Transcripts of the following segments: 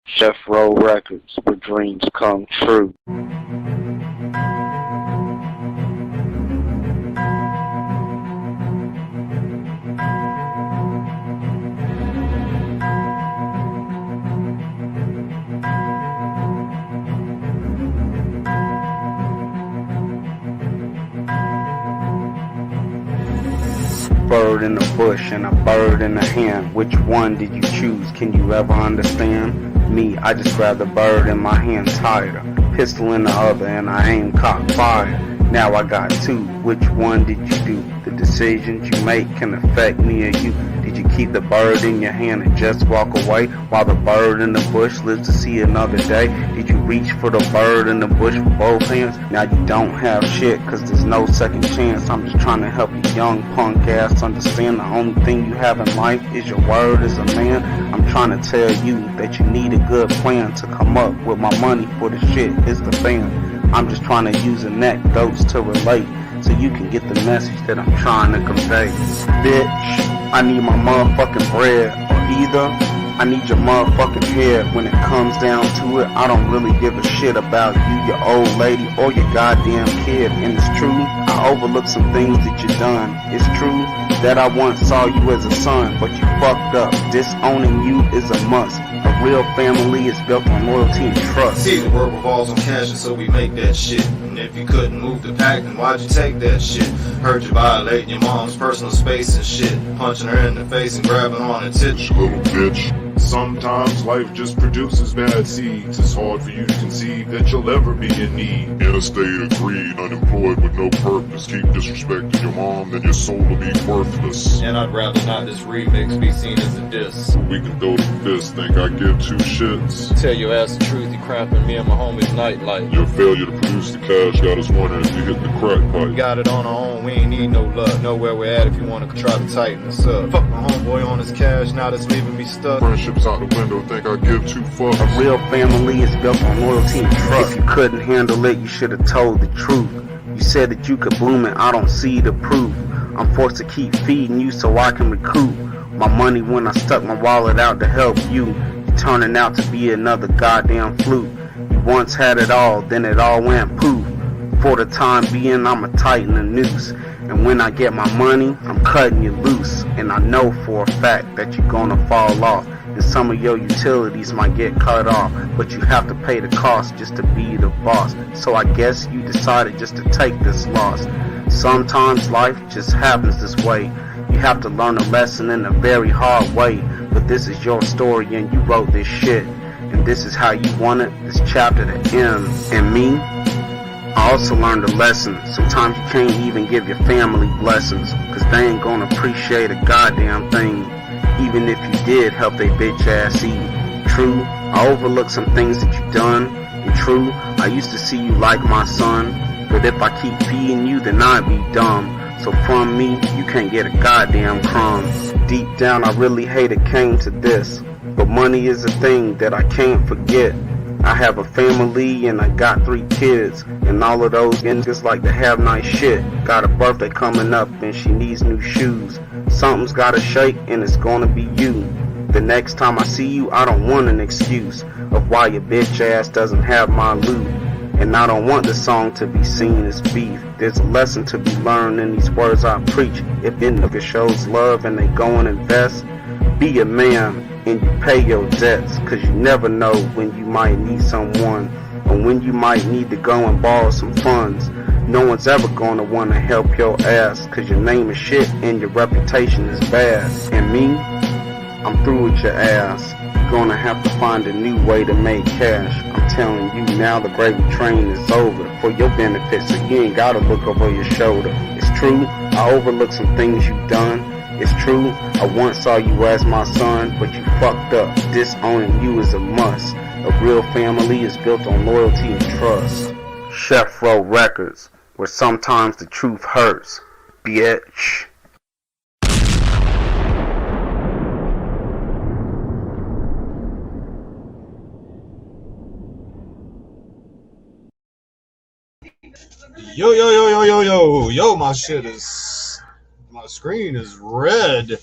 Chef Roll Records, where dreams come true. Bird in the bush and a bird in the hand. Which one did you choose? Can you ever understand? Me, I just grabbed the bird in my hand tighter. Pistol in the other and I aim cock fire. Now I got two. Which one did you do? The decisions you make can affect me or you. Did you keep the bird in your hand and just walk away while the bird in the bush lives to see another day? Did you reach for the bird in the bush with both hands? Now you don't have shit cause there's no second chance. I'm just trying to help you young punk ass understand the only thing you have in life is your word as a man. I'm trying to tell you that you need a good plan to come up with my money for the shit is the fan. I'm just trying to use anecdotes to relate so you can get the message that I'm trying to convey. Bitch, I need my motherfucking bread, or either I need your motherfucking head. When it comes down to it, I don't really give a shit about you, your old lady, or your goddamn kid. And it's true, I overlooked some things that you done. It's true that I once saw you as a son, but you fucked up. Disowning you is a must. A real family is built on loyalty and trust. See, the world revolves on cash, and so we make that shit. And if you couldn't move the pack, then why'd you take that shit? Heard you violating your mom's personal space and shit. Punching her in the face and grabbing on her tits. You little bitch. Sometimes life just produces bad seeds. It's hard for you to conceive that you'll ever be in need. In a state of greed, unemployed with no purpose. Keep disrespecting your mom, then your soul will be worthless. And I'd rather not this remix be seen as a diss. We can throw the fist, think I give two shits. Tell your ass the truth, you cramping me and my homies nightlight. Your failure to produce the cash got us wondering if you hit the crack pipe. Got it on our own, we ain't need no luck. Know where we're at if you wanna try to tighten us up. Fuck my homeboy on his cash, now that's leaving me stuck. Friendships out the window, think I give two fucks. A real family is built on loyalty and trust. If you couldn't handle it, you should have told the truth. You said that you could bloom and I don't see the proof. I'm forced to keep feeding you so I can recoup my money when I stuck my wallet out to help you. You're turning out to be another goddamn fluke. You once had it all, then it all went poof. For the time being, I'ma tighten the noose. And when I get my money, I'm cutting you loose. And I know for a fact that you're gonna fall off. And some of your utilities might get cut off. But you have to pay the cost just to be the boss. So I guess you decided just to take this loss. Sometimes life just happens this way. You have to learn a lesson in a very hard way. But this is your story and you wrote this shit. And this is how you wanted this chapter to end. And me, I also learned a lesson. Sometimes you can't even give your family blessings, cause they ain't gonna appreciate a goddamn thing, even if you did help they bitch ass eat. True, I overlooked some things that you done, and true, I used to see you like my son, but if I keep feeding you then I'd be dumb. So from me, you can't get a goddamn crumb. Deep down I really hate it came to this, but money is a thing that I can't forget. I have a family and I got 3 kids, and all of those niggas like to have nice shit. Got a birthday coming up and she needs new shoes. Something's gotta shake and it's gonna be you. The next time I see you, I don't want an excuse of why your bitch ass doesn't have my loot. And I don't want the song to be seen as beef. There's a lesson to be learned in these words I preach. If it nigga shows love and they go and invest, be a man and you pay your debts, cause you never know when you might need someone, or when you might need to go and borrow some funds. No one's ever gonna wanna help your ass, cause your name is shit and your reputation is bad. And me, I'm through with your ass. You're gonna have to find a new way to make cash. I'm telling you now, the gravy train is over for your benefit, so you ain't gotta look over your shoulder. It's true, I overlooked some things you've done. It's true, I once saw you as my son, but you fucked up. Disowning you is a must. A real family is built on loyalty and trust. Chef Roll Records, where sometimes the truth hurts. Bitch. Yo, my shit is, my screen is red.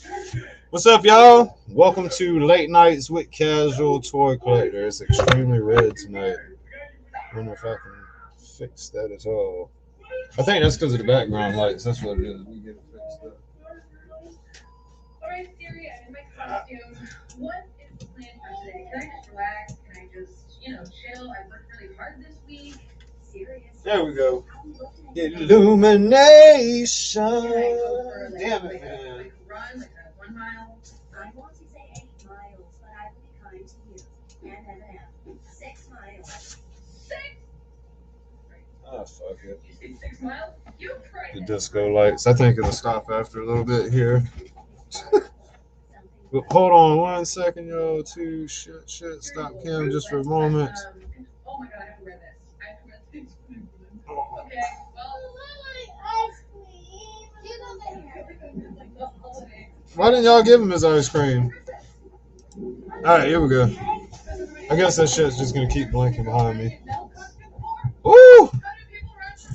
What's up, y'all? Welcome to Late Nights with Casual Toy Collector. It's extremely red tonight. I wonder if I can fix that at all. I think that's because of the background lights. That's what it is. We get it fixed up. Alright, Siri, I'm in my costume. What is the plan for today? Can I just relax? Can I just, chill? I worked really hard this week. Seriously. There we go. Illumination. Damn it, man. Like run, like a 1 mile. I want to say 8 miles, but I will be kind to you. And Eminem. 6 miles. 6? Oh, fuck it. You say 6 miles? You The crazy. disco lights. I think it'll stop after a little bit here. But hold on 1 second, y'all. Shit. Stop cam just for a moment. Oh my god, I have to wear this. I have to wear this. Oh. Okay, Why didn't y'all give him his ice cream? Alright, here we go. I guess that shit's just gonna keep blinking behind me. Woo!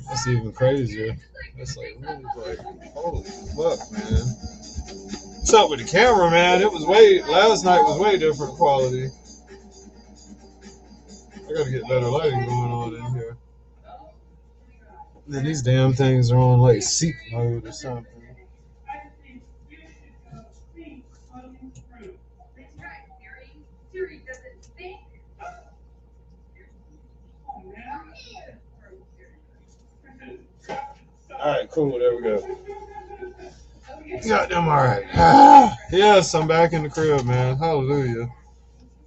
That's even crazier. That's like, really, holy fuck, man. What's up with the camera, man? Last night was way different quality. I gotta get better lighting going on in here. And then these damn things are on like seat mode or something. Siri doesn't think. Alright, cool, there we go. Got them alright. Yes, I'm back in the crib, man. Hallelujah.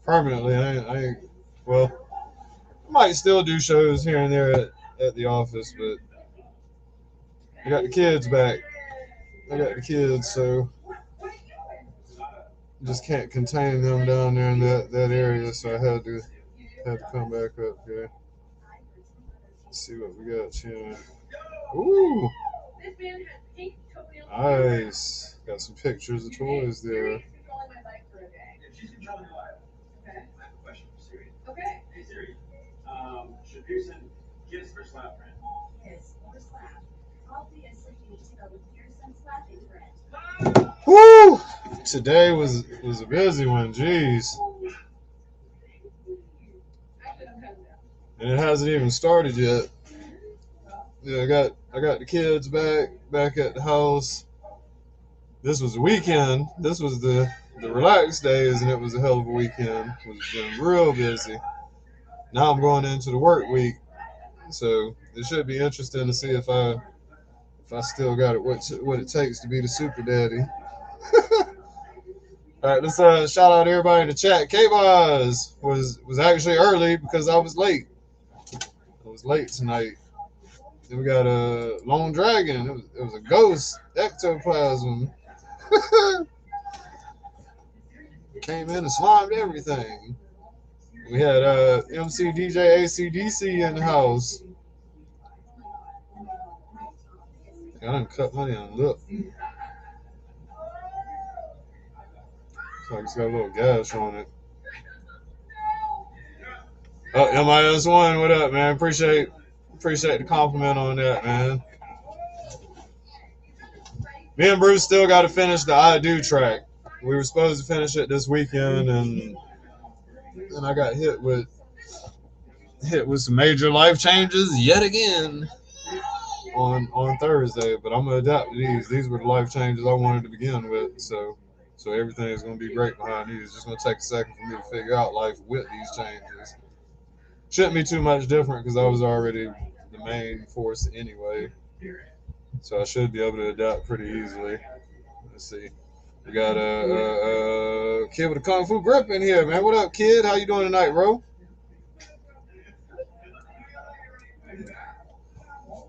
Permanently. I might still do shows here and there at the office, but I got the kids back. I got the kids, so just can't contain them down there in that area, so I had to come back up here. Let's see what we got here. Ooh, This man has pink toenails. nice. Got some pictures of toys there. She's controlling my bike for a day. She's controlling the live. Okay. I have a question for Siri. Okay. Hey Siri, should Pearson kiss or slap friend? Kiss or slap. Obviously, you need to go with Pearson slapping friend. Woo! Today was a busy one. Jeez. Actually, I'm kind of down. And it hasn't even started yet. Yeah, I got the kids back at the house. This was the weekend. This was the relaxed days, and it was a hell of a weekend. It was been real busy. Now I'm going into the work week, so it should be interesting to see if I still got it what it takes to be the super daddy. All right, let's shout out everybody in the chat. K-Boz was actually early because I was late. I was late tonight. Then we got a Lone Dragon. It was a ghost ectoplasm. Came in and slimed everything. We had MC DJ ACDC in the house. I done cut my damn lip. Looks like it's got a little gash on it. Oh, MIS1, what up, man? Appreciate the compliment on that, man. Me and Bruce still got to finish the I Do track. We were supposed to finish it this weekend, and I got hit with some major life changes yet again on Thursday. But I'm gonna adapt to these. These were the life changes I wanted to begin with, so everything is gonna be great behind these. It's just gonna take a second for me to figure out life with these changes. Shouldn't be too much different because I was already the main force anyway. So I should be able to adapt pretty easily. Let's see. We got a kid with a Kung Fu grip in here, man. What up, kid? How you doing tonight, bro?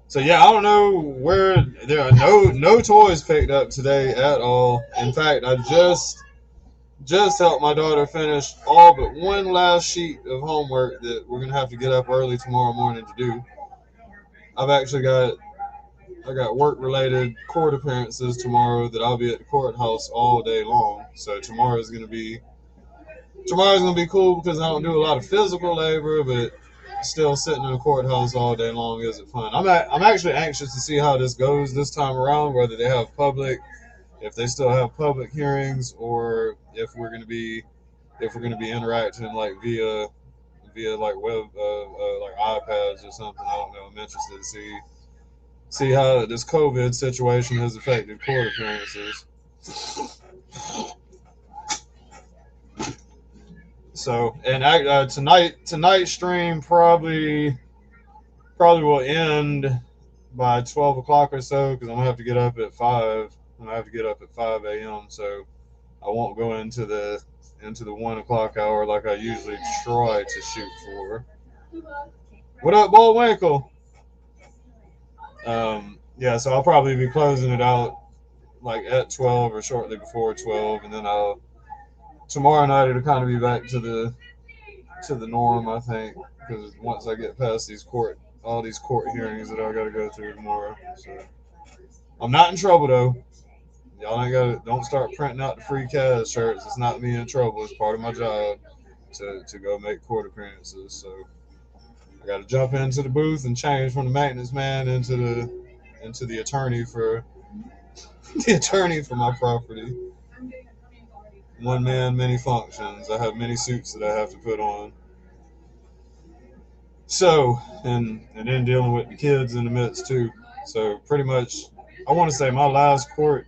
So yeah, I don't know where there are no toys picked up today at all. In fact, I just helped my daughter finish all but one last sheet of homework that we're gonna have to get up early tomorrow morning to do. I got work-related court appearances tomorrow that I'll be at the courthouse all day long. So tomorrow's gonna be cool because I don't do a lot of physical labor, but still sitting in the courthouse all day long isn't fun. I'm actually anxious to see how this goes this time around, whether they have public if they still have public hearings, or if we're gonna be interacting like via like web like iPads or something. I don't know. I'm interested to see how this COVID situation has affected court appearances. So, and tonight's stream probably will end by 12 o'clock or so, because I'm gonna have to get up at 5. I'm gonna have to get up at 5 a.m. So I won't go into the 1 o'clock hour like I usually try to shoot for. What up, Bullwinkle? Yeah, so I'll probably be closing it out like at 12 or shortly before 12, and then tomorrow night it'll kind of be back to the norm, I think, because once I get past all these court hearings that I got to go through tomorrow. So I'm not in trouble though. Y'all don't start printing out the free cash shirts. It's not me in trouble. It's part of my job to go make court appearances. So I got to jump into the booth and change from the maintenance man into the attorney for my property. One man, many functions. I have many suits that I have to put on. So, and then dealing with the kids in the midst too. So pretty much, I want to say my last court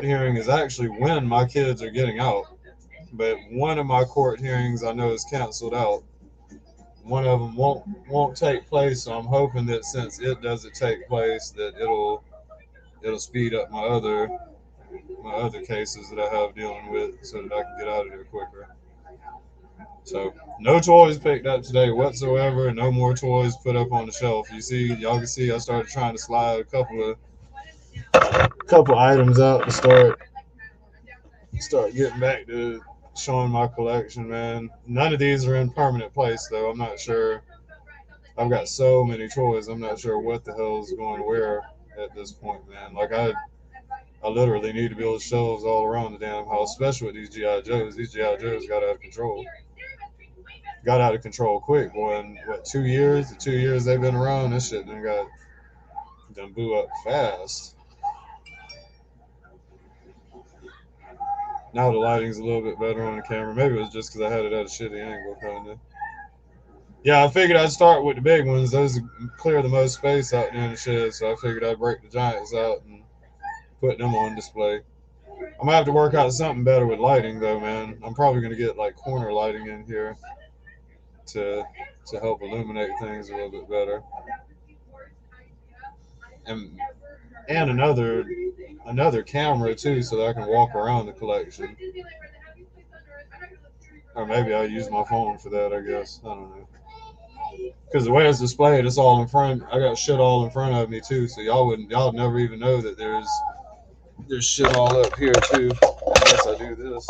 hearing is actually when my kids are getting out. But one of my court hearings I know is canceled out. One of them won't take place, so I'm hoping that since it doesn't take place, that it'll speed up my other cases that I have dealing with, so that I can get out of there quicker. So no toys picked up today whatsoever. No more toys put up on the shelf. Y'all can see I started trying to slide a couple items out to start getting back to showing my collection, man. None of these are in permanent place though. I'm not sure. I've got so many toys. I'm not sure what the hell is going where at this point, man. Like I literally need to build shelves all around the damn house, especially with these G.I. Joes. These G.I. Joes got out of control. Got out of control quick, boy. In what, 2 years? The 2 years they've been around, this shit done blew up fast. Now the lighting's a little bit better on the camera. Maybe it was just because I had it at a shitty angle, kind of. Yeah, I figured I'd start with the big ones. Those clear the most space out there in the shed, so I figured I'd break the giants out and put them on display. I'm gonna have to work out something better with lighting, though, man. I'm probably gonna get like corner lighting in here to help illuminate things a little bit better. And another camera too, so that I can walk around the collection. Or maybe I'll use my phone for that, I guess. I don't know. Because the way it's displayed, it's all in front. I got shit all in front of me too, so y'all never even know that there's shit all up here too. Unless I do this.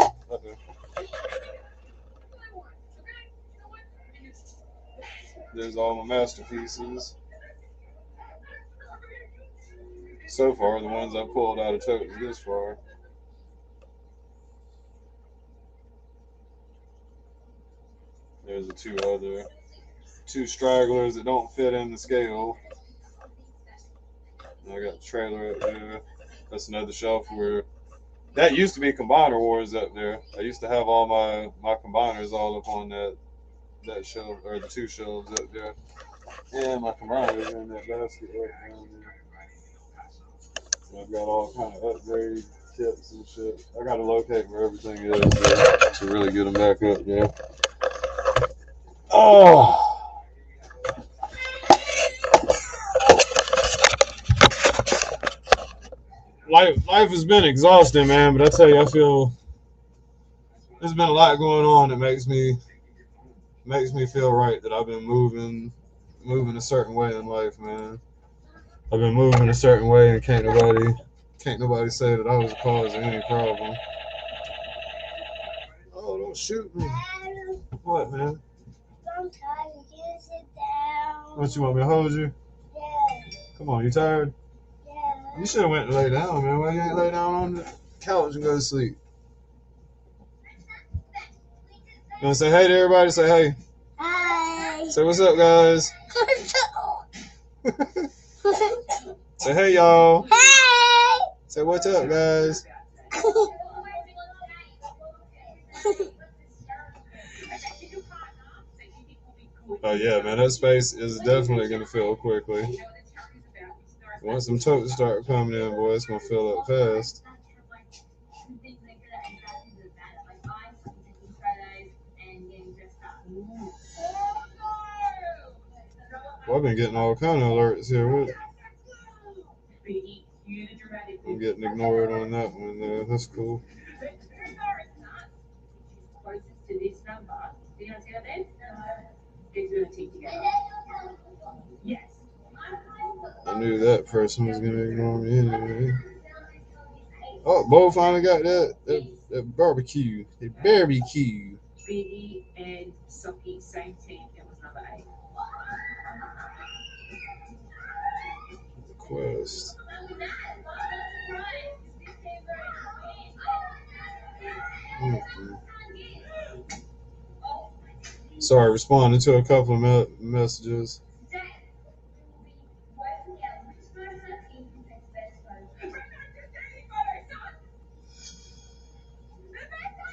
There's all my masterpieces. So far, the ones I pulled out of totes this far. There's the two stragglers that don't fit in the scale. And I got the trailer up there. That's another shelf where that used to be Combiner Wars up there. I used to have all my combiners all up on that shelf, or the two shelves up there. And my combiners in that basket right down there. And I've got all kind of upgrade kits and shit. I gotta locate where everything is to really get them back up there. Oh! Life has been exhausting, man, but I tell you, I feel there's been a lot going on that makes me feel right, that I've been moving a certain way in life, man. I've been moving a certain way, and can't nobody say that I was the cause of any problem. Oh, don't shoot me. What, man? I'm tired. You sit down. What, you want me to hold you? Yeah. Come on, you tired? Yeah. You should have went to lay down, man. Why you ain't lay down on the couch and go to sleep? You want to say hey to everybody? Say hey. Hi. Say what's up, guys. Say hey, y'all. Hey. Say what's up, guys. Oh yeah, man, that space is definitely gonna fill quickly. Once them totes start coming in, boy, it's gonna fill up fast. Well, I've been getting all kind of alerts here. I'm getting ignored on that one, though. That's cool. I knew that person was gonna ignore me anyway. Oh, Bo finally got that barbecue. A barbecue. Biggie and Socky, same team. That was number 8. Quest. Sorry, responding to a couple of messages.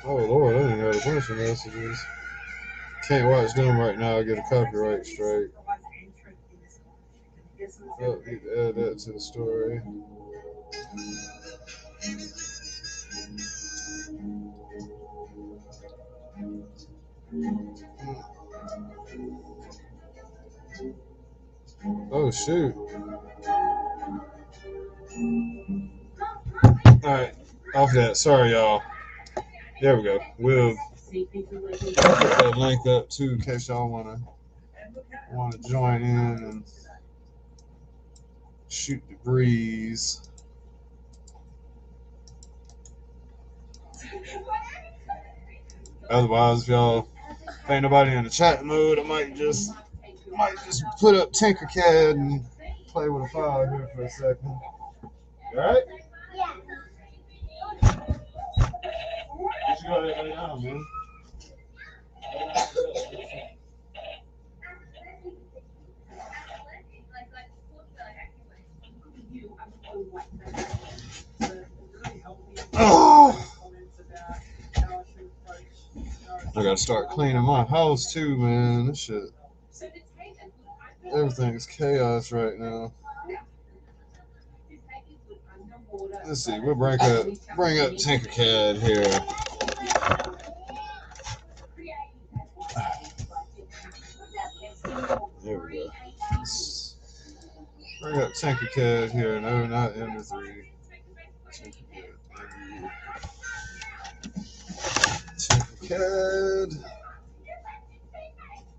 Oh Lord, I didn't got a bunch of messages. Can't watch them right now. I get a copyright strike. Oh, need to add that to the story. Oh shoot. Alright, off that. Sorry y'all. There we go. We'll put that link up too in case y'all wanna join in and shoot the breeze. Otherwise, if ain't nobody in the chat mode, I might just put up Tinkercad and play with a file here for a second. Alright? Yeah. You should go ahead and lay down, man. Oh! I gotta start cleaning my house too, man. This shit. Everything's chaos right now. Let's see. We'll bring up Tinkercad here. There we go. Let's bring up Tinkercad here. No, not Ender 3. Tinkercad.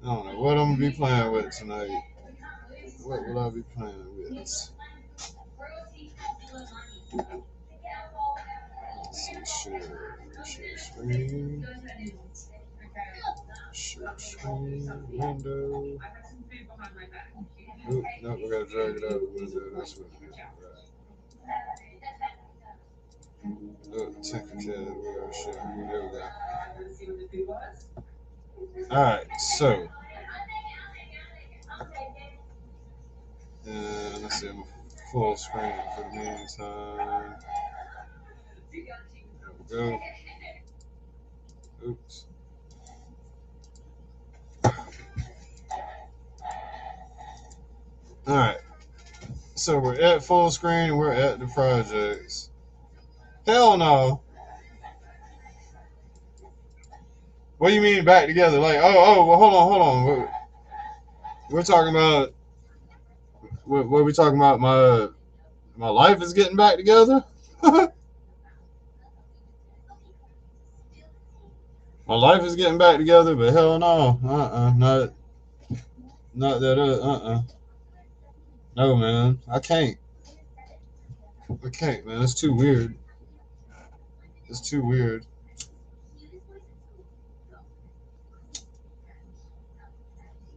I don't know what I'm gonna be playing with tonight. What will I be playing with? Let's see, share screen. Share screen. Window. Oop, no, we gotta drag it out of the window. That's what it is. Right. Oh, Tinkercad. We gotta share. There we go. Alright, so. And let's see, I'm full screen for the meantime. There we go. Oops. Alright. So we're at full screen and we're at the projects. Hell no. What do you mean back together? Like, well, hold on. We're talking about. What are we talking about? My life is getting back together. My life is getting back together, but hell no, not that. No, man, I can't, man. It's too weird.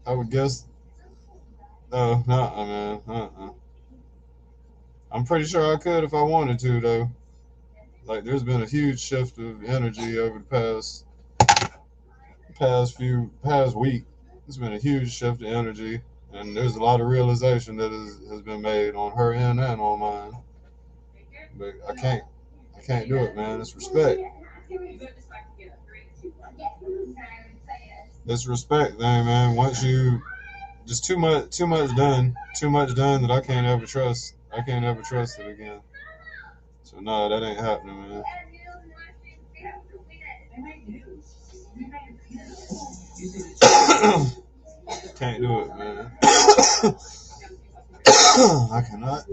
I would guess. No, man. I'm pretty sure I could if I wanted to, though. Like, there's been a huge shift of energy over the past week. There's been a huge shift of energy, and there's a lot of realization that has been made on her end and on mine. But I can't do it, man. It's respect. It's respect thing, man. Once you just too much done that I can't ever trust. I can't ever trust it again. So no, that ain't happening, man. Can't do it, man. I cannot.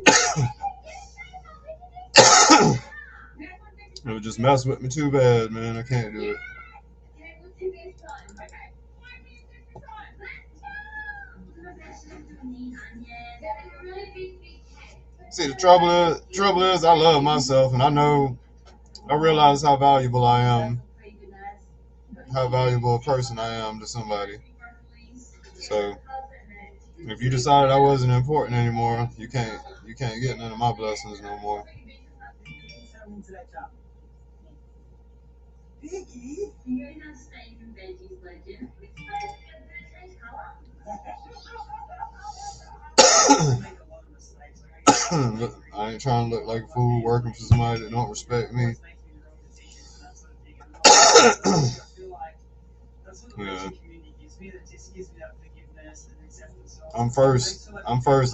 It would just mess with me too bad, man. I can't do it. See, the trouble is, I love myself, and I realize how valuable I am, how valuable a person I am to somebody. So, if you decided I wasn't important anymore, you can't get none of my blessings no more. I ain't trying to look like a fool working for somebody that don't respect me. Yeah. I'm first.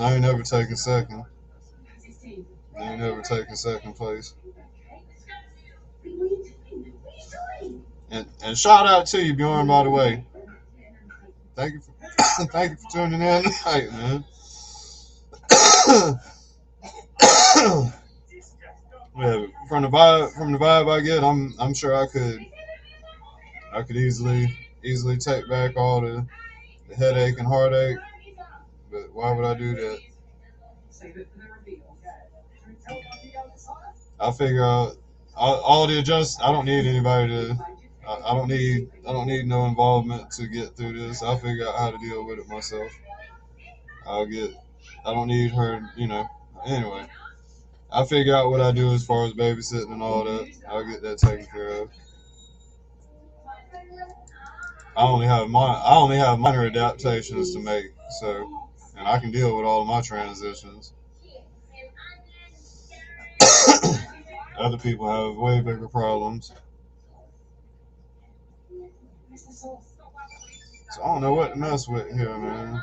I ain't never taking second. I ain't never taking second place. And shout out to you, Bjorn, by the way. Thank you for tuning in tonight, man. Yeah, from the vibe I get, I'm sure I could easily take back all the headache and heartache, but why would I do that? I figure out all the adjust. I don't need anybody to. I don't need no involvement to get through this. I'll figure out how to deal with it myself. I don't need her, Anyway, I'll figure out what I do as far as babysitting and all that. I'll get that taken care of. I only have minor adaptations to make, and I can deal with all of my transitions. Other people have way bigger problems. So I don't know what to mess with here, man.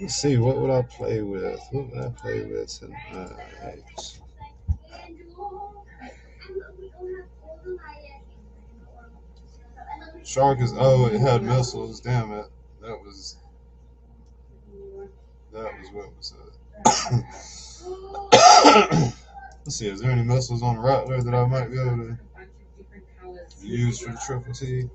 Let's see, what would I play with? What would I play with tonight? Shark is it had missiles. Damn it. That was what was it. Let's see, is there any missiles on the Rattler that I might be able to use for the Triple T?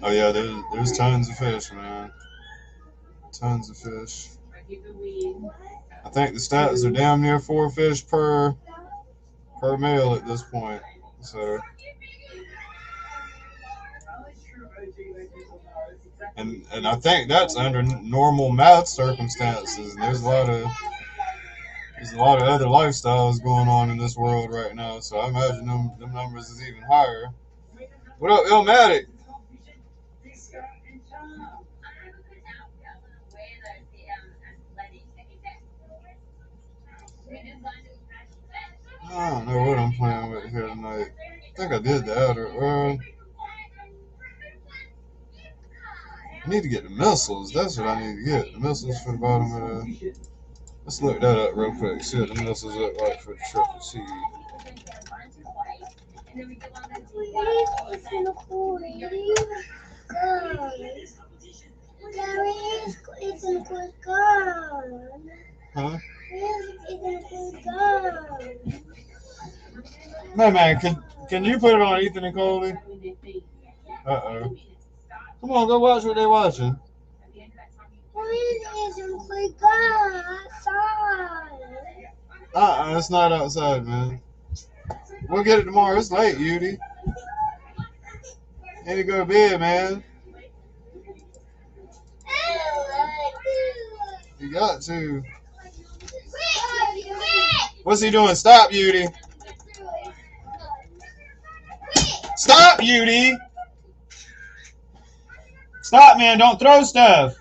Oh yeah, there's tons of fish, man. Tons of fish. I think the stats are damn near 4 fish per male at this point. So, and I think that's under normal math circumstances. And there's a lot of other lifestyles going on in this world right now. So I imagine them numbers is even higher. What up, Illmatic? I don't know what I'm playing with here tonight. I think I did that. I need to get the missiles. That's what I need to get. The missiles for the bottom of the... Let's look that up real quick. See what the missiles look like for the Triple T. Huh? Man, can you put it on Ethan and Coley? Uh-oh. Come on, go watch what they're watching. It's not outside, man. We'll get it tomorrow. It's late, Yudi. Need to go to bed, man. You got to. What's he doing? Stop, Yudi. Stop, Yudi. Stop, man. Don't throw stuff.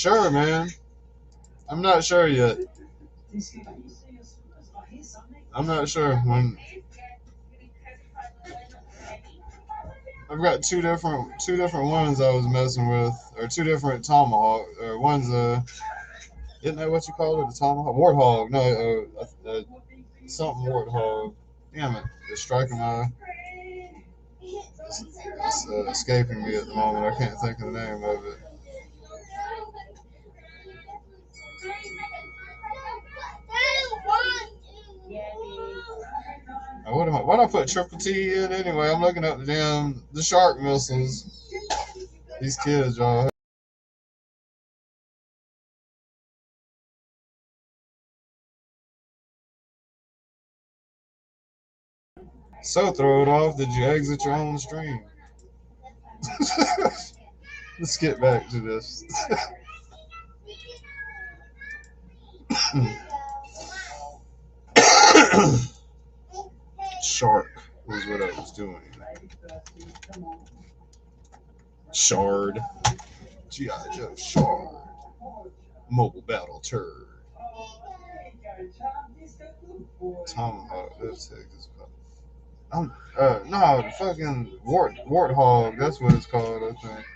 not sure, man. I'm not sure yet. I'm not sure. I've got two different ones I was messing with, or two different tomahawk, or one's isn't that what you call it? A tomahawk, warthog? No, something warthog. Damn it, it's striking my. It's escaping me at the moment. I can't think of the name of it. Why'd I put triple T in anyway? I'm looking at the shark missiles. These kids, y'all. So throw it off. Did you exit your own stream? Let's get back to this. Shark was what I was doing. Shard. G.I. Joe Shard. Mobile Battle Turd. Tomahawk. Let's take this. No, the fucking warthog. That's what it's called, I think.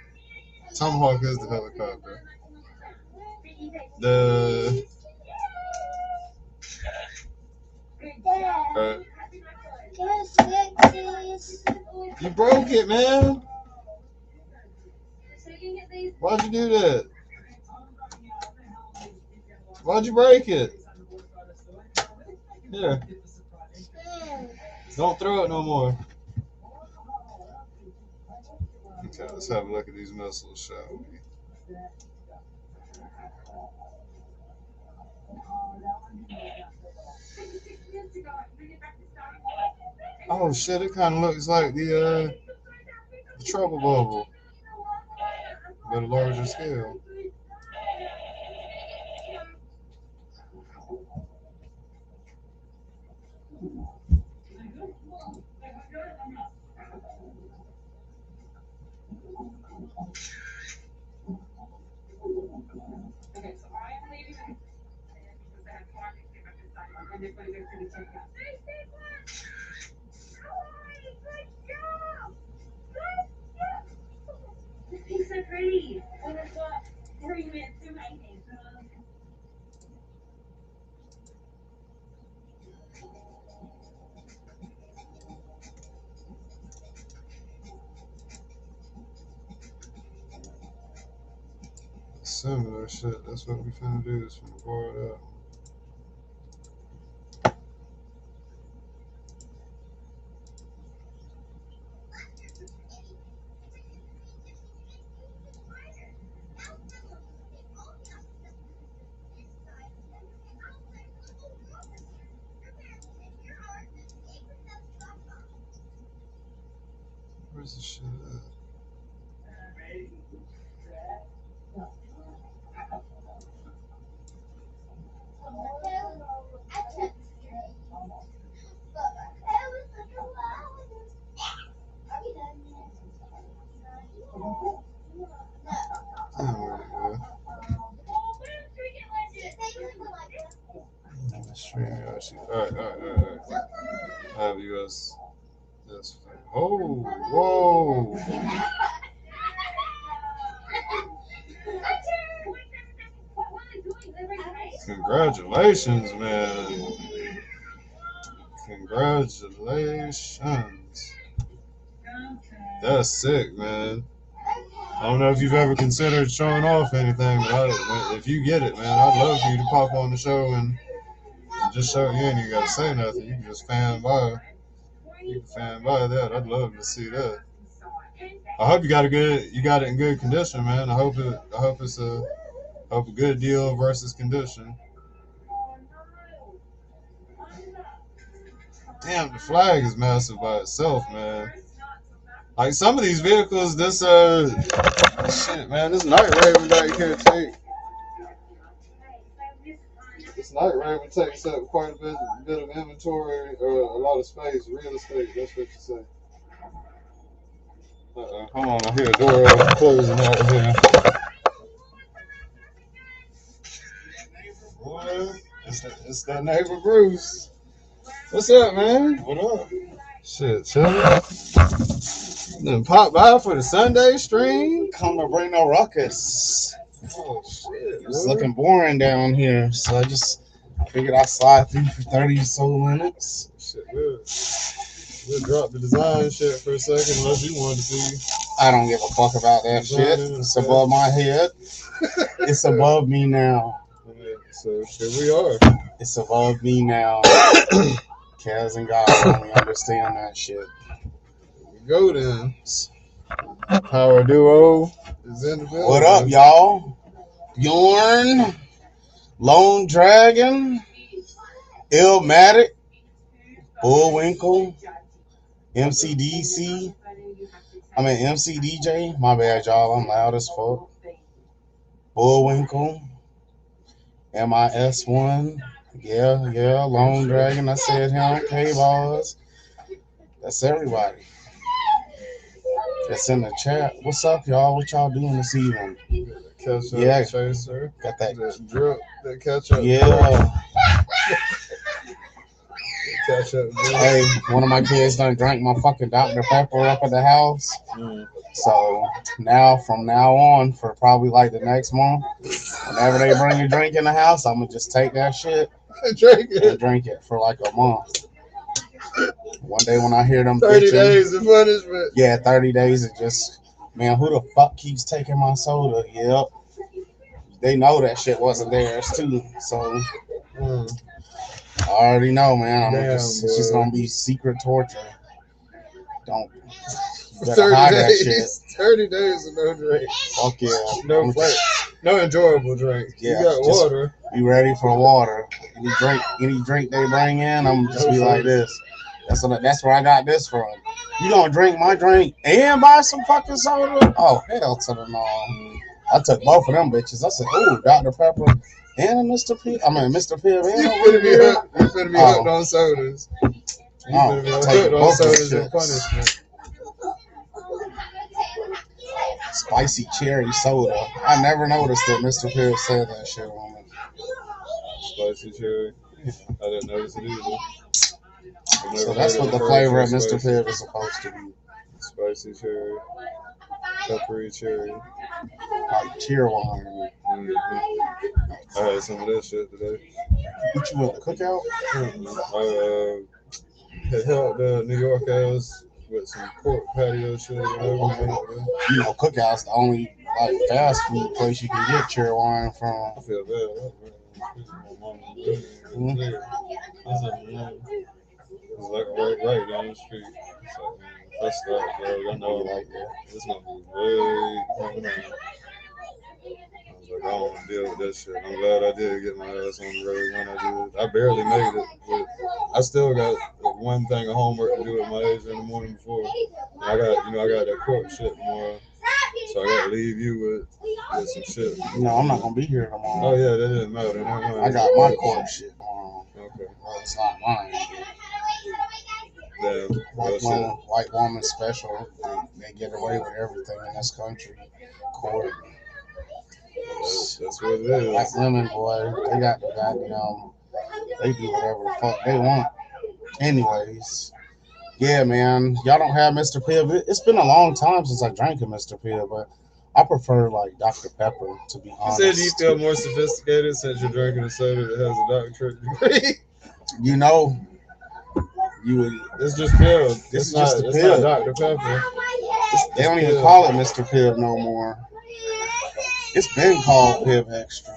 Tomahawk is the helicopter. You broke it, man. Why'd you do that? Why'd you break it? Here. Don't throw it no more. Okay, let's have a look at these missiles, shall we? Oh shit, it kind of looks like the trouble bubble, but a larger scale. Okay, so I am leaving because I have parking to pick up this time, and they're going to go to the checkout. He's so pretty. Oh, that's what. Where you went to my name. Similar shit. That's what we finna do. Is finna bar it up. Where's the shit at? Damn, where'd it go? Alright. I have US. That's fine. Oh, whoa. Congratulations, man. Congratulations. That's sick, man. I don't know if you've ever considered showing off anything, but if you get it, man, I'd love for you to pop on the show and just show. You ain't even gotta say nothing. You can just fan by. You can fan by that. I'd love to see that. I hope you got it in good condition, man. I hope it's a good deal versus condition. Damn, the flag is massive by itself, man. Like some of these vehicles, this shit, man, this Night Raven right here this Night Raven takes up quite a bit of inventory or a lot of space, real estate. That's what you say. Hold on, I hear a door closing out here. Boy, it's that neighbor Bruce. What's up, man? What up? Shit, chillin'. Then pop by for the Sunday stream. Come to bring no ruckus. Oh shit, It's boy. looking boring down here, so I just figured I'd slide through for 30 so minutes. Shit, we'll drop the design shit for a second unless you wanted to see. I don't give a fuck about that shit. It's above my head. It's above me now. Yeah, so shit, we are. It's above me now. Kaz and God only understand that shit. We go then. Power Duo is in the building. What up, y'all? Bjorn, Lone Dragon, Illmatic, Bullwinkle, MCDC. I mean MCDJ. My bad, y'all. I'm loud as fuck. Bullwinkle, MIS1. Yeah. Lone Dragon. I said him. K-Balls. That's everybody. That's in the chat. What's up, y'all? What y'all doing this evening? Catch up, Yeah. Chaser. Got that. That drip. That catch up. Yeah. Catch up. Drip. Hey, one of my kids done drank my fucking Dr. Pepper up at the house. So from now on, for probably like the next month, whenever they bring a drink in the house, I'm gonna just take that shit Drink and drink it for like a month. One day when I hear them 30 bitching, days of punishment. yeah, 30 days of just, man, who the fuck keeps taking my soda? Yep. They know that shit wasn't theirs too. So I already know, man. It's just gonna be secret torture. You better hide that shit. 30 days of no drink. Fuck yeah. No flavor. No enjoyable drink. Yeah, You got water. Be ready for water. Any drink they bring in, I'm just be like this. That's where I got this from. You gonna drink my drink and buy some fucking soda? Oh, hell to the no. I took both of them bitches. I said, ooh, Dr. Pepper and a Mr. Pibb. I mean, Mr. Pibb and You a finna be hooked on sodas. You finna be hooked on sodas and punishment. Spicy cherry soda. I never noticed that Mr. Pibb said that shit on it. Spicy cherry. I didn't notice it either. So that's what the flavor of Mr. Pibb is supposed to be. Spicy cherry. Peppery cherry. Like cheer wine. Mm-hmm. I had some of that shit today. What you at the cookout? I helped New York ass with some pork patio shit. You know, cookout's the only like fast food place you can get cheer wine from. I feel bad. It's like right down the street. So, that's that, bro. I know like that. It's gonna be way coming on. I was like, I don't want to deal with that shit. I'm glad I did get my ass on the road when I did. I barely made it, but I still got one thing of homework to do at my age in the morning before. And I got that court shit tomorrow. So I got to leave you with some shit. No, I'm not gonna be here tomorrow. Oh yeah, that didn't matter. I got my court shit tomorrow. Okay. Well, it's not mine. Damn. White woman special. They get away with everything in this country. Court. That's what it is. White women, boy, they got the goddamn. They do whatever the fuck they want. Anyways, yeah, man, y'all don't have Mr. Pibb. It's been a long time since I drank a Mr. Pibb, but I prefer like Dr. Pepper, to be honest. You said you feel more sophisticated since you're drinking a soda that has a doctorate degree. You know, it's just Pibb. It's not Dr. Pepper. They don't even call it Mr. Pibb no more. It's been called Pibb Extra.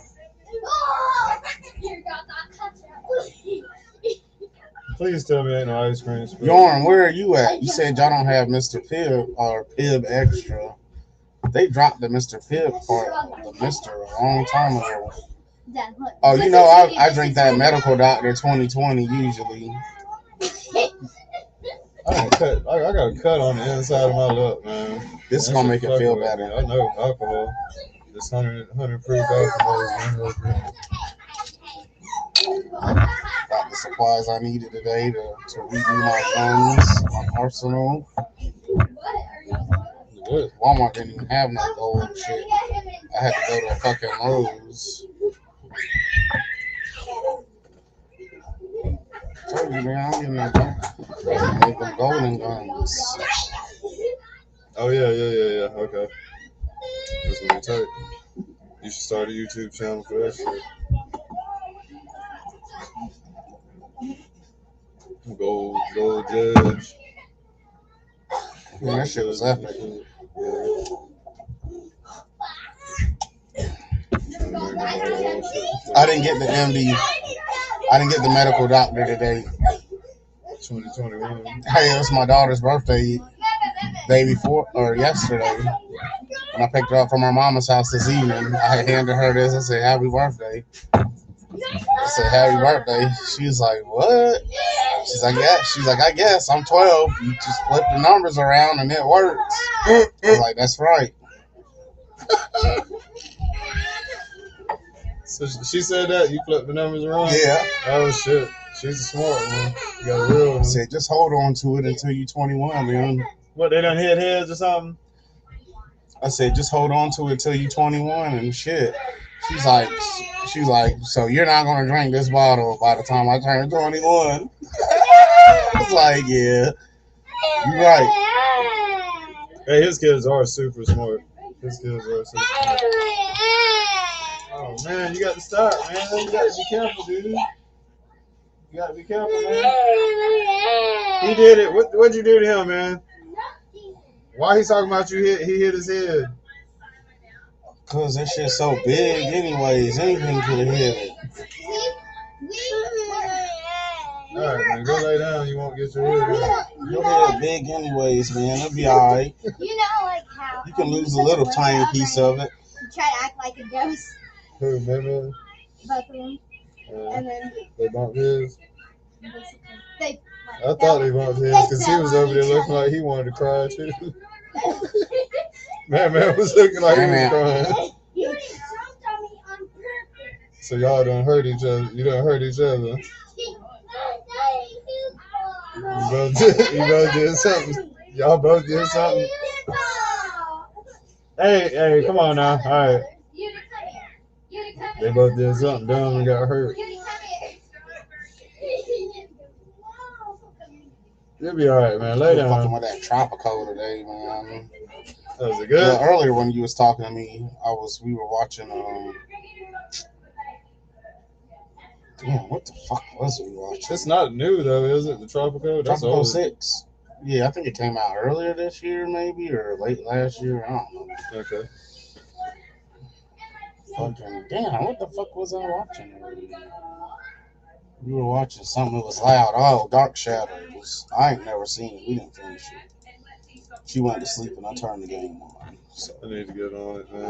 Please tell me ain't no ice cream. Bjorn, where are you at? You said y'all don't have Mr. Pibb or Pibb Extra. They dropped the Mr. Pibb part of the Mr. a long time ago. Oh, you know, I drink that Medical Doctor 2020 usually. I got a cut on the inside of my lip, man. This is gonna make it feel better. I know alcohol. This 100 proof alcohol is Got the supplies I needed today to redo my guns, my arsenal. Walmart didn't even have no gold shit. I had to go to a fucking Lowe's. 30, man. I'm getting that. Make them golden guns. Oh yeah. Okay, that's gonna be tight. You should start a YouTube channel for that shit. Gold judge. Man, that shit was epic. I didn't get the MD. I didn't get the medical doctor today. 2021. Hey, it was my daughter's birthday day before or yesterday. When I picked her up from her mama's house this evening, I had handed her this. I said, "Happy birthday." I said, "Happy birthday." She was like, "What?" She's like, "Yeah." She's like, "I guess I'm 12. You just flip the numbers around and it works." I was like, "That's right." So she said that you flipped the numbers around. Yeah. Oh shit, she's a smart one. You got a real I one. said, "Just hold on to it until you're 21, man." What, they done hit heads or something? I said, "Just hold on to it till you're 21 and shit." She's like, "So you're not gonna drink this bottle by the time I turn 21?" I was like, "Yeah, you're right." Hey, his kids are super smart. His kids are super smart. Oh man, you got to stop, man. You got to be careful, dude. You got to be careful, man. He did it. What'd you do to him, man? Why he talking about you? He hit his head. Cause that shit's so big, anyways. Anything could have hit it. All right, man. Go lay down. You won't get your head hurt. Your head big, anyways, man. It'll be all right. You know, like how You can lose a little tiny piece of it. you try to act like a ghost, Who, man? both of them, and then They bumped his. they. I thought they bumped his because he was over there looking like he wanted to cry too. Man was looking like he was crying. You jumped on me on purpose. So y'all done hurt each other. You done hurt each other. You both did something. Y'all both did something. Hey, come on now. All right. They both did something dumb and got hurt. You'll be all right, man. Lay Fucking down. with that tropical today, man. Was it good? Well, earlier when you was talking to me, we were watching. Damn, what the fuck was we watching? It's not new though, is it? The Tropico? That's Tropical old. 6. Yeah, I think it came out earlier this year, maybe, or late last year. I don't know. Okay. Fucking damn, what the fuck was I watching earlier? We were watching something that was loud. Oh, Dark Shadows. I ain't never seen it. We didn't finish it. She went to sleep and I turned the game on. So. I need to get on it, man. I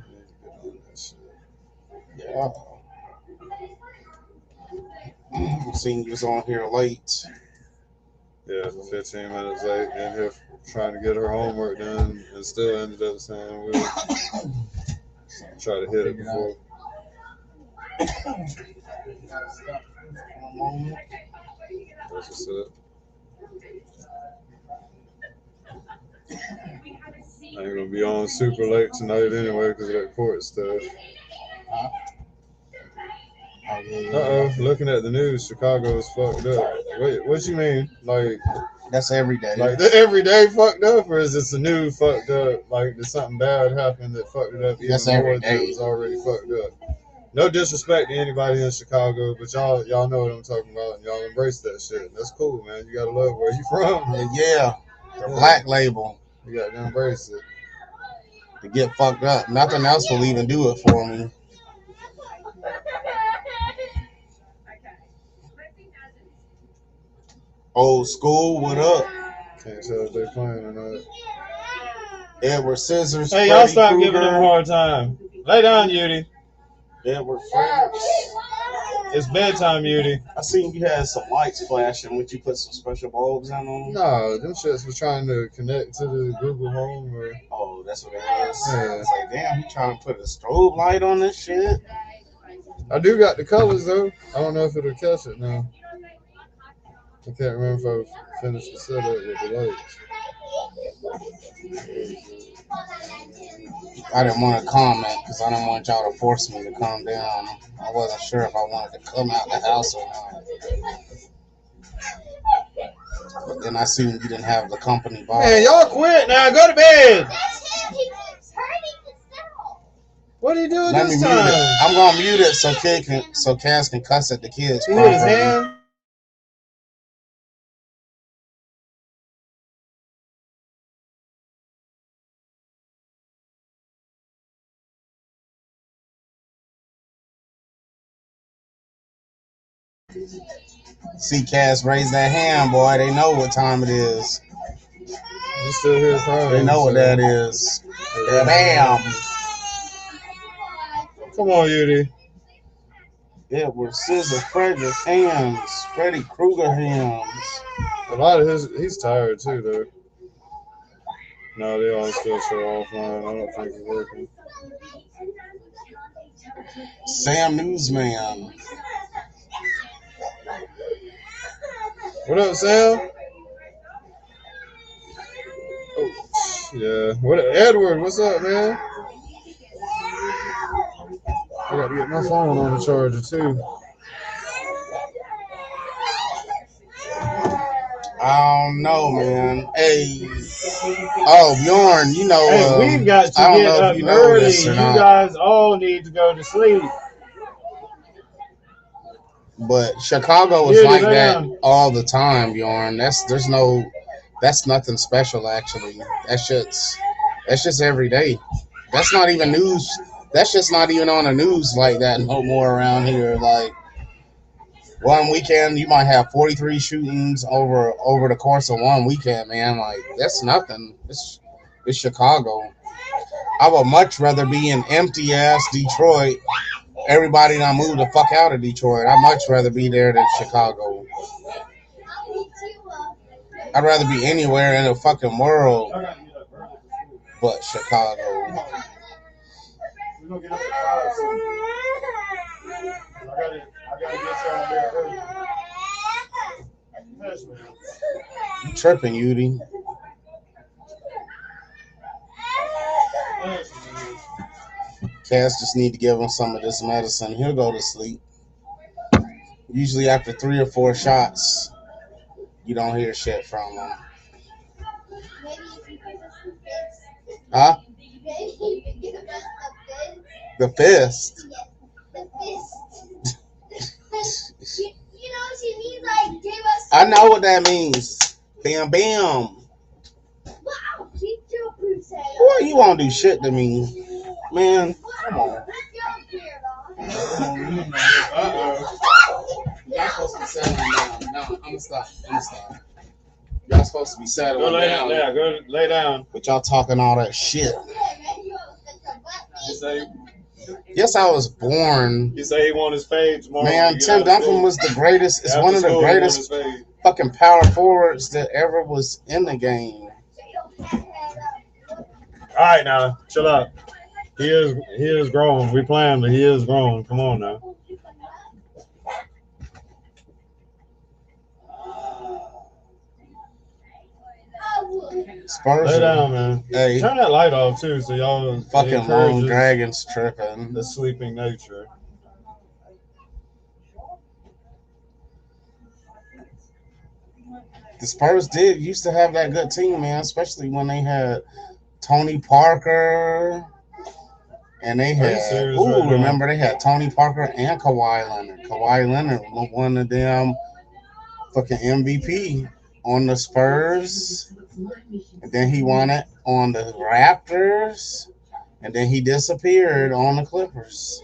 need to get on that shit. Yeah. I seen you was on here late. Yeah, 15 minutes late, in here trying to get her homework done, and still ended up saying we'll try to hit it before. That's what's up. I ain't gonna be on super late tonight anyway because of that court stuff. Looking at the news, Chicago is fucked up. Wait, what you mean? Like, that's every day. Like, the everyday fucked up, or is this a new fucked up? Like, did something bad happen that fucked it up even more than it was already fucked up? No disrespect to anybody in Chicago, but y'all know what I'm talking about, and y'all embrace that shit. That's cool, man. You gotta love where you from. Yeah, the Black Label. You gotta embrace it. To get fucked up, nothing else will even do it for me. Old school, what up? Can't tell if they're playing or not. Edward Scissors. Hey, y'all stop giving them a hard time. Lay down, Yudi. Edward Fredericks. It's bedtime, Yudi. I seen you had some lights flashing. Would you put some special bulbs in them? No, them shits was trying to connect to the Google Home. Oh, that's what it was. Yeah. It's like, damn, he trying to put a strobe light on this shit. I do got the colors though. I don't know if it'll catch it now. I can't remember if I finished the setup with the lights. I didn't want to comment because I didn't want y'all to force me to come down. I wasn't sure if I wanted to come out the house or not. But then I seen you didn't have the company bottle. Man, y'all quit now. Go to bed. What are you doing Let me this mute time? it. I'm gonna mute it so Cass can cuss at the kids. You hit his properly. hand? See Cass raise that hand, boy. They know what time it is. You still here crying? They know what that is. Bam. Come on, Yudi. Edward Scissor Frederick hands. Freddy Krueger hands. A lot of he's tired too, though. No, they all still show offline. I don't think it's working. Sam Newsman. What up, Sam? Oh, yeah. What, Edward? What's up, man? I gotta get my phone on the charger too. I don't know, man. Hey. Oh, Bjorn, you know. Hey, we've got to I don't get know up if you know early. this You or not. guys all need to go to sleep. But Chicago is Yeah, like lay that down. all the time, Bjorn. That's nothing special actually. That's just every day. That's not even news. That's just not even on the news like that no more around here. Like one weekend you might have 43 shootings over the course of one weekend, man. Like that's nothing. It's Chicago. I would much rather be in empty ass Detroit. Everybody done moved the fuck out of Detroit. I'd much rather be there than Chicago. I'd rather be anywhere in the fucking world but Chicago. We're gonna get up at 5 soon. I gotta get y'all there early. Yes, man. You tripping, Yudi. Yes, man. Cass just need to give him some of this medicine. He'll go to sleep. Usually after 3 or 4 shots, you don't hear shit from him. Huh? The fist. I know what that means. Bam, bam. Boy, you won't do shit to me. Man, come on. Y'all supposed to be settling down. No, I'm gonna stop. Y'all supposed to be Go settling lay down. down. Yeah, go lay down. But y'all talking all that shit. You say Yes, I was born. he won his fade tomorrow. Man, Tim Duncan was the greatest. Is one of the greatest fucking power forwards that ever was in the game. All right, now chill out. He is grown. We playing, but he is grown. Come on now. Spurs. Lay down, man. Hey, Turn that light off too, so y'all fucking Long Dragons tripping. the sleeping nature. The Spurs used to have that good team, man, especially when they had Tony Parker and they had remember they had Tony Parker and Kawhi Leonard. Kawhi Leonard was one of them fucking MVP on the Spurs. And then he won it on the Raptors. And then he disappeared on the Clippers.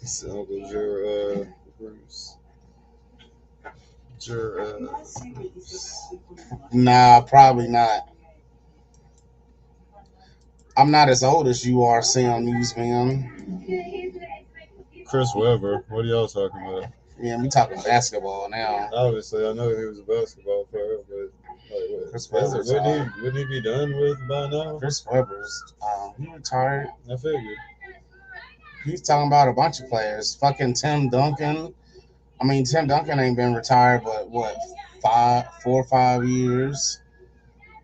So Bruce. Nah, probably not. I'm not as old as you are, Sam Newsman. Chris Webber. What are y'all talking about? Yeah, we talking basketball now. Obviously, I know he was a basketball player, but like, Chris Webber's wouldn't he be done with by now? Chris Webber's he retired. I figured. He's talking about a bunch of players. Fucking Tim Duncan. I mean, Tim Duncan ain't been retired, but what, 4 or 5 years.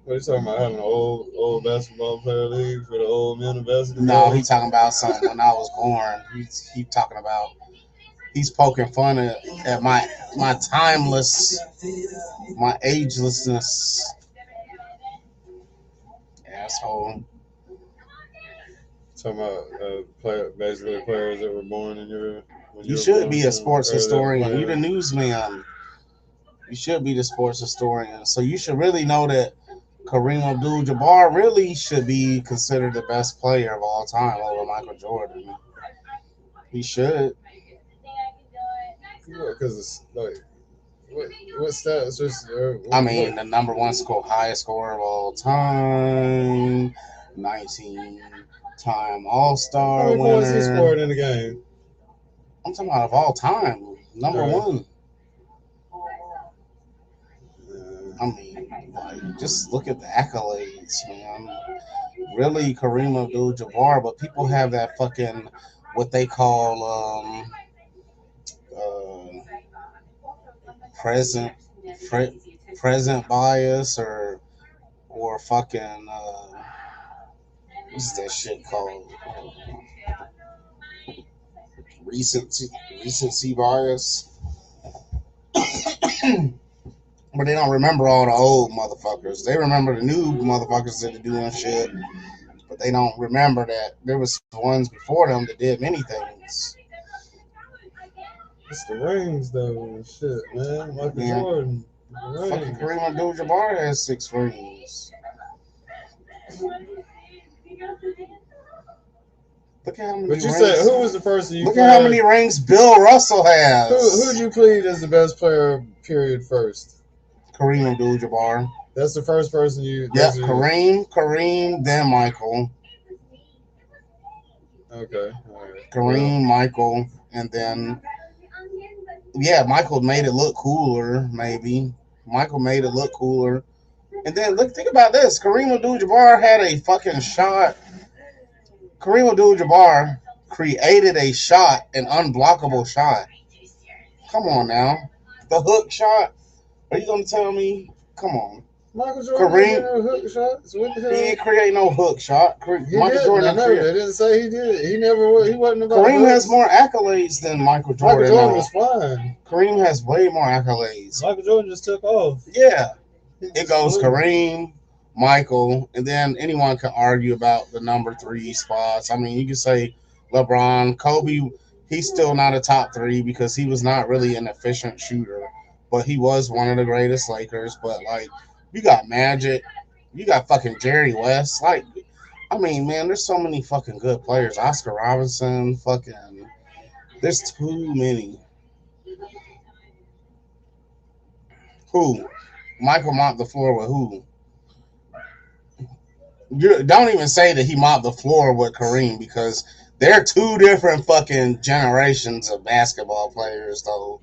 What are you talking about? Having an old basketball player league for the old men of basketball? No, he talking about something when I was born. He talking about he's poking fun at my timeless, my agelessness. Asshole. Talking about basically players that were born in your. You should be a sports historian. You're the newsman. You should be the sports historian. So you should really know that Kareem Abdul-Jabbar really should be considered the best player of all time over Michael Jordan. He should. Yeah, because it's like, what stats? Just I mean, the number one highest scorer of all time, 19-time All-Star how many points he winner. scored in the game? I'm talking about of all time, number one. I mean, like, just look at the accolades, man. Really, Kareem Abdul-Jabbar, but people have that fucking what they call present bias or fucking what's that shit called? Recency bias. But they don't remember all the old motherfuckers. They remember the new motherfuckers that are doing shit, but they don't remember that there was ones before them that did many things. It's the rings, though. Shit, man. Michael Jordan. Fucking Kareem Abdul-Jabbar has 6 rings. Look at how many But you rings. said, who was the person you Look played? at how many rings Bill Russell has. Who did you plead as the best player, period, first? Kareem Abdul-Jabbar. That's the first person you... Yep, Kareem, then Michael. Okay, all right. Kareem, Michael, and then... Yeah, Michael made it look cooler, maybe. Michael made it look cooler. And then, think about this. Kareem Abdul-Jabbar had a fucking shot. Kareem Abdul-Jabbar created a shot, an unblockable shot. Come on now. The hook shot? Are you going to tell me? Come on. Michael Jordan didn't no hook shots. What the hell? He didn't create no hook shot. Michael Jordan they didn't say he did. He wasn't about Kareem hooks. has more accolades than Michael Jordan. Michael Jordan was fine. Kareem has way more accolades. Michael Jordan just took off. Yeah. It goes Kareem, Michael, and then anyone can argue about the number 3 spots. I mean, you can say LeBron, Kobe. He's still not a top 3 because he was not really an efficient shooter, but he was one of the greatest Lakers. But like, you got Magic, you got fucking Jerry West. Like, I mean, man, there's so many fucking good players. Oscar Robinson, fucking, there's too many. Who? Michael mopped the floor with who? Don't even say that he mopped the floor with Kareem because they're 2 different fucking generations of basketball players, though.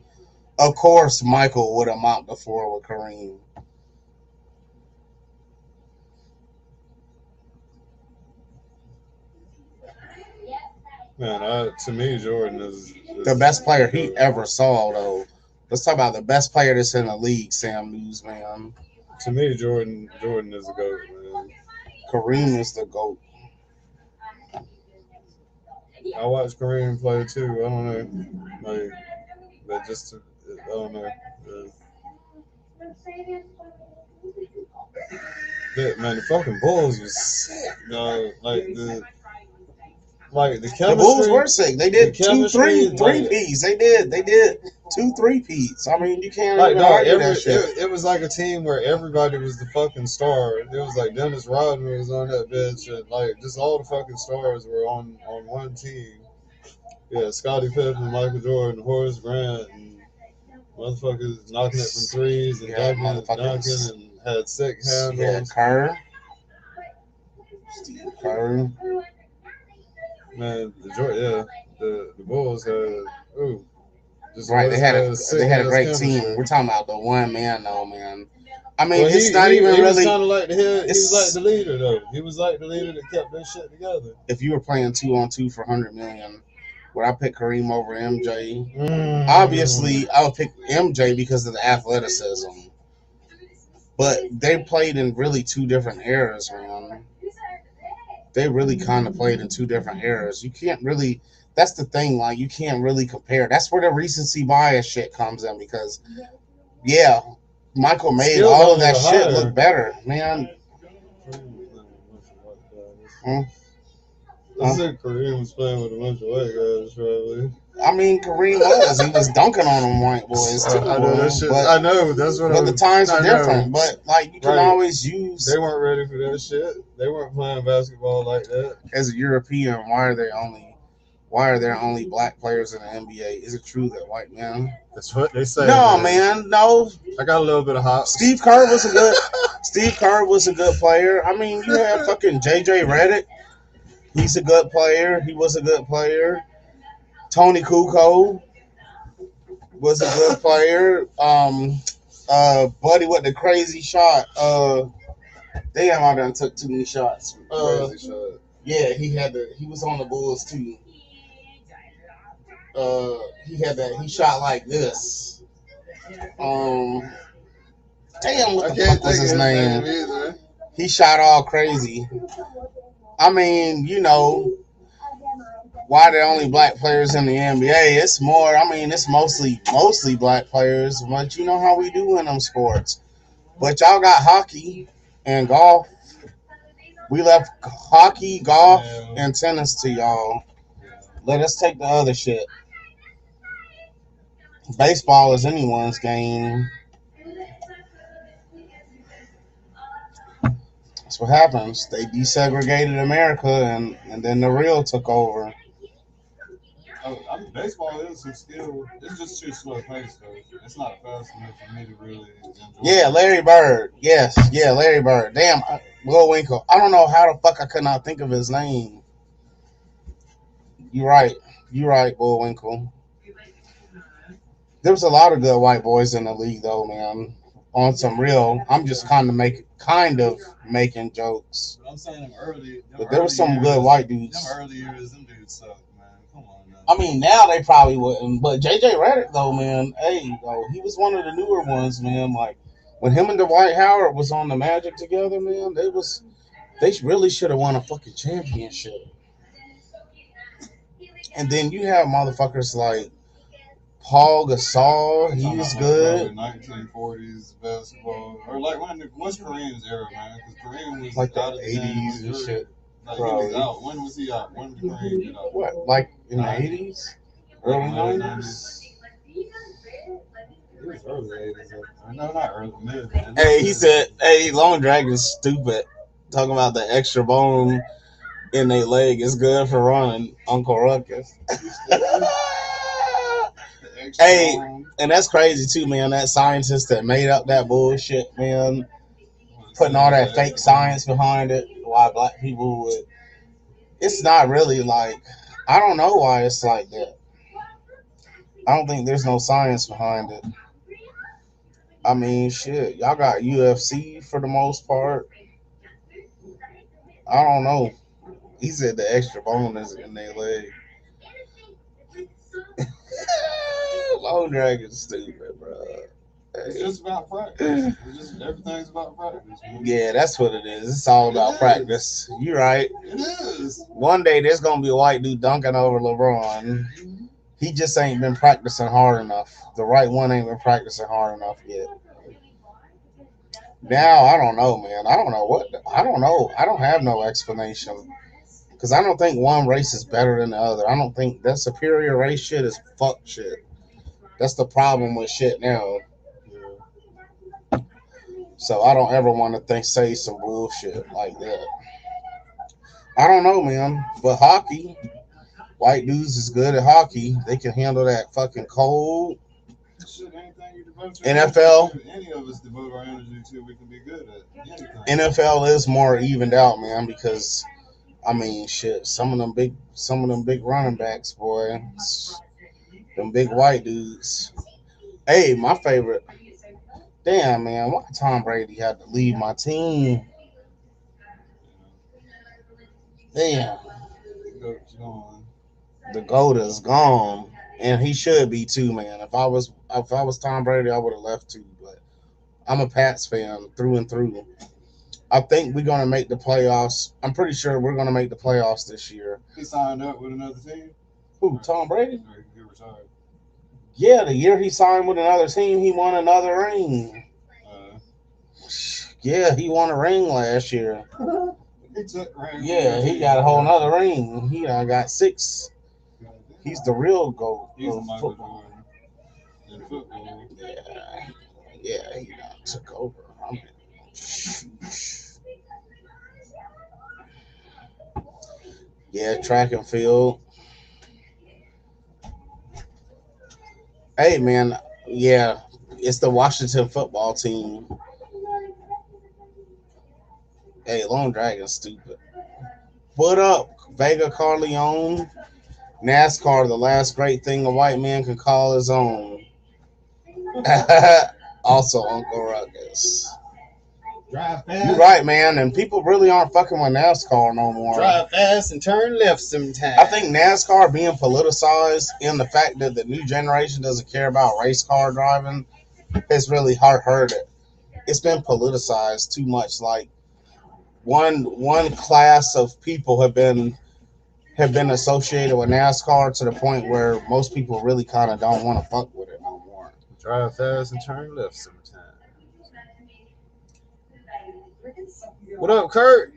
Of course, Michael would have mopped the floor with Kareem. Man, to me, Jordan is the best player he ever saw, though. Let's talk about the best player that's in the league, Sam Newsman. To me, Jordan is the GOAT, man. Kareem is the GOAT. I watched Kareem play too. I don't know, like, but just I don't know. Man, the fucking Bulls was sick, like the chemistry. The Bulls were sick. They did 2 3-peats. They did 2 3-peats. I mean, you can't even argue that shit. It was like a team where everybody was the fucking star. It was like Dennis Rodman was on that bitch, and like just all the fucking stars were on one team. Yeah, Scottie Pippen, Michael Jordan, Horace Grant, and motherfuckers knocking it from threes and dunking and had sick handles. Yeah, Kerr. Steve Kerr. Man, the Bulls had right. They had a great team. We're talking about the one man though, man. I mean, it's not even really. He was kind of like he was like the leader though. He was like the leader that kept this shit together. If you were playing 2-on-2 for $100 million, would I pick Kareem over MJ? Obviously, I would pick MJ because of the athleticism. But they played in really two different eras, man. They really kind of played in two different eras. You can't really. That's the thing. Like you can't really compare. That's where the recency bias shit comes in because yeah, Michael made Skills all of only that were shit higher. look better, man. Mm. I said Kareem was playing with a bunch of white guys, probably. I mean, Kareem was. He was dunking on them white boys too, I know that shit. but I know that's what. but the times I were know. different. But like you can Right. always use They weren't ready for that shit. They weren't playing basketball like that. as a European. Why are there only black players in the NBA? Is it true that white men? That's what they say. No, man, no. I got a little bit of hot. Steve Kerr was a good player. I mean, you had fucking JJ Redick. He's a good player. He was a good player. Tony Kukoc was a good player. Buddy with the crazy shot. Damn, I done took too many shots. Crazy shot. Yeah, he was on the Bulls too. He shot like this. Damn, what the fuck was his name? Either. He shot all crazy. I mean, you know, why the only black players in the NBA? It's more. I mean, it's mostly black players. But you know how we do in them sports. But y'all got hockey and golf. We left hockey, golf, and tennis to y'all. Let us take the other shit. Baseball is anyone's game. That's what happens. They desegregated America, and then the real took over. I mean, baseball is some skill. It's just too slow paced, though. It's not fast enough for me to really enjoy. Yeah, Larry Bird. Yes, yeah, Larry Bird. Damn, Will Winkle. I don't know how the fuck I could not think of his name. You're right, Will Winkle. There was a lot of good white boys in the league, though, man. On some real, I'm just kind of making jokes. But I'm saying them early. But there was some good white dudes. Them early years, them dudes suck, man. Come on, man. I mean, now they probably wouldn't. But JJ Redick, though, man, hey, though, he was one of the newer ones, man. Like when him and Dwight Howard was on the Magic together, man, they really should have won a fucking championship. And then you have motherfuckers like Paul Gasol. He was good. 1940s basketball, or like what's Kareem's era, man? Because Kareem was Like the out of the game 80s and shit. Like he was out. When was he out? When did Kareem get out? What, like in the 80s? Early 90s? It was early 80s. No, not early, mid. Hey, he said, hey, Lone Dragon's stupid. Talking about the extra bone in their leg is good for running, Uncle Ruckus. Hey, and that's crazy too, man. That scientist that made up that bullshit, man, putting all that fake science behind it, why black people would. It's not really like, I don't know why it's like that. I don't think there's no science behind it. I mean, shit, y'all got UFC for the most part. I don't know. He said the extra bone is in their leg. Lone Dragon's stupid, bro. It's just about practice. Everything's about practice, man. Yeah, that's what it is. It's all about practice. You're right. It is. One day there's gonna be a white dude dunking over LeBron. He just ain't been practicing hard enough. The right one ain't been practicing hard enough yet. Now I don't know, man. I don't know. I don't have no explanation. Because I don't think one race is better than the other. I don't think that superior race shit is fuck shit. That's the problem with shit now. So I don't ever want to say some bullshit like that. I don't know, man. But hockey, white dudes is good at hockey. They can handle that fucking cold. NFL. Any of us devote our energy to, we can be good at anything. NFL is more evened out, man, because I mean, shit. Some of them big running backs, boy. Them big white dudes. Hey, my favorite. Damn, man, why Tom Brady had to leave my team? Damn. The GOAT is gone. And he should be too, man. If I was Tom Brady, I would have left too. But I'm a Pats fan through and through. I think we're gonna make the playoffs. I'm pretty sure we're gonna make the playoffs this year. He signed up with another team. Who? Tom Brady? Or he retired. Yeah, the year he signed with another team, he won another ring. Yeah, he won a ring last year. He took rings. Yeah, he got a whole nother ring. He got 6. He's the real GOAT He's of Michael football. Jordan in football. Yeah, he took over. Yeah, track and field. Hey, man. Yeah, it's the Washington football team. Hey, Lone Dragon's stupid. What up, Vega Carleone? NASCAR, the last great thing a white man can call his own. Also, Uncle Ruckus. Drive fast. You're right, man. And people really aren't fucking with NASCAR no more. Drive fast and turn left sometimes. I think NASCAR being politicized and the fact that the new generation doesn't care about race car driving has really hurt it. It's been politicized too much. Like one class of people have been associated with NASCAR to the point where most people really kind of don't want to fuck with it no more. Drive fast and turn left sometimes. What up, Kurt?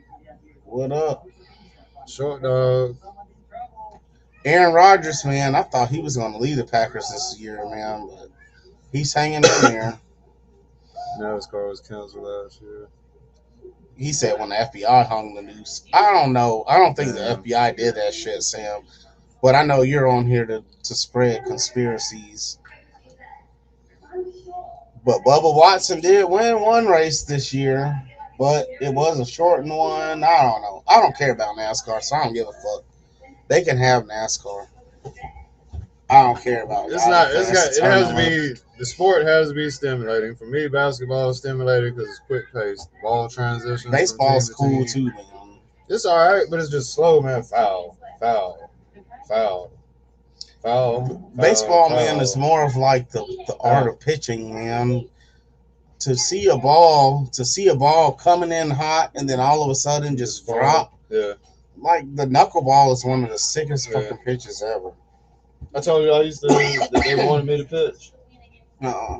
What up? Short dog. Aaron Rodgers, man, I thought he was going to lead the Packers this year, man, but he's hanging in there. NASCAR was canceled last year. He said when the FBI hung the noose. I don't know. I don't think the FBI did that shit, Sam. But I know you're on here to spread conspiracies. But Bubba Watson did win one race this year, but it was a shortened one. I don't know. I don't care about NASCAR, so I don't give a fuck. They can have NASCAR. I don't care about it. It has to be, the sport has to be stimulating. For me, basketball is stimulating because it's quick paced. Ball transitions. Baseball's cool too, man. It's all right, but it's just slow, man. Foul. Baseball, man, is more of like the art of pitching, man. To see a ball coming in hot and then all of a sudden just drop. Yeah. Like the knuckleball is one of the sickest fucking pitches ever. I told you they wanted me to pitch.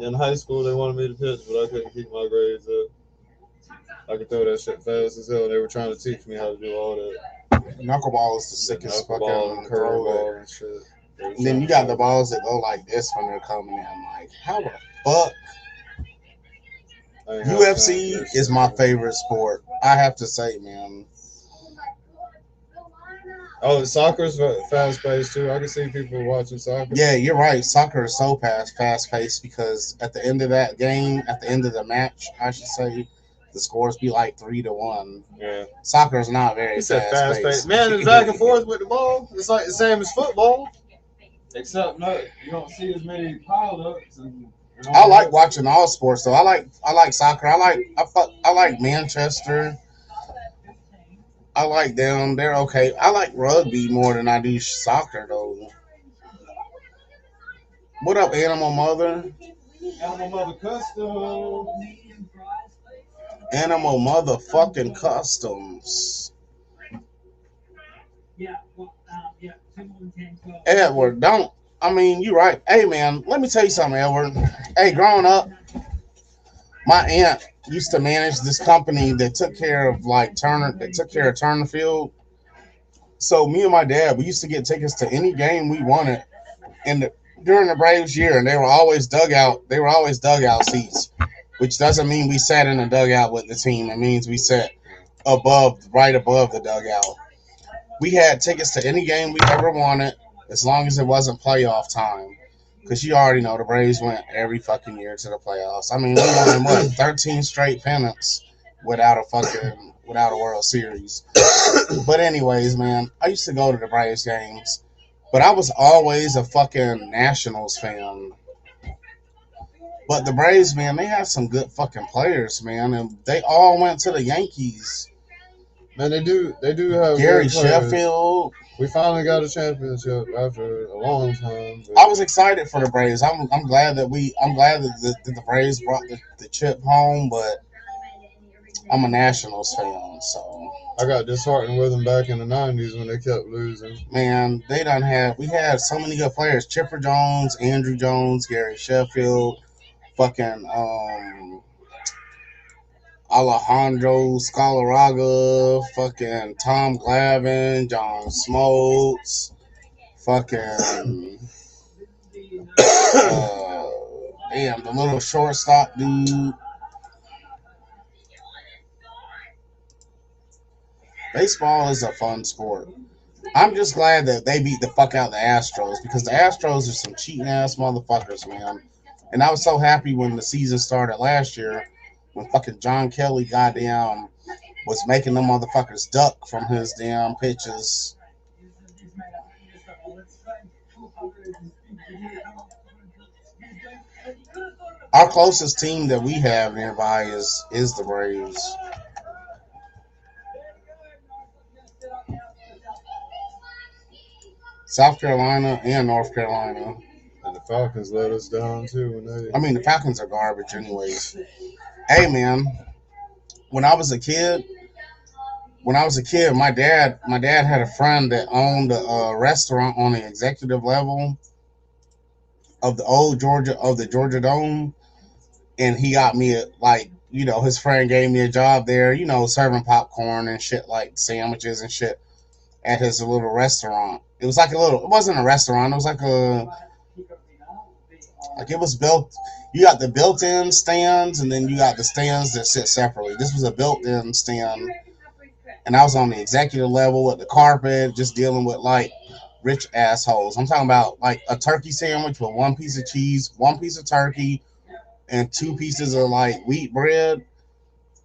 In high school, they wanted me to pitch, but I couldn't keep my grades up. I could throw that shit fast as hell, and they were trying to teach me how to do all that. Knuckleball is the sickest fucking curveball and shit. And then you got the balls that go like this when they're coming in. Like, how the fuck? UFC is my favorite sport. I have to say, man. Oh, soccer's fast paced too. I can see people watching soccer. Yeah, you're right. Soccer is so fast paced because at the end of that game, at the end of the match, I should say, the scores be like 3-1. Yeah. Soccer is not very fast paced. Man, it's back and forth with the ball. It's like the same as football. Except you don't see as many pileups. I like watching all sports though. I like soccer. I like Manchester. I like them. They're okay. I like rugby more than I do soccer, though. What up, Animal Mother? Animal Mother Custom. Animal Motherfucking Customs. Edward, you're right. Hey, man, let me tell you something, Edward. Hey, growing up, my aunt used to manage this company that took care of Turner Field. So me and my dad, we used to get tickets to any game we wanted during the Braves year, and they were always dugout seats, which doesn't mean we sat in a dugout with the team. It means we sat right above the dugout. We had tickets to any game we ever wanted, as long as it wasn't playoff time. Because you already know the Braves went every fucking year to the playoffs. I mean, we won 13 straight pennants without a World Series. But anyways, man, I used to go to the Braves games, but I was always a fucking Nationals fan. But the Braves, man, they have some good fucking players, man, and they all went to the Yankees. Man, they do have Gary good players. Sheffield. We finally got a championship after a long time. I was excited for the Braves. I'm glad that the Braves brought the chip home, but I'm a Nationals fan, so I got disheartened with them back in the '90s when they kept losing. man, we had so many good players: Chipper Jones, Andrew Jones, Gary Sheffield, fucking Alejandro Scalaraga, fucking Tom Glavine, John Smoltz, fucking damn, the little shortstop dude. Baseball is a fun sport. I'm just glad that they beat the fuck out of the Astros, because the Astros are some cheating ass motherfuckers, man. And I was so happy when the season started last year, when fucking John Kelly goddamn was making them motherfuckers duck from his damn pitches. Our closest team that we have nearby is the Braves. South Carolina and North Carolina. And the Falcons let us down too when they. I mean, the Falcons are garbage, anyways. Hey, man, when I was a kid, my dad had a friend that owned a restaurant on the executive level of the Georgia Dome, and he got me his friend gave me a job there, serving popcorn and shit, like sandwiches and shit at his little restaurant. It was like it wasn't a restaurant. It was like it was built. You got the built-in stands, and then you got the stands that sit separately. This was a built-in stand, and I was on the executive level with the carpet, just dealing with like rich assholes. I'm talking about like a turkey sandwich with one piece of cheese, one piece of turkey, and two pieces of like wheat bread.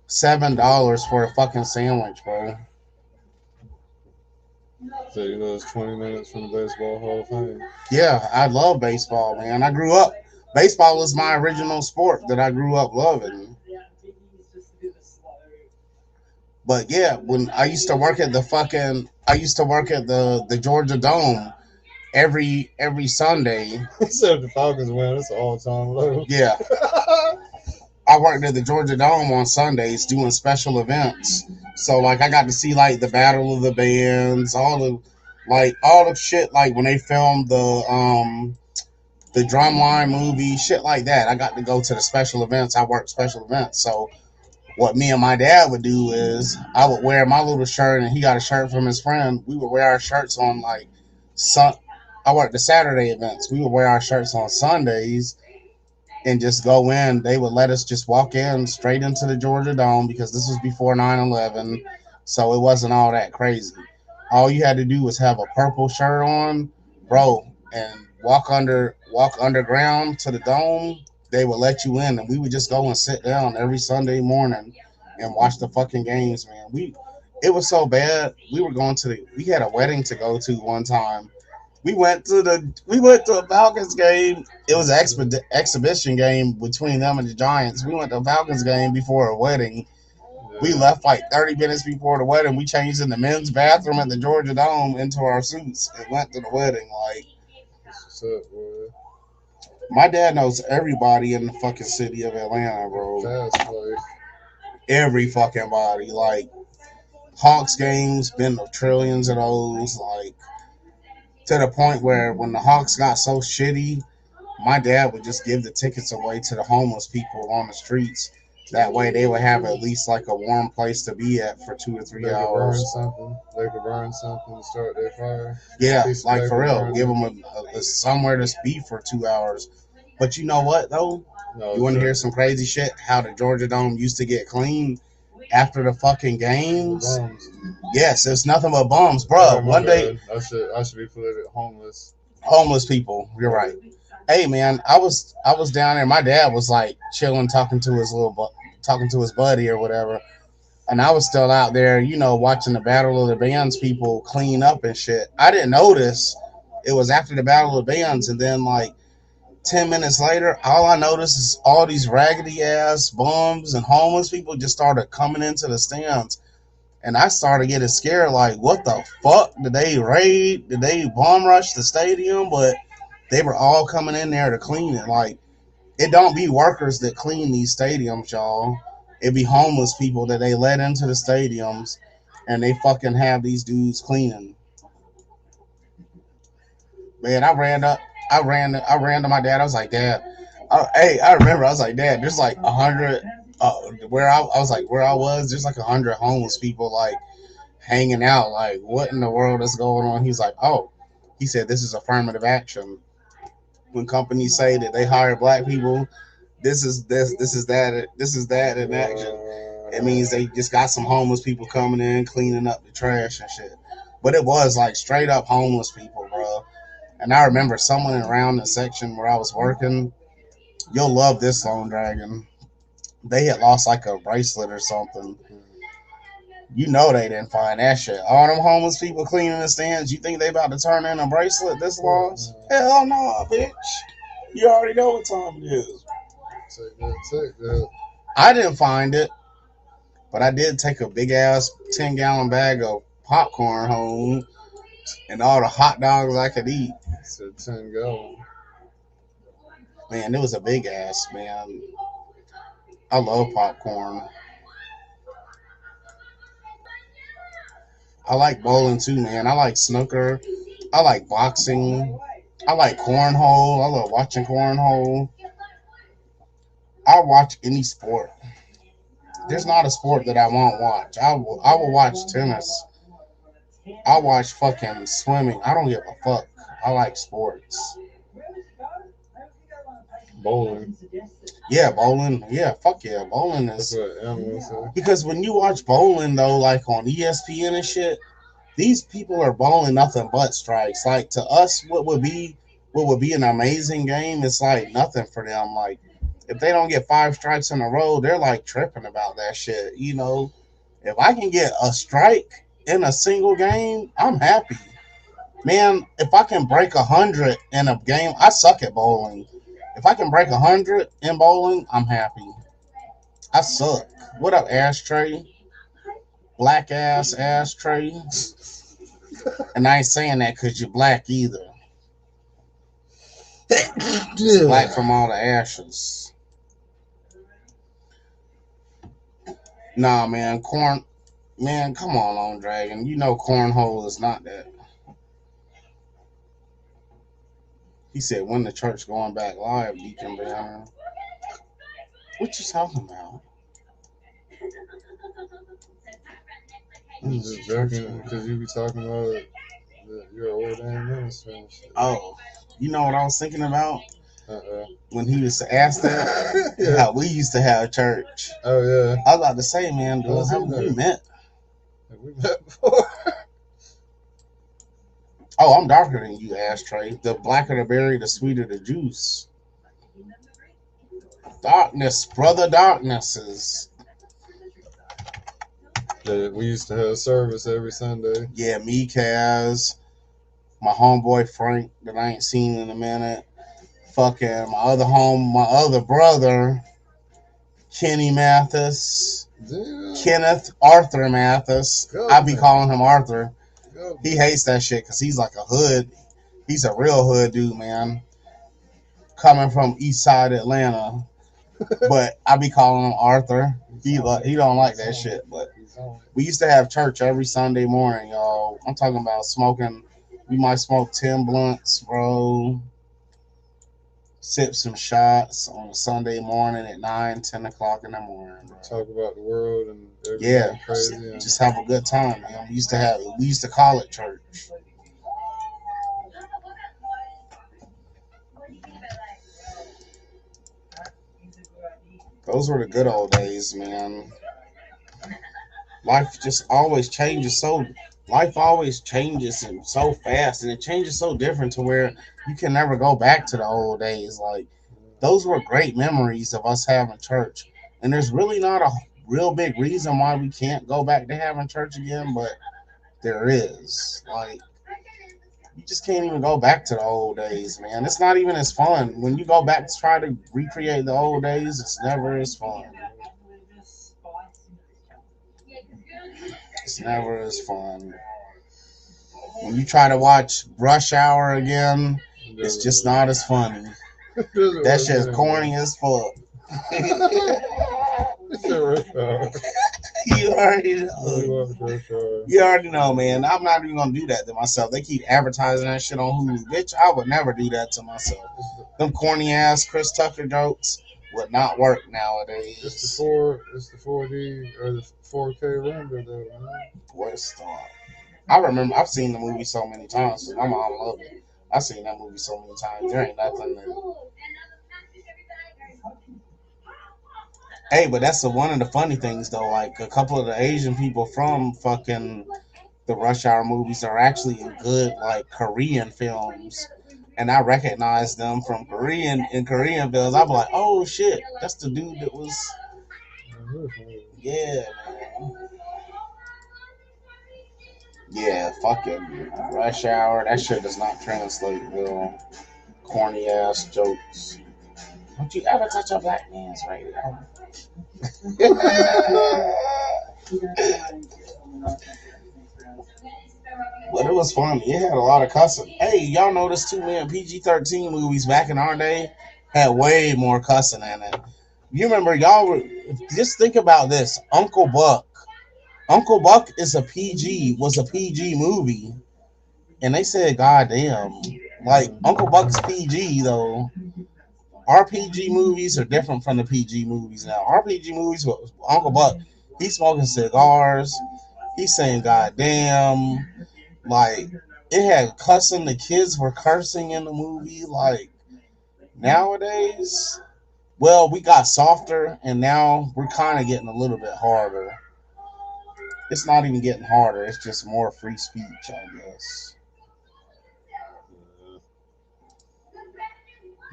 $7 for a fucking sandwich, bro. So it's 20 minutes from the Baseball Hall of Fame. Yeah, I love baseball, man. I grew up. Baseball is my original sport that I grew up loving. But yeah, when I used to work at the Georgia Dome every Sunday. So if the Falcons win, it's all time low. Yeah. I worked at the Georgia Dome on Sundays doing special events. So like I got to see like the Battle of the Bands, all the shit, like when they filmed the Drumline movie, shit like that. I got to go to the special events. I worked special events. So what me and my dad would do is I would wear my little shirt, and he got a shirt from his friend. We would wear our shirts on like I worked the Saturday events. We would wear our shirts on Sundays and just go in. They would let us just walk in straight into the Georgia Dome, because this was before 9/11, so it wasn't all that crazy. All you had to do was have a purple shirt on, bro, and walk underground to the dome. They would let you in, and we would just go and sit down every Sunday morning and watch the fucking games, man. It was so bad. We had a wedding to go to one time. We went to a Falcons game. It was an exhibition game between them and the Giants. We went to a Falcons game before a wedding. We left like 30 minutes before the wedding. We changed in the men's bathroom at the Georgia Dome into our suits and went to the wedding. Like, what's up, boy? My dad knows everybody in the fucking city of Atlanta, bro. Fast play. Every fucking body. Like, Hawks games, been to trillions of those. Like, to the point where when the Hawks got so shitty, my dad would just give the tickets away to the homeless people on the streets. That way they would have at least like a warm place to be at for 2 or 3 hours. They could burn something to start their fire. Yeah, like for real. Give them a somewhere to be for 2 hours. But you know what, though? No, you want to hear some crazy shit? How the Georgia Dome used to get clean after the fucking games? Yes, it's nothing but bums, bro. One day I should be polluted. Homeless people. You're right. Hey man, I was down there. My dad was like chilling, talking to his buddy or whatever, and I was still out there, watching the Battle of the Bands people clean up and shit. I didn't notice it was after the Battle of the Bands, and then like 10 minutes later, all I noticed is all these raggedy ass bums and homeless people just started coming into the stands. And I started getting scared, like, what the fuck? Did they raid? Did they bomb rush the stadium? But they were all coming in there to clean it. Like, it don't be workers that clean these stadiums, y'all. It be homeless people that they let into the stadiums, and they fucking have these dudes cleaning. Man, I ran to my dad. I was like, Dad, hey, I remember. I was like, Dad, there's like 100. I was like, where I was, there's like 100 homeless people like hanging out. Like, what in the world is going on? He's like, oh, he said this is affirmative action. When companies say that they hire black people, this is that in action. It means they just got some homeless people coming in, cleaning up the trash and shit. But it was like straight up homeless people, bro. And I remember someone around the section where I was working. You'll love this, Lone Dragon. They had lost like a bracelet or something. You know they didn't find that shit. All them homeless people cleaning the stands, you think they about to turn in a bracelet this lost? Hell no, bitch. You already know what time it is. Take that. I didn't find it, but I did take a big ass 10-gallon bag of popcorn home and all the hot dogs I could eat. Said 10 gallon. Man, it was a big ass, man. I love popcorn. I like bowling too, man. I like snooker. I like boxing. I like cornhole. I love watching cornhole. I watch any sport. There's not a sport that I won't watch. I will watch tennis. I watch fucking swimming. I don't give a fuck. I like sports. Bowling. Yeah, bowling. Yeah, fuck yeah. Bowling That's is what Emily said. because when you watch bowling though, like on ESPN and shit, these people are bowling nothing but strikes. Like to us, what would be an amazing game, it's like nothing for them. Like if they don't get 5 strikes in a row, they're like tripping about that shit. You know, if I can get a strike in a single game, I'm happy. Man, if I can break 100 in a game, I suck at bowling. If I can break 100 in bowling, I'm happy. I suck. What up, ashtray? Black ass ashtray. And I ain't saying that because you're black either. Black from all the ashes. Nah, man, man, come on, Dragon. You know cornhole is not that. He said, when the church going back live, Deacon Banner. What you talking about? I'm just joking because you be talking about your old damn minister and shit. Oh, you know what I was thinking about? Uh-uh. When he was asked that? Yeah. How we used to have church. Oh, yeah. I was about to say, man, dude, Was how he we there? met? Have we met before? Oh, I'm darker than you, ashtray. The blacker the berry, the sweeter the juice. Darkness, brother, darknesses. Yeah, we used to have service every Sunday. Yeah, me, Kaz, my homeboy Frank that I ain't seen in a minute. Fucking my other brother, Kenny Mathis. Damn. Kenneth Arthur Mathis. I be calling him Arthur. Go. He hates that shit because he's like a hood. He's a real hood dude, man. Coming from East Side Atlanta. But I be calling him Arthur. He don't like that shit. But we used to have church every Sunday morning, y'all. I'm talking about smoking. We might smoke 10 blunts, bro. Sip some shots on a Sunday morning at 9, 10 o'clock in the morning, bro. Talk about the world and everything. Yeah, Crazy. And just have a good time, man. We used to call it church. Those were the good old days, man. Life always changes so fast, and it changes so different to where you can never go back to the old days. Like those were great memories of us having church. And there's really not a real big reason why we can't go back to having church again, but there is. Like you just can't even go back to the old days, man. It's not even as fun. When you go back to try to recreate the old days, it's never as fun. It's never as fun. When you try to watch Rush Hour again, it's just not as funny. That shit's corny as fuck. You already know. You already know, man. I'm not even gonna do that to myself. They keep advertising that shit on Hulu. Bitch, I would never do that to myself. Them corny ass Chris Tucker jokes would not work nowadays. It's the 4D or the 4K render though, man. What's the I remember I've seen the movie so many times. So my mom loved it. I've seen that movie so many times. There ain't nothing there. Hey, but that's one of the funny things though. Like a couple of the Asian people from fucking the Rush Hour movies are actually in good like Korean films, and I recognize them from Korean films. I'm like, oh shit, that's the dude that was. Yeah, man. Yeah, fucking Rush Hour. That shit does not translate well. Corny ass jokes. Don't you ever touch a black man's radio? But it was funny. It had a lot of cussing. Hey, y'all noticed too, man, PG-13 movies back in our day had way more cussing in it. You remember, just think about this. Uncle Buck. Uncle Buck was a PG movie. And they said, God damn. Like, Uncle Buck's PG, though. RPG movies are different from the PG movies now. RPG movies with Uncle Buck, he's smoking cigars. He's saying, God damn. Like, it had cussing. The kids were cursing in the movie. Like, nowadays, well, we got softer, and now we're kind of getting a little bit harder. It's not even getting harder. It's just more free speech, I guess.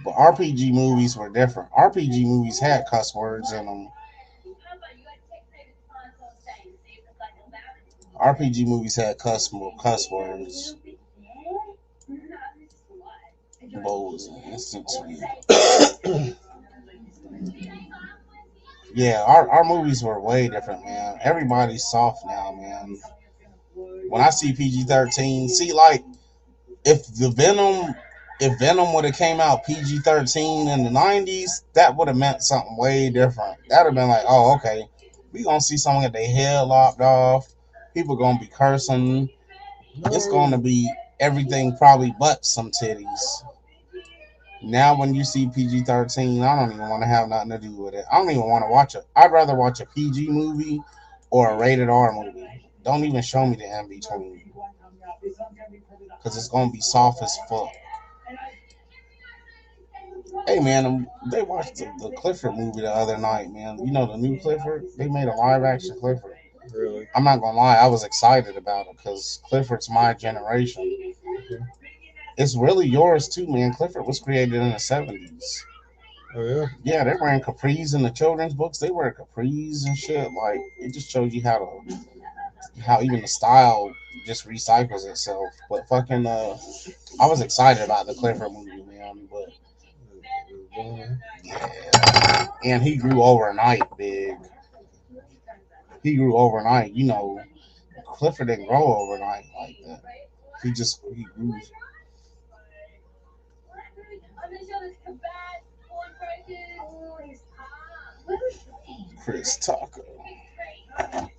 But RPG movies were different. RPG movies had cuss words in them. RPG movies had cuss words. Bo was an instant tweet. Yeah, our movies were way different, man. Everybody's soft now, man. When I see PG-13, see, like, if Venom would have came out PG-13 in the 90s, that would have meant something way different. That would have been like, oh, okay, we gonna see someone get their head lopped off. People gonna be cursing. It's gonna be everything probably but some titties. Now when you see PG-13, I don't even want to have nothing to do with it. I don't even want to watch it. I'd rather watch a PG movie or a rated R movie. Don't even show me the in between. Because it's going to be soft as fuck. Hey, man, they watched the Clifford movie the other night, man. You know the new Clifford? They made a live-action Clifford. Really? I'm not going to lie. I was excited about it because Clifford's my generation. Okay. It's really yours, too, man. Clifford was created in the 70s. Oh, yeah? Yeah, they're wearing capris in the children's books. They wear capris and shit. Like, it just shows you how even the style just recycles itself. But fucking, I was excited about the Clifford movie, man. But yeah, and he grew overnight, big. He grew overnight. You know, Clifford didn't grow overnight like that. He grew. Chris Tucker. I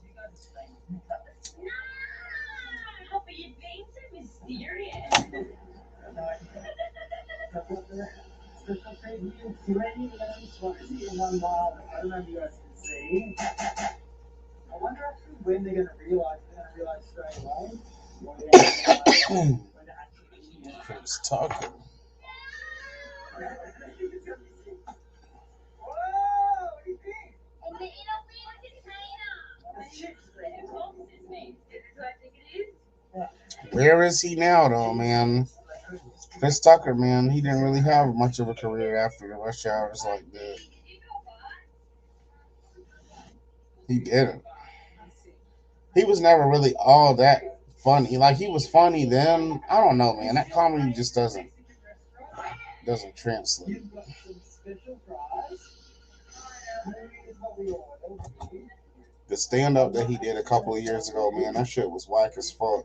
wonder actually when they're gonna realize straight away. Chris Tucker. Where is he now, though, man? Chris Tucker, man, he didn't really have much of a career after the Rush Hours like that. He didn't. He was never really all that funny. Like, he was funny then. I don't know, man. That comedy just doesn't translate. The stand up that he did a couple of years ago, man, that shit was whack as fuck.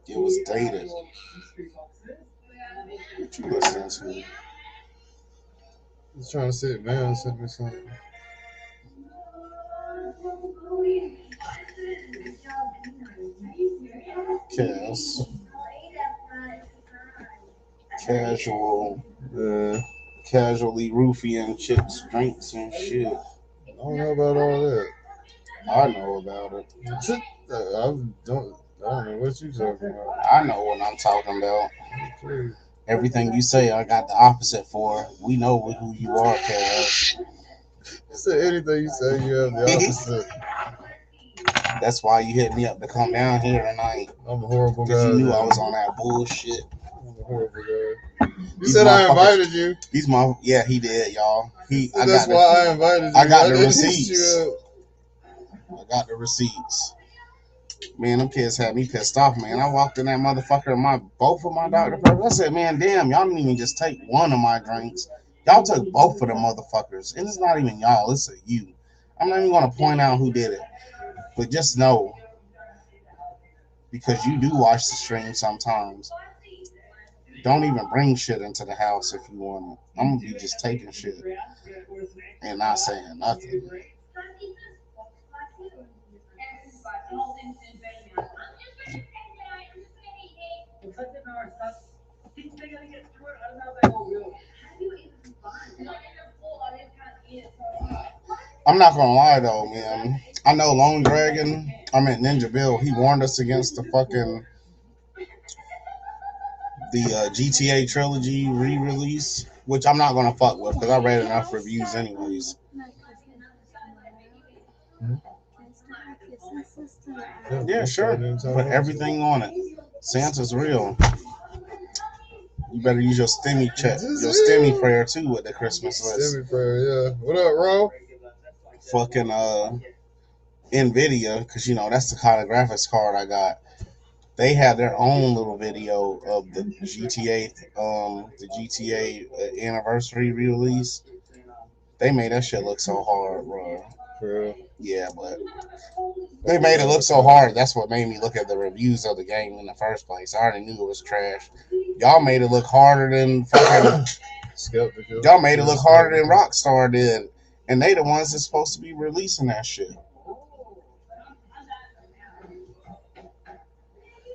It was dated. What you listening to? Just trying to see if man sent me something. Cass. Casual. Casually roofing chicks, drinks, and shit. I don't know about all that. I know about it. I don't know what you talking about. I know what I'm talking about. Please. Everything you say, I got the opposite for. We know who you are, Cass. You say anything you say, you have the opposite. That's why you hit me up to come down here tonight. I'm a horrible guy. Because you knew man. I was on that bullshit. I'm a horrible guy. You said I invited you. Yeah, he did, y'all. That's why I invited you. I got the receipts. I got the receipts. Man, them kids had me pissed off, man. I walked in that motherfucker and both of my Dr. Pepper. I said, man, damn, y'all didn't even just take one of my drinks. Y'all took both of the motherfuckers. And it's not even y'all, it's a you. I'm not even going to point out who did it. But just know, because you do watch the stream sometimes, don't even bring shit into the house if you want it. I'm going to be just taking shit and not saying nothing. I'm not gonna lie though, man. I know Lone Dragon, Ninja Bill, he warned us against the GTA trilogy re-release, which I'm not gonna fuck with because I read enough reviews anyways. Yeah, sure. Put everything on it. Santa's real. You better use your stimmy prayer too with the Christmas list. Stimmy prayer, yeah. What up, Ro? Fucking NVIDIA, because that's the kind of graphics card I got. They had their own little video of the GTA anniversary release. They made that shit look so hard, bro. Yeah, but they made it look so hard. That's what made me look at the reviews of the game in the first place. I already knew it was trash. Y'all made it look harder than fucking. Y'all made it look harder than Rockstar did, and they the ones that's supposed to be releasing that shit.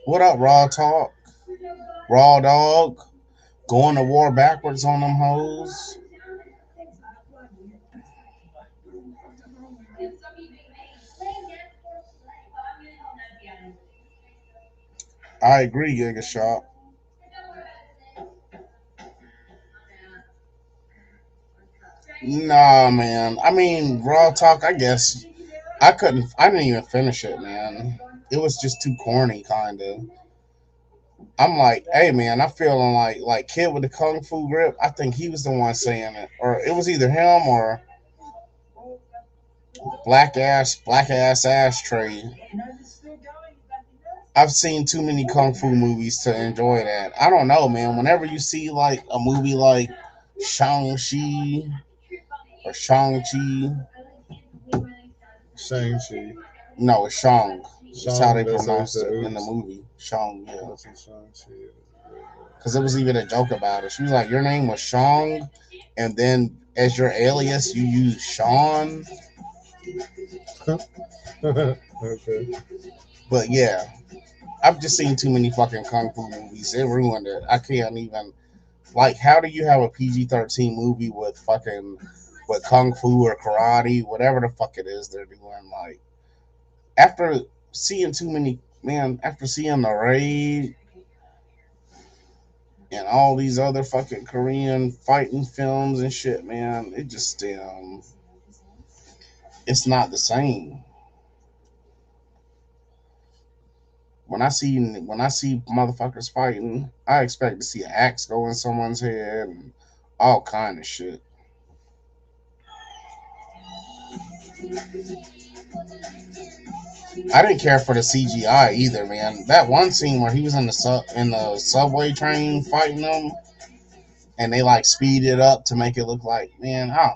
What up, Raw Talk? Raw Dog? Going to war backwards on them hoes? I agree, Giga Shop. Nah, man. Raw Talk, I guess. I didn't even finish it, man. It was just too corny, kind of. I'm like, hey, man, I'm feeling like Kid with the Kung Fu Grip. I think he was the one saying it. Or it was either him or Black Ass Ashtray. I've seen too many Kung Fu movies to enjoy that. I don't know, man. Whenever you see like a movie like Shang-Chi or Shang-Chi. Shang-Chi. No, it's Shang. That's how they pronounced it in the movie. Shang, yeah. Because it was even a joke about it. She was like, your name was Shang, and then as your alias, you use Sean. Okay. But yeah, I've just seen too many fucking Kung Fu movies. It ruined it. I can't even. Like, how do you have a PG-13 movie with Kung Fu or karate, whatever the fuck it is they're doing? Like, after seeing too many, man, after seeing The Raid and all these other fucking Korean fighting films and shit, man, it just, it's not the same. When I see motherfuckers fighting, I expect to see an axe go in someone's head and all kind of shit. I didn't care for the CGI either, man. That one scene where he was in the subway train fighting them, and they like speed it up to make it look like, man, I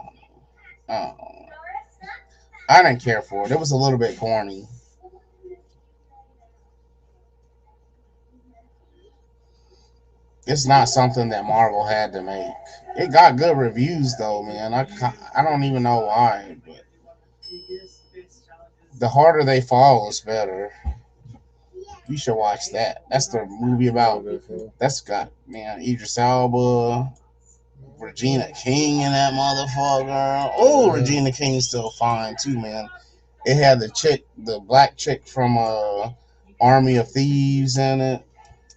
don't know. I didn't care for it. It was a little bit corny. It's not something that Marvel had to make. It got good reviews though, man. I don't even know why, but the harder they fall is better. You should watch that. That's the movie about. That's got man Idris Elba, Regina King in that motherfucker. Oh, Regina King's still fine too, man. It had the black chick from Army of Thieves in it.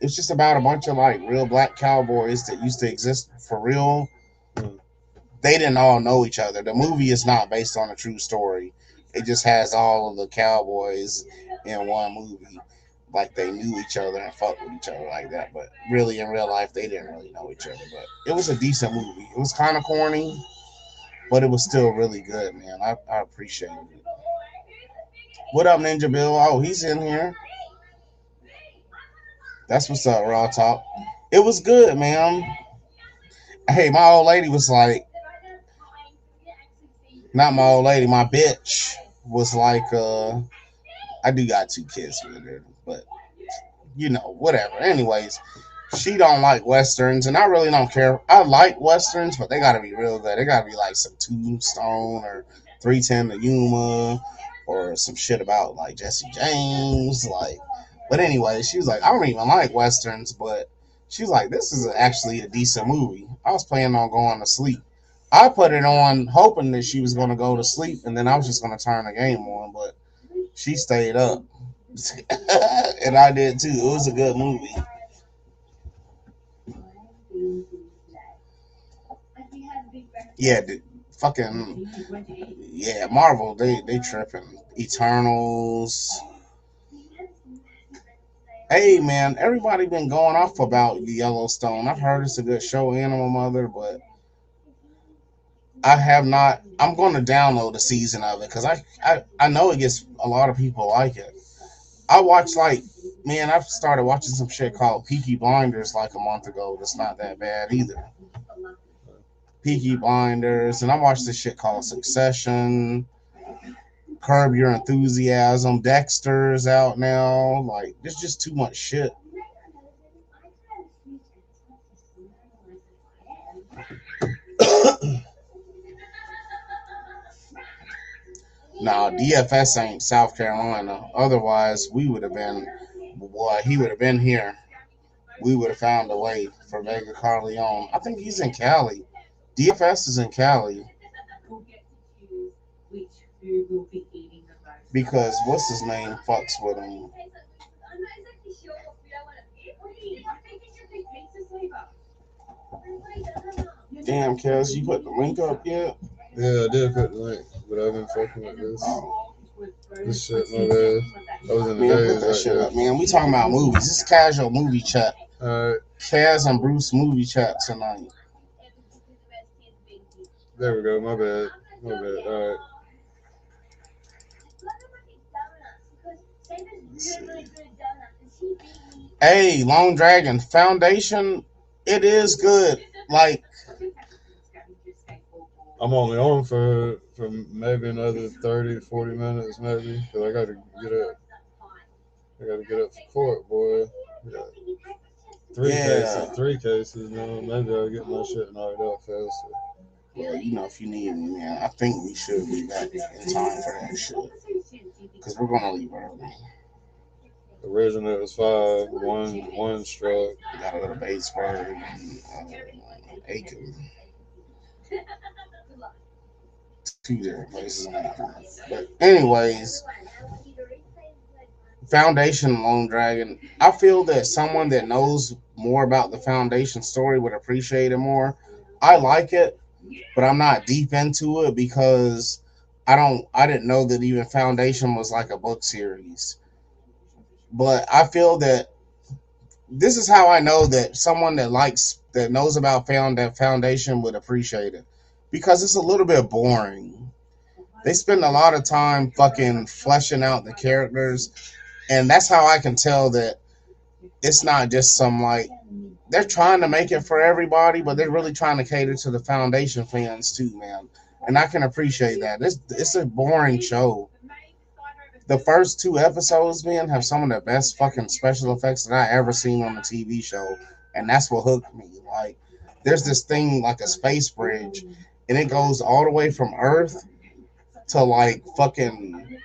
It's just about a bunch of like real black cowboys that used to exist for real. They didn't all know each other. The movie is not based on a true story. It just has all of the cowboys in one movie. Like they knew each other and fucked with each other like that. But really in real life they didn't really know each other. But it was a decent movie. It was kind of corny, but it was still really good, man. I appreciate it. What up, Ninja Bill? Oh, he's in here. That's what's up, Raw Talk. It was good, man. Hey, my old lady was like, not my old lady, my bitch was like, I do got two kids with her, but you know, whatever. Anyways, she don't like westerns, and I really don't care. I like westerns, but they gotta be real good. They gotta be like some Tombstone or 310 to Yuma or some shit about like Jesse James, like. But anyway, she was like, I don't even like westerns, but she was like, this is actually a decent movie. I was planning on going to sleep. I put it on hoping that she was going to go to sleep, and then I was just going to turn the game on, but she stayed up. And I did too. It was a good movie. Yeah, fucking yeah, Marvel, they tripping. Eternals. Hey man, everybody been going off about Yellowstone. I've heard it's a good show, Animal Mother, but I have not. I'm going to download a season of it because I know it gets a lot of people like it. I watched like man, I've started watching some shit called Peaky Blinders like a month ago. That's not that bad either. Peaky Blinders, and I watched this shit called Succession, Curb Your Enthusiasm, Dexter's out now. Like, there's just too much shit. Nah, DFS ain't South Carolina. Otherwise, we would have been, boy, he would have been here. We would have found a way for Vega Carleone. I think he's in Cali. DFS is in Cali. Because what's his name fucks with him. Damn, Kels, you put the link up yet? Yeah, I did put the link, but I've been fucking with this. This shit, my bad. I was in the Man, days put that right shit here. up, man. We talking about movies. This is casual movie chat. Alright, Kaz and Bruce movie chat tonight. there we go. My bad. My bad. Alright. Hey, Long Dragon Foundation, it is good. Like, I'm only on for maybe another 30, 40 minutes, maybe, because I got to get up. I got to get up for court, boy. Yeah. Yeah. Three cases now. Maybe I'll get my shit knocked out faster. well, you know, if you need me, man, I think we should be back in time for that shit. Because we're going to leave early. Originally it was 5, one struck. We got to go to Batesburg and Aiken. 2 different places in Aiken. But anyways, Foundation Lone Dragon. I feel that someone that knows more about the Foundation story would appreciate it more. I like it, but I'm not deep into it because I didn't know that even Foundation was like a book series. But I feel that this is how I know that someone that knows about that Foundation would appreciate it. Because it's a little bit boring. They spend a lot of time fucking fleshing out the characters, and that's how I can tell that it's not just some like they're trying to make it for everybody, but they're really trying to cater to the Foundation fans too, man. and I can appreciate that. It's a boring show. The first 2 episodes, man, have some of the best fucking special effects that I ever seen on a TV show, and that's what hooked me. Like, there's this thing like a space bridge, and it goes all the way from Earth to like fucking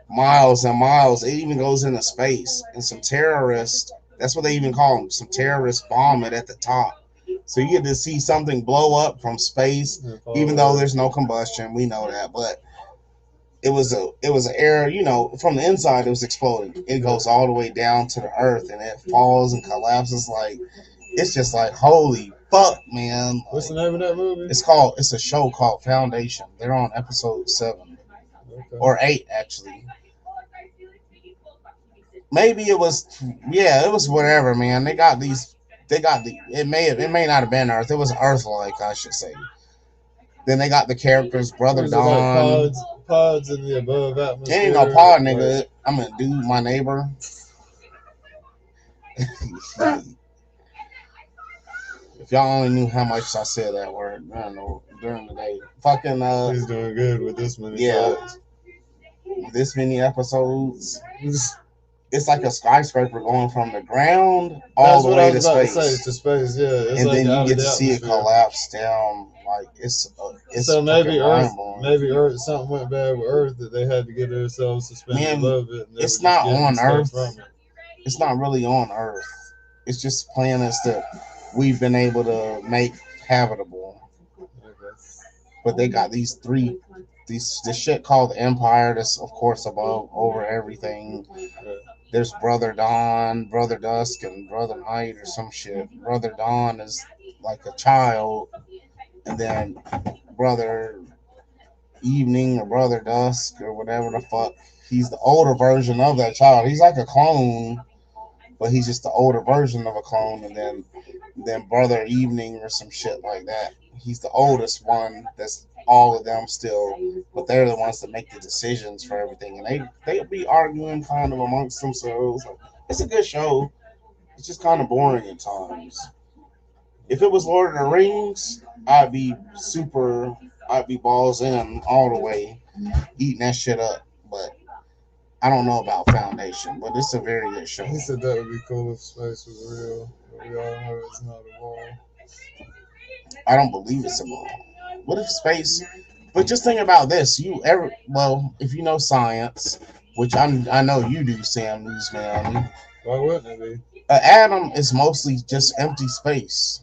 miles and miles. It even goes into space, and some terrorists. That's what they even call them. Some terrorists bomb it at the top. So you get to see something blow up from space, even though there's no combustion. We know that, but it was an air, from the inside it was exploding. It goes all the way down to the earth and it falls and collapses. Like, it's just like, holy fuck, man. What's the name of that movie? It's a show called Foundation. They're on episode 7 or 8 actually. Maybe it was, it was whatever, man. It may not have been Earth. It was Earth-like, I should say. Then they got the characters, Brother Was it Don. like pods in the above atmosphere? It ain't no pod, nigga. I'm a dude, my neighbor. If y'all only knew how much I said that word, I don't know, during the day. Fucking He's doing good with this many. Yeah. This many episodes. It's like a skyscraper going from the ground all the way to space. To space, yeah. It's and like then you get to see it atmosphere. collapse down. Like, it's so maybe Earth, mind-blowing. something went bad with Earth that they had to get themselves suspended Man, above it. And it's not on Earth. From it. It's not really on Earth. It's just planets that we've been able to make habitable. Okay. But they got this shit called the Empire that's, of course, above over everything. Okay. There's Brother Dawn, Brother Dusk, and Brother Night or some shit. Brother Dawn is like a child, and then Brother Evening or Brother Dusk or whatever the fuck. He's the older version of that child. He's like a clone, but he's just the older version of a clone. And then Brother Evening or some shit like that. He's the oldest one. That's all of them still, but they're the ones that make the decisions for everything. And they'll be arguing kind of amongst themselves. It's a good show. It's just kind of boring at times. If it was Lord of the Rings, I'd be balls in all the way, eating that shit up. But I don't know about Foundation, but it's a very good show. He said that would be cool if space was real, but we all know it's not a ball. I don't believe it's a ball. What if space? But just think about this. If you know science, which I know you do, Sam Newsman. Why wouldn't it be? An atom is mostly just empty space.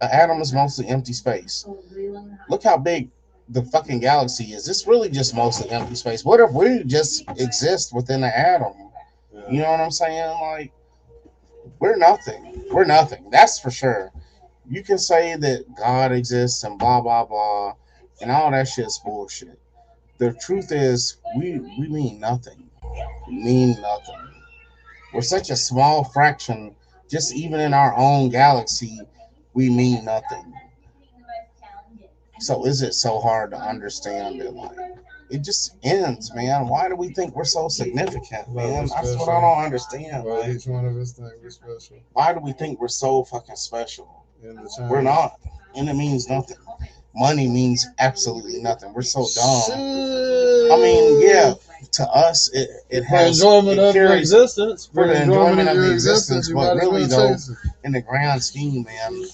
An atom is mostly empty space. Look how big the fucking galaxy is. It's really just mostly empty space. What if we just exist within an atom? Yeah. You know what I'm saying? Like, we're nothing. We're nothing. That's for sure. You can say that God exists and blah, blah, blah, and all that shit's bullshit. The truth is, we mean nothing. We mean nothing. We're such a small fraction, just even in our own galaxy, we mean nothing. So is it so hard to understand it? Like, it just ends, man. Why do we think we're so significant, man? That's what I don't understand. Why Like, each one of us think we're special? why do we think we're so fucking special? In the time. We're not. And it means nothing. Money means absolutely nothing. We're so dumb. I mean, yeah, to us, it has enjoyment it of your carries existence. for the enjoyment of your the existence. you But might as really, well though, chase it. in the grand scheme, man,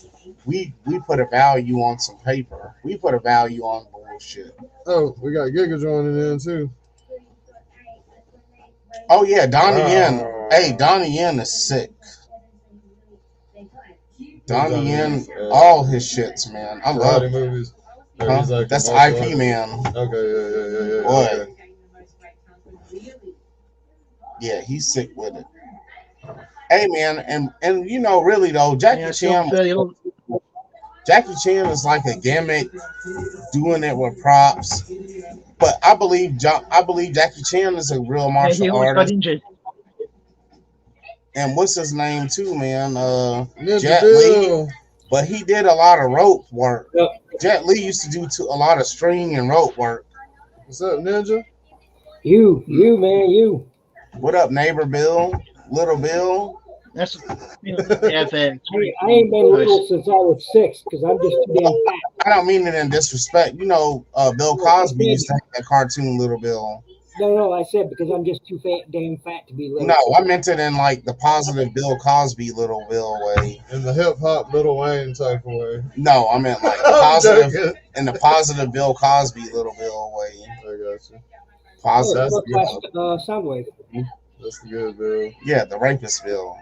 we put a value on some paper. We put a value on bullshit. Oh, we got Giga joining in too. Oh yeah, Donnie Yen. Hey, Donnie Yen is sick. Donnie Yen, all his shits, man. I love Karate it. movies. Huh? He's like That's a the martial IP artist. man. Okay, yeah. Boy. Okay. Yeah, he's sick with it. Hey man, and really though, Jackie Chan is like a gimmick, doing it with props. But I believe Jackie Chan is a real martial artist. And what's his name too, man? Jet Li. But he did a lot of rope work. Yep. Jet Li used to do a lot of string and rope work. What's up, Ninja? You, man, you. What up, neighbor Bill? Little Bill? That's yeah, that. I ain't been little since I was 6 because I'm just too damn fat. I don't mean it in disrespect. You know, Bill Cosby used to have that cartoon Little Bill. No, I said because I'm just too damn fat to be little. No, I meant it in like the positive Bill Cosby Little Bill way. In the hip hop Lil Wayne type of way. No, I meant like positive in the positive Bill Cosby Little Bill way. I got you. Positive. Soundwave. That's the good Bill. Yeah, the rapist Bill.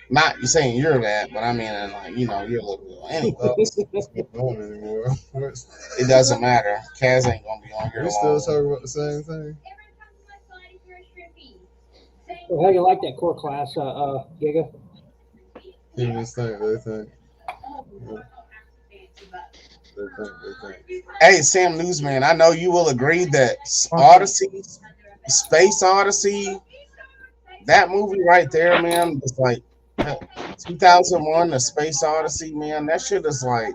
Not you saying you're that, but I mean, like, you know, you're a little bit. Anyways, Going anymore. it doesn't matter. Kaz ain't gonna be on here We long. still talking about the same thing. So how you like that core class, Giga? People just think they think. Yeah. They think. Hey, Sam Newsman, I know you will agree that Odyssey, Space Odyssey, that movie right there, man, it's like 2001, The Space Odyssey, man, that shit is like,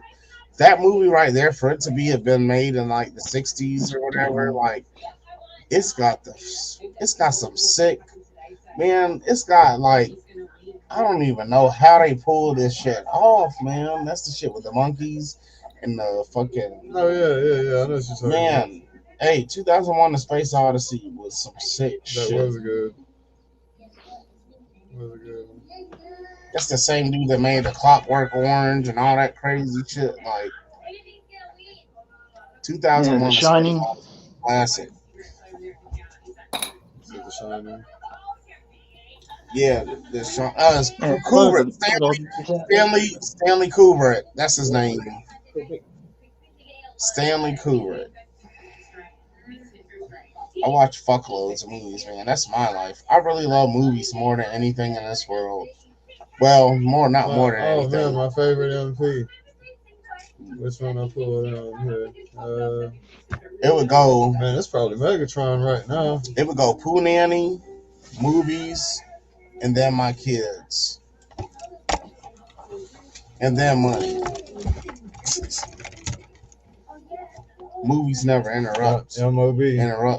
that movie right there, for it to have been made in like the 60s or whatever, like, it's got some sick, man, it's got like, I don't even know how they pull this shit off, man. That's the shit with the monkeys and the fucking. Oh yeah. I know what you're talking man, about. Hey, 2001: The Space Odyssey was some sick shit. That was good. That's the same dude that made the Clockwork Orange and all that crazy shit. Like 2001: The Shining. Classic. The Shining. Yeah, Kubrick. Stanley Kubrick. That's his name. Stanley Kubrick. I watch fuckloads of movies, man. That's my life. I really love movies more than anything in this world. Well, more than anything. Man, my favorite MP. Which one I pulled on here? It would go. Man, it's probably Megatron right now. It would go Pooh Nanny, movies, and then my kids, and then money. Movies never interrupt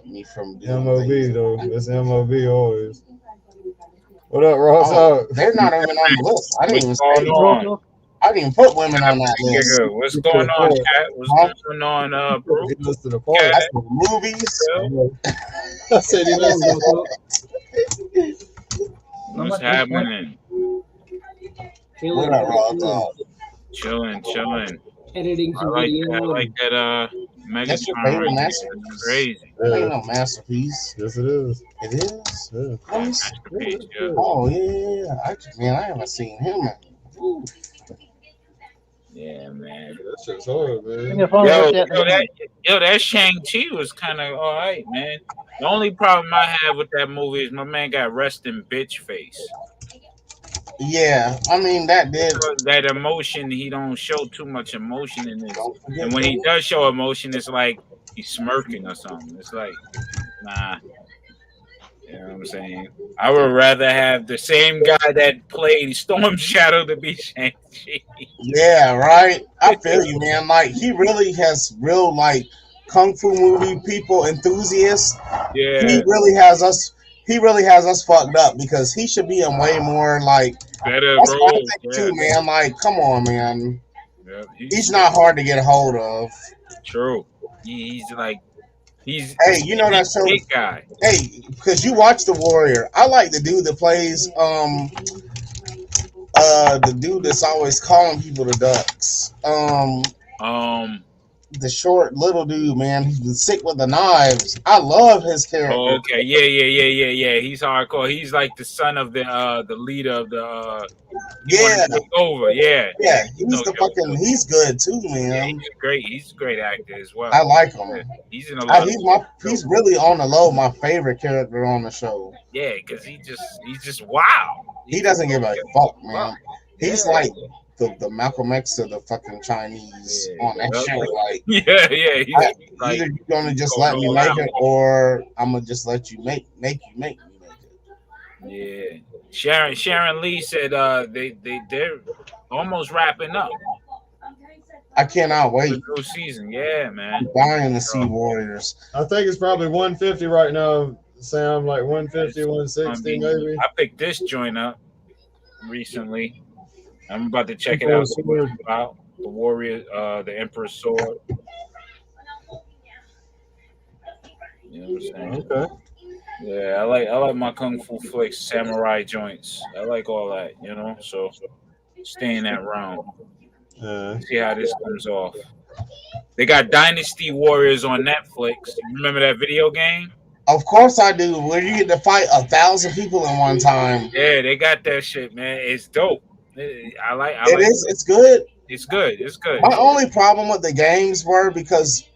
me from doing MOB things. Though. It's MOB always. What up, Ross? They're not even on the list. I didn't even put women on that list. What's going on, Cat? What's going on, bro? List of the party. I said movies. I said he What's happening? What up, Ross? Chilling. Editing some I like that That's your Megatron favorite right masterpiece? there. Crazy. That ain't no masterpiece. Yes, it is. It is? Yeah. Masterpiece, yeah. Oh, yeah. I haven't seen him. Yeah, man. That shit's hard, man. That Shang-Chi was kind of all right, man. The only problem I have with that movie is my man got resting bitch face. Yeah, I mean, that did. That emotion, he don't show too much emotion in this. And when he does show emotion, it's like he's smirking or something. It's like, nah. You know what I'm saying? I would rather have the same guy that played Storm Shadow to be Shang-Chi. Yeah, right. I feel you, man. Like, he really has real, like, kung fu movie people enthusiasts. Yeah. He really has us fucked up because he should be in way more, like, better that's roles. what I think too, man. Like, come on, man. Yeah, he's not hard to get a hold of. True. He's like, hey, you know that show? Big guy. Hey, because you watch The Warrior. I like the dude that plays the dude that's always calling people the ducks. The short little dude, man. He's been sick with the knives. I love his character. Oh, okay. Yeah. He's hardcore. He's like the son of the leader of the take over. Yeah. He's good too, man. Yeah, he's a great actor as well. I like him. Yeah. He's in a lot he's really on the low my favorite character on the show. Yeah, because he's just wow. He doesn't give a fuck, man. He's like the Malcolm X of the fucking Chinese on that show. Like, He's like, either you're gonna just let me make it, or I'm gonna just let you make me make Yeah. it. Sharon Lee said they're almost wrapping up. I cannot wait. The new season, yeah, man. I'm dying to see Warriors. I think it's probably 150 right now. Sam like 150, 160 maybe. I picked this joint up recently. I'm about to check it out. Emperor's Sword. About the Warrior, the Emperor's Sword. You know what I'm saying? Okay. Yeah, I like my Kung Fu flicks, samurai joints. I like all that, you know. So stay in that realm. See how this comes off. They got Dynasty Warriors on Netflix. You remember that video game? Of course I do. Where you get to fight 1,000 people in one time. Yeah, they got that shit, man. It's dope. I like It is. It's good. It's good. It's good. My only problem with the games were because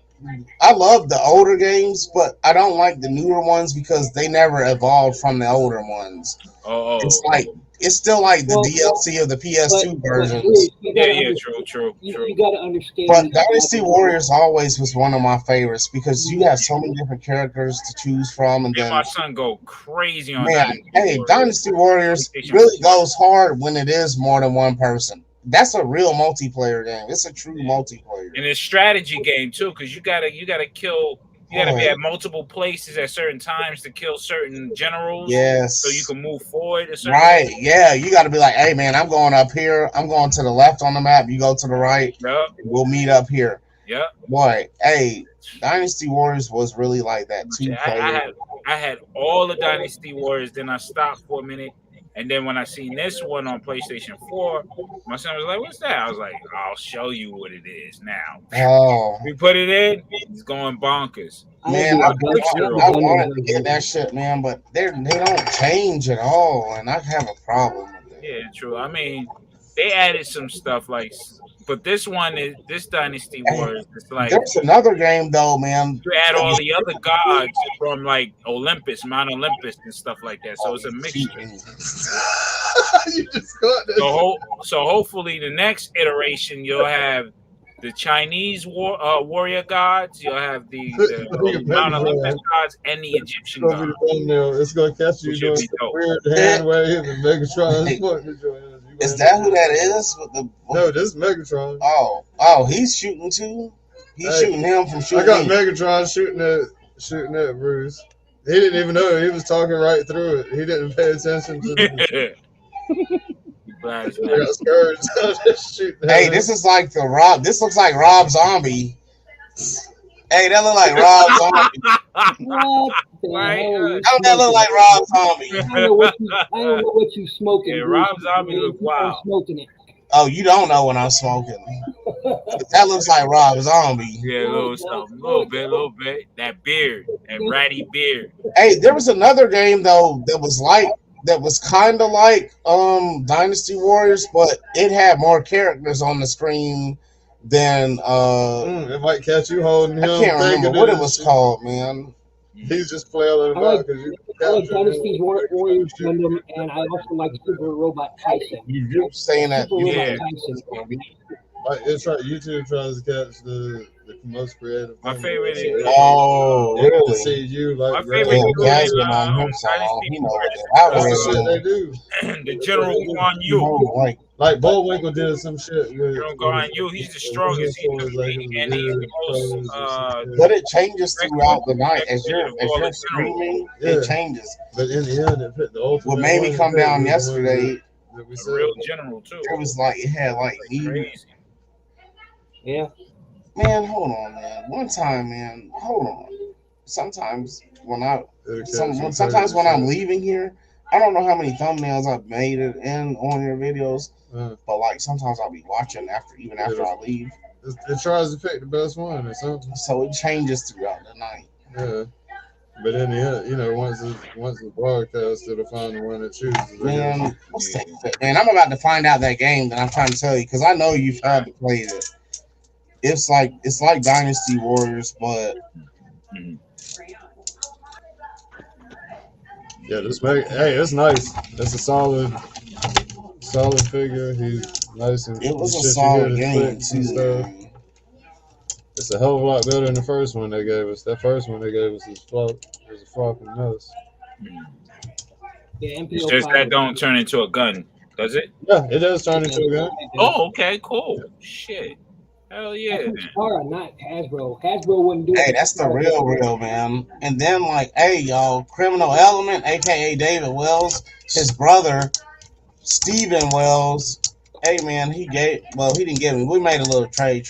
I love the older games, but I don't like the newer ones because they never evolved from the older ones. Oh, it's still like the DLC of the PS2 versions. Yeah, true. You got to understand. But Dynasty Warriors always was one of my favorites because you have so many different characters to choose from, and then my son go crazy on Dynasty Warriors really goes hard when it is more than one person. That's a real multiplayer game. It's a true multiplayer. And it's strategy game too, because you gotta kill. You gotta be at multiple places at certain times to kill certain generals. Yes. So you can move forward. Right. Yeah. You got to be like, hey man, I'm going up here. I'm going to the left on the map. You go to the right. Yep. We'll meet up here. Yep. Boy, hey, Dynasty Warriors was really like that too. I had all the Dynasty Warriors. Then I stopped for a minute. And then when I seen this one on PlayStation 4, my son was like, "What's that?" I was like, "I'll show you what it is now." Oh. We put it in. It's going bonkers. Man, I wanted to get that shit, man, but they don't change at all, and I have a problem with it. Yeah, true. I mean, they added some stuff like, but this Dynasty Wars, it's like there's another game though, man. You add all the other gods from like Olympus, Mount Olympus, and stuff like that. So it's a mixture. You just got that. So hopefully the next iteration you'll have the Chinese warrior gods, you'll have the Mount Olympus gods, and the Egyptian gods. It's gonna catch you doing some weird hand wave and Megatron. Is that who that is? No, this is Megatron. Oh, he's shooting too. He's shooting him from shooting. I got Megatron shooting at Bruce. He didn't even know he was talking right through it. He didn't pay attention to the. Hey, this is like the Rob. This looks like Rob Zombie. Hey, that look like Rob Zombie. Don't that look like Rob Zombie? I don't know what you smoking. Yeah, Rob Zombie look wild. Smoking it. Oh, you don't know what I'm smoking. That looks like Rob Zombie. Yeah, a little bit. That beard, that ratty beard. Hey, there was another game though that was kind of like Dynasty Warriors, but it had more characters on the screen than it might catch you holding him. I can't remember what it was called, man. He's just flailing about because you. I like Dynasty Warriors Gundam, and I also like Super Robot Tyson. You do saying that? It's right. YouTube tries to catch the most creative. My favorite is. Oh, really? To see you like. My favorite is they do. The General Guan Yu. Like Bullwinkle did some shit. General Guan Yu, he's the strongest. He's the most. But it changes throughout the night as you're streaming. It changes. But in the end, it fit the ultimate. What made me come down yesterday? A real general too. It was like it had like crazy. Yeah. Man, hold on, man. One time, man, hold on. Sometimes when I'm leaving here, I don't know how many thumbnails I've made it in on your videos, but like sometimes I'll be watching after I leave. It tries to pick the best one or something. So it changes throughout the night. Yeah. But in the end, once it's broadcast, it'll find the one that chooses. Man, man, I'm about to find out that game that I'm trying to tell you because I know you've had to play it. It's like Dynasty Warriors, but yeah, it's nice. That's a solid figure. He's nice and it was a solid game too. It's a hell of a lot better than the first one they gave us. That first one they gave us was a flopping mess. Yeah, it's just that don't turn into a gun, does it? Yeah, it does turn into a gun. Oh, okay, cool. Shit. Hell That's yeah. from Star, not Hasbro. Hasbro wouldn't do it. Hey, that's the real, man. And then like, hey, y'all, Criminal Element, aka David Wells, his brother Stephen Wells. Hey, man, he didn't give me. We made a little trade.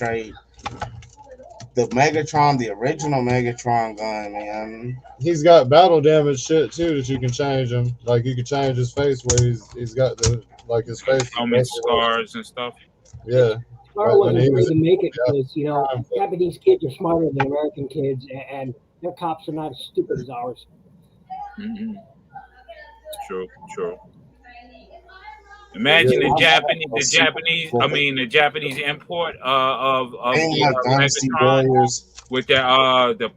The Megatron, the original Megatron gun, man. He's got battle damage shit too that you can change him. Like you can change his face where he's got the like his face. Helmet scars and stuff. Yeah. Star Like when wasn't he afraid was to make it yeah, because Japanese kids are smarter than American kids, and their cops are not as stupid as ours. Mm-hmm. True. Imagine the Japanese import of Ain't like the Dynasty Megatron Warriors. with the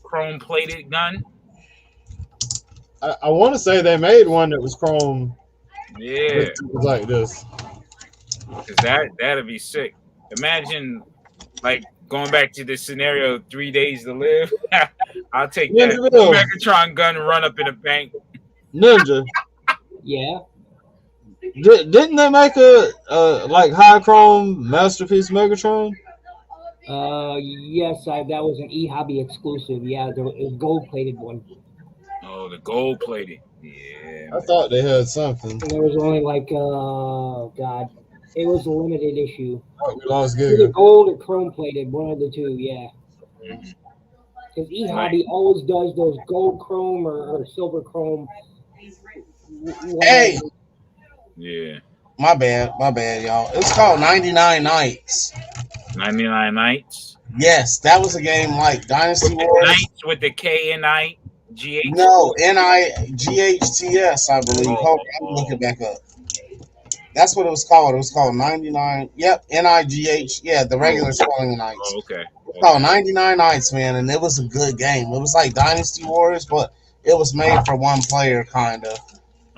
chrome plated gun. I want to say they made one that was chrome. Yeah, like this. Cause that'd be sick. Imagine like going back to the scenario 3 days to live. I'll take that Megatron gun and run up in a bank. Ninja. Yeah. Didn't they make a like high chrome masterpiece Megatron? Yes, that was an E-Hobby exclusive. Yeah, the gold plated one. Oh, the gold plated. Yeah. I thought they had something. And there was only like God, it was a limited issue. Oh, we lost Either gold or chrome plated, one of the two. Yeah. Because E-Hobby always does those gold chrome or silver chrome. Hey. Yeah. My bad, y'all. It's called 99 Nights. 99 Nights? Yes, that was a game like Dynasty Wars. Nights with the K-N-I-G-H? No, N-I-G-H-T-S, I believe. Hold on, I'm looking back up. That's what it was called. It was called 99. Yep, N-I-G-H. Yeah, the regular spelling of Nights. Oh, okay. It's called 99 Nights, man, and it was a good game. It was like Dynasty Wars, but it was made for one player, kind of.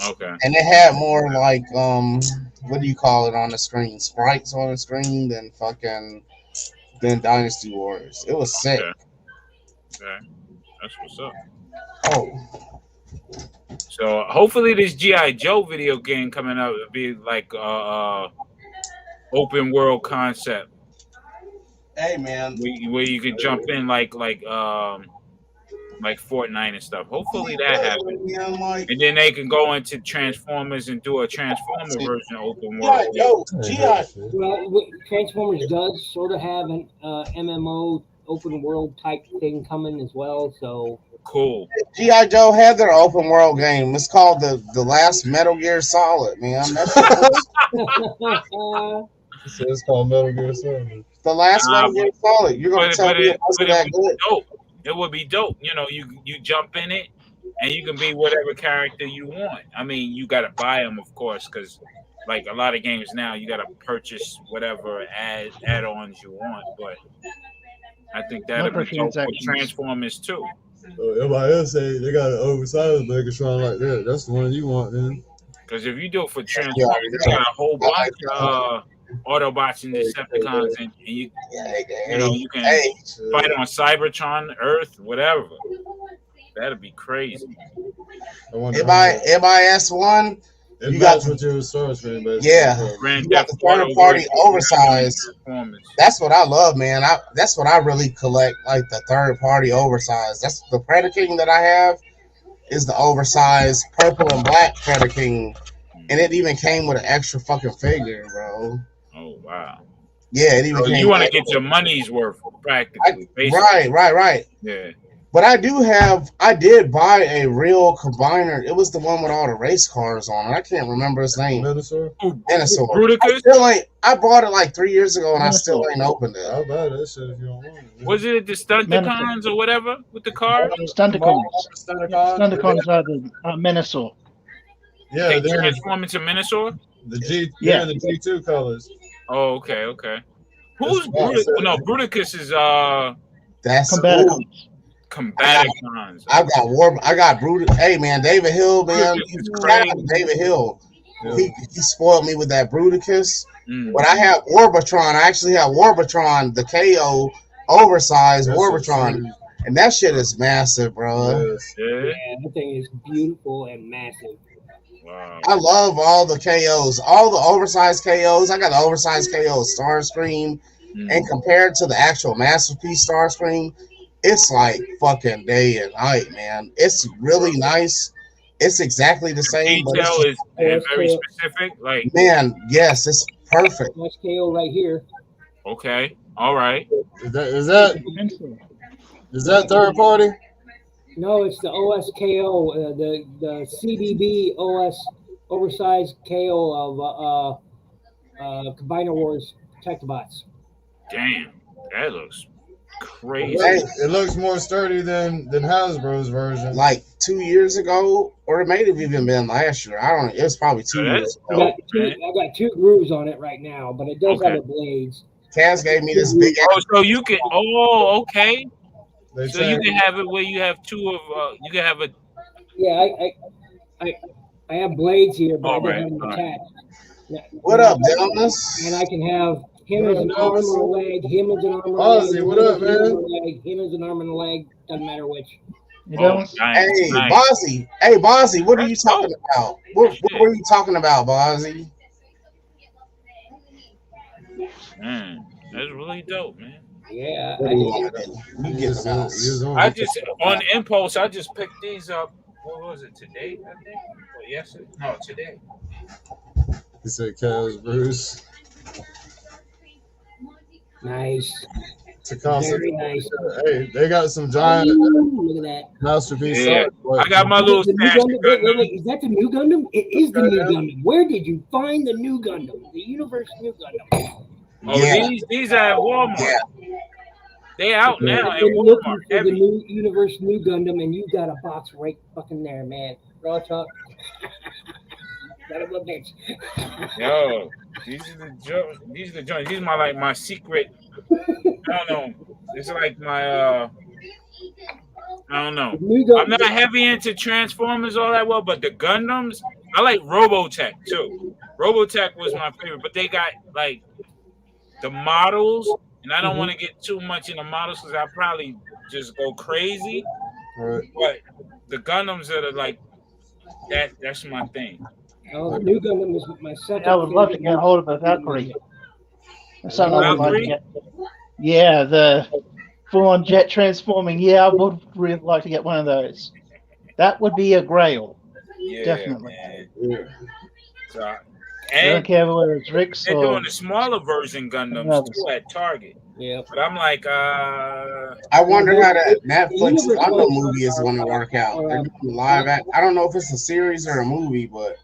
Okay. And it had more like what do you call it on the screen? Sprites on the screen than Dynasty Wars. It was sick. Okay. That's what's up. Oh. So hopefully this G.I. Joe video game coming out will be like open world concept. Hey man. Where you can jump in like Fortnite and stuff. Hopefully that happens. And then they can go into Transformers and do a Transformer version of open world. Well, Transformers does sort of have an MMO open world type thing coming as well. So cool. G.I. Joe had their open world game. It's called the last Metal Gear Solid, man. So it's called Metal Gear Solid. The last Metal Gear Solid. You're gonna tell me it wasn't that good? Dope. It would be dope. You know, you jump in it and you can be whatever character you want. I mean, you got to buy them, of course, because like a lot of games now, you got to purchase whatever add-ons you want. But I think that'll be dope for Transformers too. So MIS say they got an oversized Megatron like that. That's the one you want, then. Because if you do it for Transformers, you got a whole bunch of Autobots and Decepticons, and you can fight on Cybertron, Earth, whatever. That'd be crazy. MIS1, you got what your source, man. Yeah, you got the third party oversized. That's what I love, man. That's what I really collect, like the third party oversized. That's the Predator that I have is the oversized purple and black Predator, and it even came with an extra fucking figure, bro. Oh wow! Yeah, it even. You want to get your money's worth, practically. Right. Yeah. But I did buy a real combiner. It was the one with all the race cars on it. I can't remember his name. Venusaur. I bought it like 3 years ago, and I still ain't opened it. I'll buy that shit if you don't want it. Was it the Stunticons or whatever with the car? Stunticons are the Minosaur. Yeah, they transform into Minosaur. The G2 colors. Oh, okay. Who's Bruticus? No, Bruticus is that's Combaticons. I got Bruticus. Hey man, David Hill, man. David Hill. Yeah. He spoiled me with that Bruticus. But I have Warbatron. I actually have Warbatron, the KO oversized Warbatron. And that shit is massive, bro. Yes. Yeah, that thing is beautiful and massive. Wow. I love all the KOs, all the oversized KOs. I got the oversized KO Starscream. And compared to the actual Masterpiece Starscream, it's like fucking day and night, man. It's really nice. It's exactly the same, but it's Detail just, is very specific. Like, man, yes, it's perfect. SKO right here. okay, all right. Is that third party? No, it's the OSKO, the CBB OS oversized KO of Combiner Wars Protectobots. Damn, that looks crazy. It looks more sturdy than Hasbro's version. Like 2 years ago, or it may have even been last year. I don't know. It was probably 2 years ago. I got 2 grooves on it right now, but it does have the blades. Kaz gave me this big. Oh, so you can. Oh, okay. They So you can have it where you have 2 of. You can have a. Yeah, I have blades here, but All I right, don't have them attached. What up, Delmas? And I can have him as an arm and a leg, him as an arm and a Ozzy, leg, what up, man? him as an arm and a leg, doesn't matter which. Nice, hey, nice. Bozzy. Hey, Bozzy, what are you talking about? What were you talking about, Bozzy? Man, that's really dope, man. Yeah, I just on impulse. I just picked these up. What was it today? I think. Or yesterday? No, today. He said, "Kaz, Bruce." Nice. Very nice. Hey, they got some giant look at that Masterpiece. Yeah. I got my little stash. Wait, is that the new Gundam? It is the new Gundam. Where did you find the new Gundam? The Universe new Gundam. Oh, these are at Walmart. Yeah. They out now at I've been Walmart. looking for the new Universe new Gundam, and you got a box right fucking there, man. Raw talk. That a bitch. Yo, these are the joints. These are my secret. I don't know. It's like my I don't know. I'm not heavy into Transformers all that well, but the Gundams, I like Robotech too. Robotech was my favorite, but they got like the models, and I don't want to get too much in the models because I'll probably just go crazy. Right. But the Gundams that are like that's my thing. Oh, the new Gundam is my second. I would love to get a hold of a Valkyrie. That's something I would like to Valkyrie? get. Yeah, the full-on jet transforming. Yeah, I would really like to get one of those. That would be a grail. Yeah, definitely. Man. Yeah. So, I and don't care whether it's Rick's they're or doing the smaller version Gundams too at Target. Yeah. But I'm like, I wonder how that Netflix Gundam movie is going to work out. They're doing live act. I don't know if it's a series or a movie, but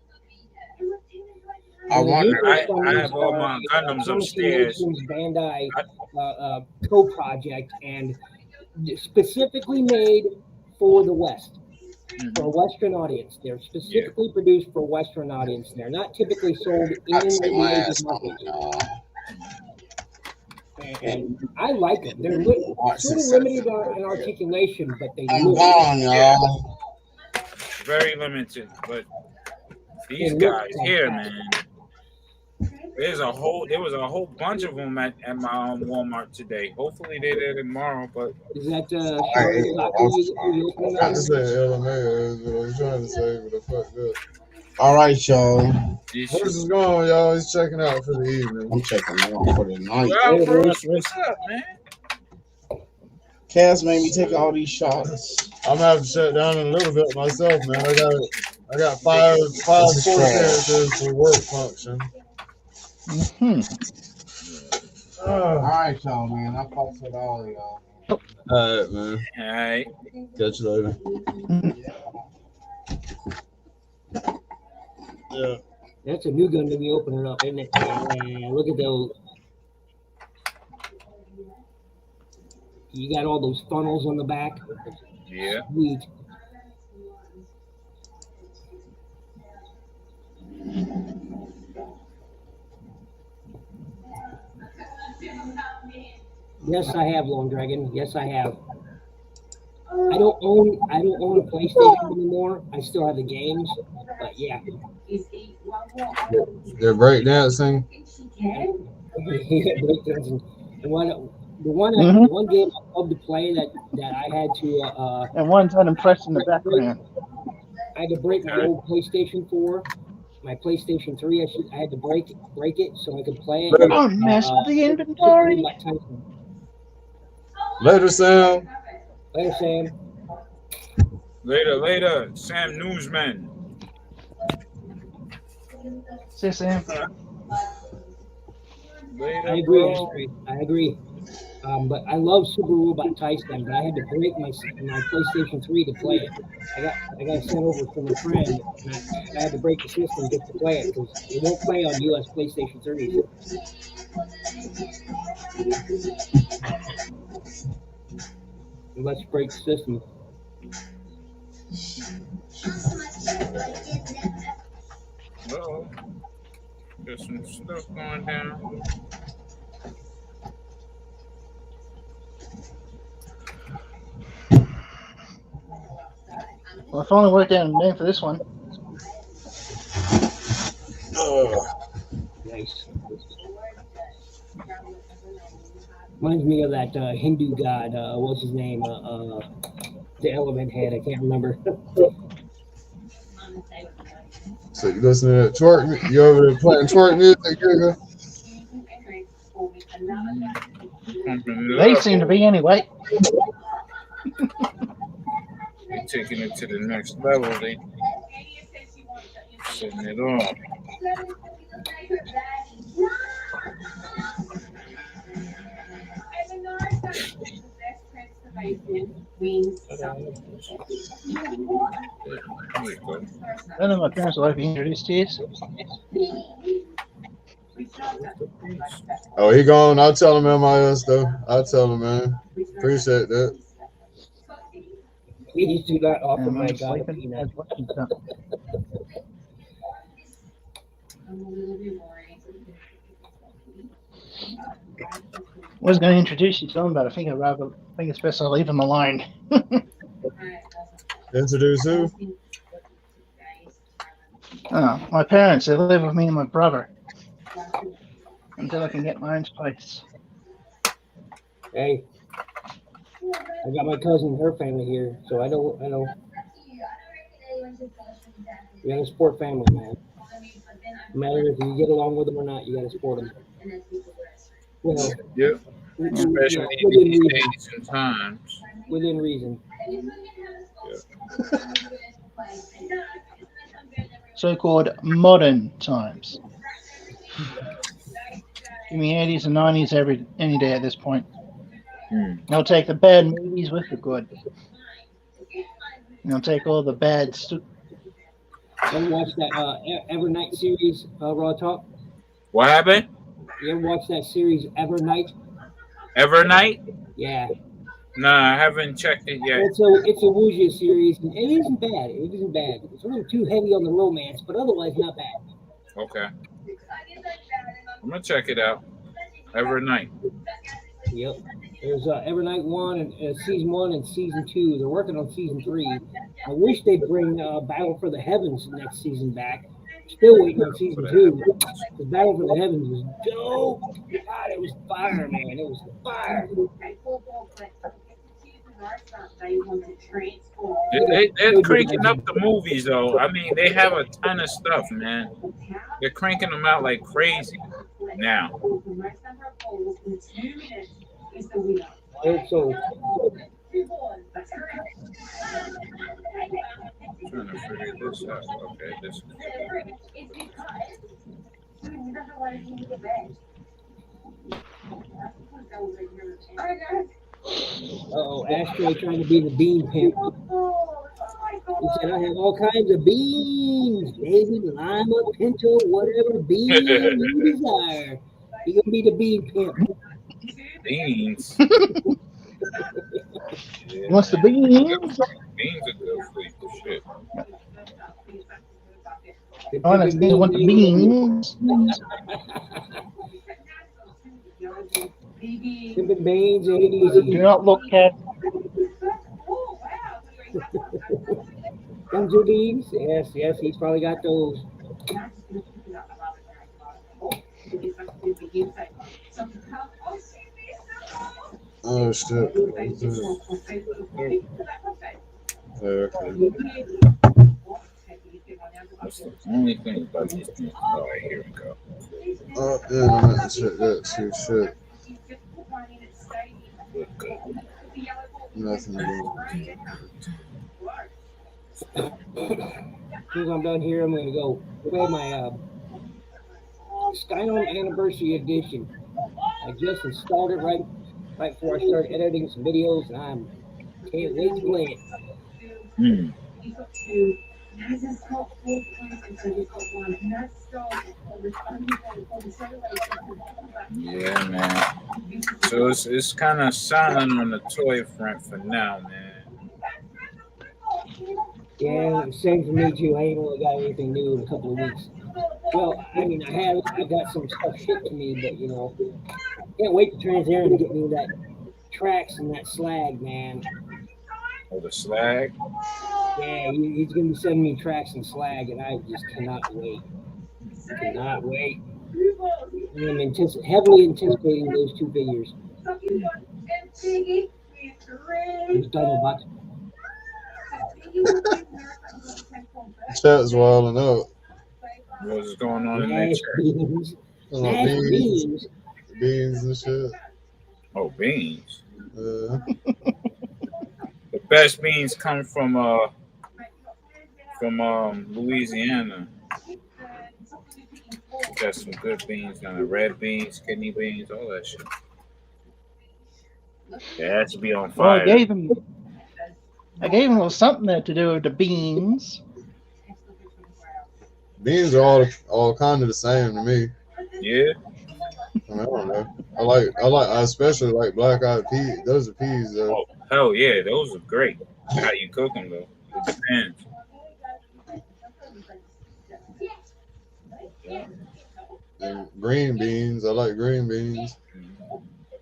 I wonder. I have all my Gundams upstairs. Bandai co-project and specifically made for the West, for a Western audience. They're specifically produced for a Western audience. They're not typically sold in the Asian market. And I like them. They're sort of limited in articulation, but they I'm gone, y'all. Very limited, but these guys here, man. There was a whole bunch of them at my Walmart today. Hopefully they're there tomorrow. But is that I tried to say LMA is what I was trying to say, but I fucked up. All right, y'all. Bruce is going, y'all. He's checking out for the evening. I'm checking out for the night. Well, Bruce, what's up, man? Kaz made me take all these shots. I'm gonna have to shut down in a little bit myself, man. I got five full characters for work function. All right, y'all, man. I fucked with all of y'all. All right, man. All right. Catch you later. Yeah. That's a new gun to be opening up, isn't it? Yeah, look at those. You got all those funnels on the back. Yeah. Sweet. Yes, I have Lone Dragon. Yes, I have. I don't own a PlayStation anymore. I still have the games, but yeah. They're breakdancing. Breakdancing. The one game I love to play that I had to and one's unimpressed in the background. I had to break my old PlayStation 4 my PlayStation 3. I had to break it so I could play it. Don't mess with the inventory. Robot Tyson. Later, Sam. Later, Sam. Later, Sam Newsman. See, Sam. Later, I agree. bro. Astrid. I agree. But I love Super Robot Tyson, but I had to break my PlayStation 3 to play it. I got it sent over from a friend, and I had to break the system just to play it because it won't play on US PlayStation 3. Let's break the system. Uh-oh. There's some stuff going down. Well, I finally worked out a name for this one. Nice. Reminds me of that Hindu god. What's his name? The elephant head. I can't remember. So you listen to that twerk? You over there playing twerk music, Giga? They seem to be anyway. They're taking it to the next level. They setting it off. I don't know my parents will like to be introduced to you. Oh, he gone. I'll tell him MIS though. I'll tell him, man. Appreciate that. Please do not offer And my I'm god a sleeping. peanut. I was going to introduce you to him, but I think it's best I leave him alone. Introduce who? Oh, my parents, they live with me and my brother until I can get my own place. Hey, I got my cousin and her family here, so I know. You gotta support family, man. No matter if you get along with them or not, you gotta support them. Well, Yep. Especially within these reason. days and times. Within reason. So-called modern times. Give me 80s and 90s any day at this point. I'll take the bad movies with the good. And I'll take all the bad stuff. Ever watch that Evernight series, Raw Talk? What happened? You ever watch that series Evernight? Evernight? Yeah. Nah, I haven't checked it yet. It's a Wuxia series, and it isn't bad. It isn't bad. It's a little too heavy on the romance, but otherwise not bad. Okay. I'm gonna check it out. Evernight. Yep. There's Evernight 1 and season 1 and season 2. They're working on season 3. I wish they'd bring Battle for the Heavens next season back. Still waiting on season 2. The Battle for the Heavens was dope. God, it was fire, man. It was fire. They're cranking up the movies, though. I mean, they have a ton of stuff, man. They're cranking them out like crazy now. So, I'm trying to figure this out. Okay, this. Ashtray trying to be the bean pimp. He said, I have all kinds of beans, baby, lima, pinto, whatever bean you desire. He gonna be the bean pimp. Beans. What's the beans? Beans are good for shit. Honestly, I want the beans. Pimpin' beans ain't easy. Do not look at. Ginger beans? Yes, he's probably got those. Oh shit. Okay. That's the only thing about these things. All right, here we go. Oh, yeah, check that too. Shit. Good. Nothing to do. As soon as I'm done here, I'm gonna go play my Skyrim Anniversary Edition. I just installed it right before I started editing some videos, and I can't wait to play it. Hmm. Yeah, man. So it's kind of silent on the toy front for now, man. Yeah, same for me too. I ain't really got anything new in a couple of weeks. Well, I mean, I got some stuff shipped to me, but can't wait for Trans-Aaron to get me that tracks and that slag, man. Oh, the slag. Yeah, he's gonna be sending me tracks and slag, and I just cannot wait. Cannot wait. I'm heavily anticipating those two figures. There's Dino Bucks. Chat's wilding up. What's going on in that chat? Beans. Beans and shit. Oh, beans. The best beans come from Louisiana. Got some good beans down there. Red beans, kidney beans, all that shit. Yeah, that should be on fire. Well, I gave him a little something there to do with the beans. Beans are all kind of the same to me. Yeah. I don't know. I especially like black eyed peas. Those are peas though. Oh, hell yeah, those are great. How you cook them though? It depends. And green beans, I like green beans.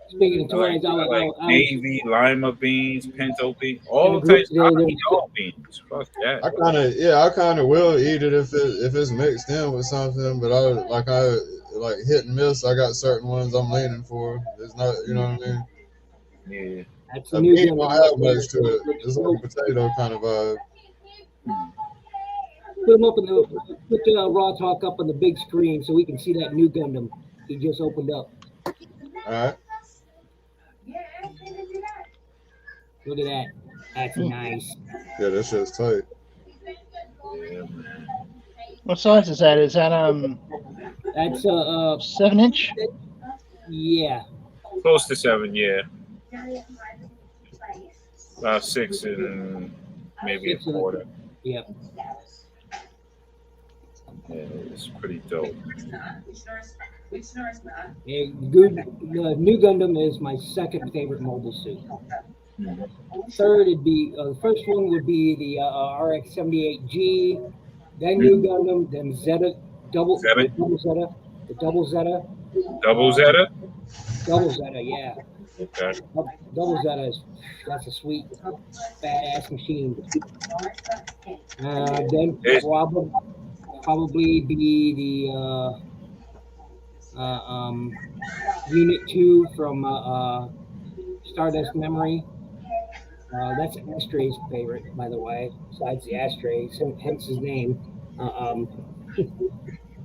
Speaking of toys, I like navy, lima beans, pinto beans, all types. I eat all beans. Fuck that. I kind of will eat it if it's mixed in with something, but I like hit and miss. I got certain ones I'm leaning for. It's not, you know what I mean? Yeah. That's a bean don't have much to it. It's like a potato kind of vibe. Put the Raw Talk up on the big screen so we can see that new Gundam he just opened up. All right. Look at that. That's nice. Yeah, that shit's tight. Yeah, man. What size is that? Is that That's 7-inch? Yeah. Close to 7, yeah. About 6 and maybe a quarter. Yep. Yeah, it's pretty dope. The new Gundam is my second favorite mobile suit. Third, it'd be the first one would be the RX-78G, then new Gundam, then Zeta, Double Zeta. Double Zeta, yeah. Okay. Double Zeta that's a sweet, badass machine. Then probably be the Unit 2 from Stardust Memory. That's Astray's favorite, by the way, besides the Astray, hence his name.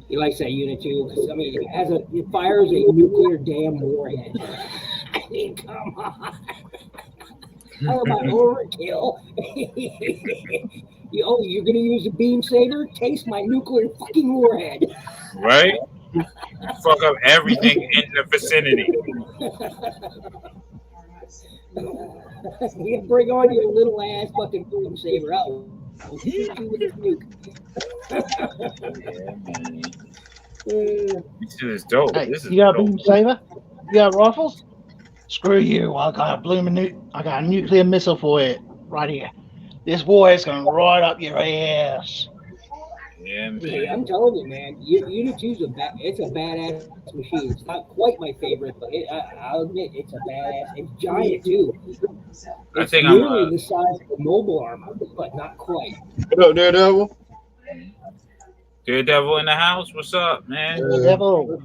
He likes that Unit 2 because, I mean, it fires a nuclear damn warhead. I mean, come on. How about overkill? You're going to use a beam saber? Taste my nuclear fucking warhead. Right? Fuck up everything in the vicinity. You bring on your little ass fucking beam saber out. We'll shoot you with a nuke. This shit is dope. Hey, This is you got a dope. beam saber? You got rifles? Screw you! I got a nuclear missile for it right here. This warhead's going right up your ass. Yeah, man. Yeah, I'm telling you, man. Unit 2's it's a badass machine. It's not quite my favorite, but I'll admit it's a badass. It's giant too. It's nearly the size of the mobile armor, but not quite. What up, Daredevil? Daredevil in the house. What's up, man? Daredevil.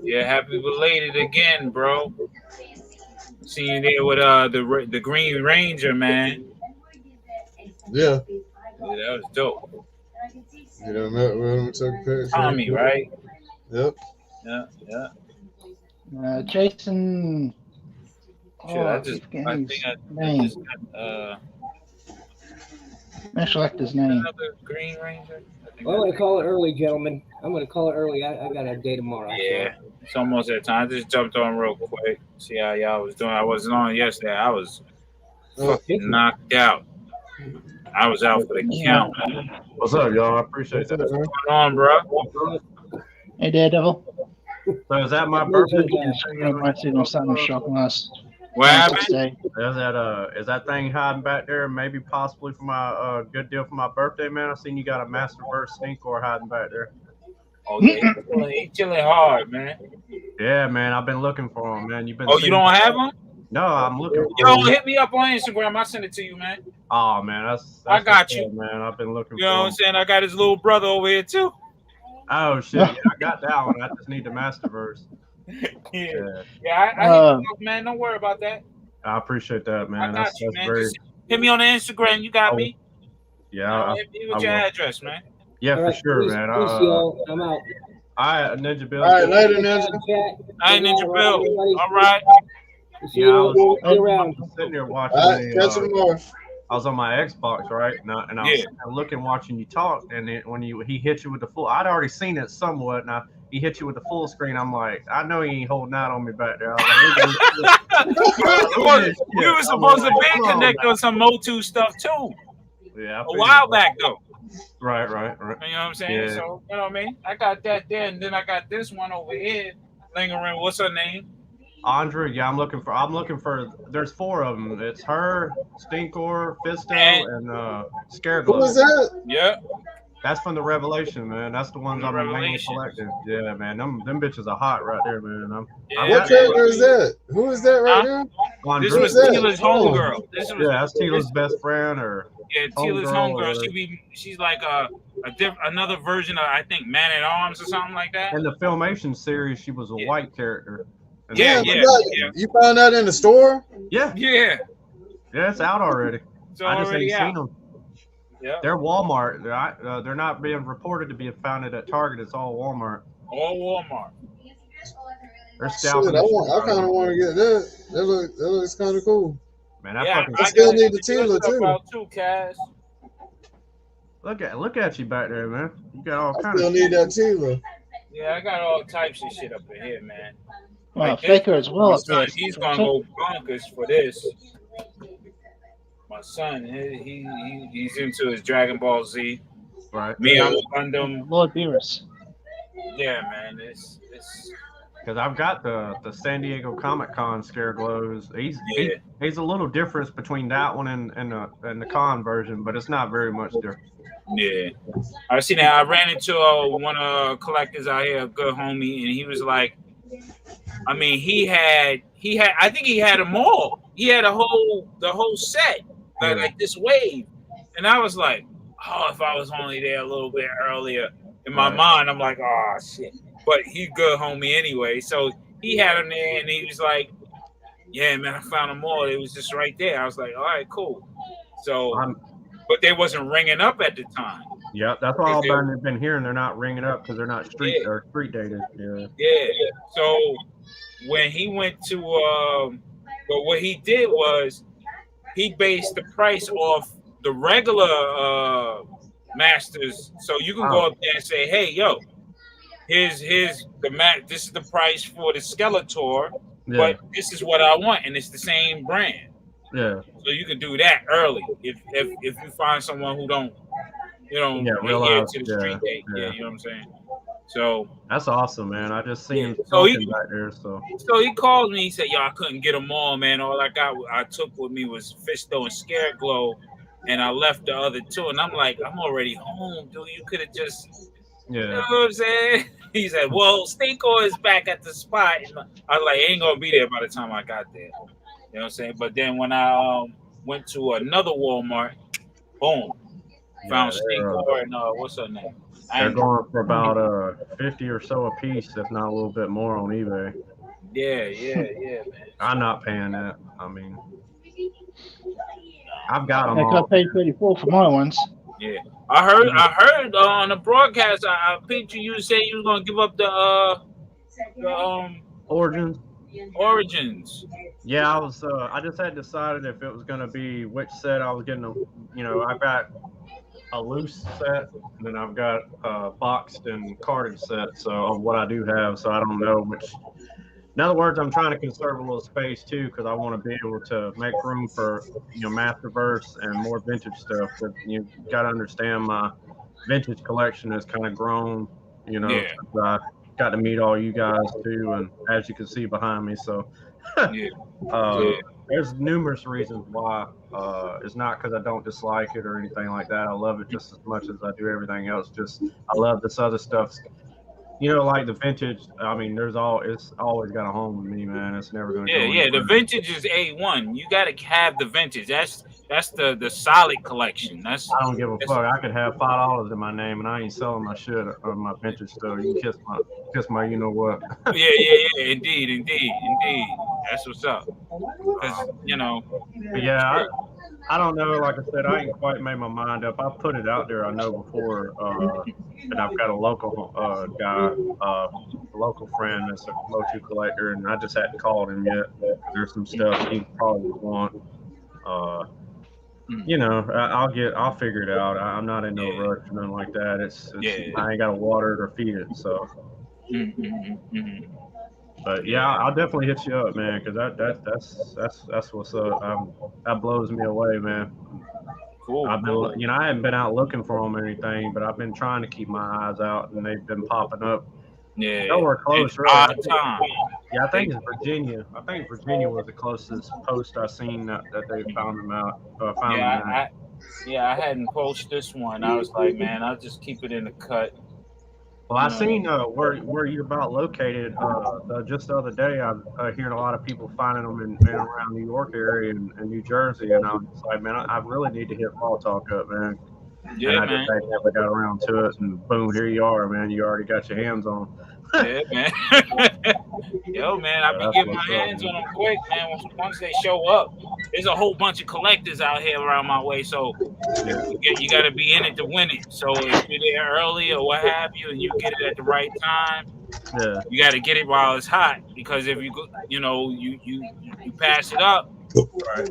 Yeah, happy belated again, bro. See you there with the Green Ranger, man. Yeah. Yeah, that was dope. You know, met with him, took a picture. Tommy, right? Yep. Yeah. Jason. Shit, I keep forgetting his I name. just got I select his name. another Green Ranger. Well, I'm going to call it early, gentlemen. I'm going to call it early. I got a day tomorrow. Yeah, it's almost that time. I just jumped on real quick. See how y'all was doing. I wasn't on yesterday. I was fucking knocked out. I was out for the count. What's up, y'all? I appreciate that. What's going on, bro? Hey, Daredevil. So is that my birthday? I see on something shocking us. What happened? Is that thing hiding back there? Maybe possibly for my good deal for my birthday, man. I seen you got a Masterverse Stinkor hiding back there. Oh yeah, he's chilling hard, man. Yeah, man. I've been looking for him, man. You've been. Oh, you don't have him? No, I'm looking. Yo, hit me up on Instagram. I'll send it to you, man. Oh man, that's I got you, man. I've been looking. You know what I'm saying? I got his little brother over here too. Oh shit! Yeah, I got that one. I just need the Masterverse. Yeah. I hit you up, man. Don't worry about that. I appreciate that, man. I got you, man. Just hit me on the Instagram. You got me. Yeah. Hit me with your address, man. Yeah, for sure, man. I'm out. All right, Ninja Bill. All right, later, Ninja. All right, Ninja Bill. All right. Yeah, I was sitting there watching. All right, catch you tomorrow. I was on my Xbox, right? And I was looking, watching you talk, and when he hit you with the full, I'd already seen it somewhat. Now he hit you with the full screen. I'm like, I know he ain't holding out on me back there. I was like, we were supposed to be connected on some Motu stuff too. Yeah, a while back though. Right. You know what I'm saying? Yeah. So you know what I mean? I got that there, and then I got this one over here lingering. What's her name? Andre, yeah, I'm looking for. There's 4 of them. It's her, Stinkor, Fisto, and Scareglow. Who was that? Yeah, that's from the Revelation, man. That's the ones I'm mainly collecting. Yeah, man, them bitches are hot right there, man. What character is that? Who is that right there? Andre. This was Tila's homegirl. That's Tila's best friend, or Tila's homegirl. She's like another version of, I think, Man at Arms or something like that. In the Filmation series, she was a white character. Yeah. You found that in the store? Yeah, it's out already. I just ain't seen them. Yeah, they're Walmart. They're not being reported to be found at Target. It's all Walmart. They're scalping. Shit, I kind of want to get that. That looks kind of cool. Man, I still need the Tila too. Cash. Look at you back there, man. You got all kinds. I still need that Tila. Yeah, I got all types of shit up in here, man. Well, Faker as well. He's gonna go bonkers for this. My son, he's into his Dragon Ball Z. Right. Me, I'm Gundam. Lord Beerus. Yeah, man. It's because I've got the San Diego Comic Con Scareglows. He's a little difference between that one and the con version, but it's not very much different. Yeah, I seen that. I ran into one of collectors out here, a good homie, and he was like, I mean, he had. I think he had them all. He had the whole set, like this wave, and I was like, oh, if I was only there a little bit earlier. In my mind, I'm like, oh shit. But he good homie anyway, so he had them there, and he was like, yeah, man, I found them all. It was just right there. I was like, all right, cool. So, but they wasn't ringing up at the time. Yeah, that's why I've been hearing they're not ringing up because they're not street dated. Yeah. So when he went to, but what he did was he based the price off the regular masters. So you can go up there and say, hey, yo, here's this is the price for the Skeletor, but this is what I want, and it's the same brand. Yeah. So you can do that early if you find someone who don't adhere to the street date. Yeah, you know what I'm saying? So that's awesome, man. I just seen him back there. So he called me. He said, "Yo, I couldn't get them all, man. All I took with me was Fisto and Scareglow, and I left the other 2." And I'm like, "I'm already home, dude. You could have just, you know what I'm saying?" He said, "Well, Stinkor is back at the spot." And I was like, "Ain't gonna be there by the time I got there." You know what I'm saying? But then when I went to another Walmart, boom, found Stinkor and what's her name? They're going for about 50 or so a piece, if not a little bit more on eBay. Yeah, man. I'm not paying that. I mean, I've got them I all. paid 34 for my ones. Yeah, I heard on the broadcast. I peeped you say you was gonna give up the Origins. Origins. Yeah, I was. I just had decided if it was going to be which set I was getting. I've got a loose set, and then I've got a boxed and carded set. So of what I do have, so I don't know which. In other words, I'm trying to conserve a little space too, because I want to be able to make room for Masterverse and more vintage stuff. But you got to understand, my vintage collection has kind of grown. Yeah, Since I got to meet all you guys too, and as you can see behind me, so. yeah, Uh, yeah, there's numerous reasons why. It's not because I don't dislike it or anything like that. I love it just as much as I do everything else. Just I love this other stuff. Like the vintage. I mean, it's always got a home with me, man. It's never gonna go yeah. The anywhere. vintage is A1. You got to have the vintage. That's the solid collection. That's I don't give a fuck. I could have $5 in my name, and I ain't selling my shit or my vintage stuff. You can kiss my, you know what? yeah. Indeed. That's what's up. Because But yeah, I don't know. Like I said, I ain't quite made my mind up. I put it out there. I know before, and I've got a local guy, a local friend that's a Motu collector, and I just hadn't called him yet. There's some stuff he probably would want. Uh, I'll figure it out. I'm not in no rush or nothing like that. It's yeah. I ain't got to water it or feed it. So, Mm-hmm. but yeah, I'll definitely hit you up, man, because that's what's up. That blows me away, man. Cool. I haven't been out looking for them or anything, but I've been trying to keep my eyes out, and they've been popping up. Yeah. Nowhere close, really. Odd time. Yeah, I think it's Virginia. I think Virginia was the closest post I seen that they found them out. I hadn't posted this one. I was like, man, I'll just keep it in the cut. Well, I seen where you're about located. Just the other day, I'm hearing a lot of people finding them in around New York area and New Jersey, and I was like, man, I really need to hit Ball Talk up, man. Yeah, and I man. just never got around to it, and boom, here you are, man. You already got your hands on them. Yeah, man. Yo, man, I be getting my hands on them quick, man. Once they show up, there's a whole bunch of collectors out here around my way, so you got to be in it to win it. So if you're there early or what have you, and you get it at the right time, you got to get it while it's hot, because if you pass it up, right.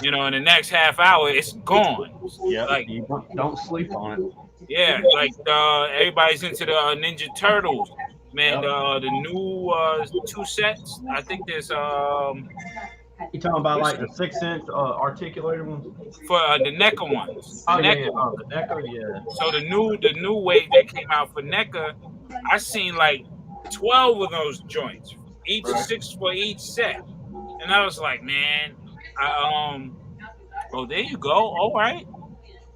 In the next half hour, it's gone. Yeah, like you don't sleep on it. Yeah, like everybody's into the Ninja Turtles. Man, the new 2 sets. I think there's You talking about like the 6-inch articulated ones? For the NECA ones. The NECA, yeah. So the new wave that came out for NECA, I seen like 12 of those joints, each 6 for each set, and I was like, man, oh, there you go. All right.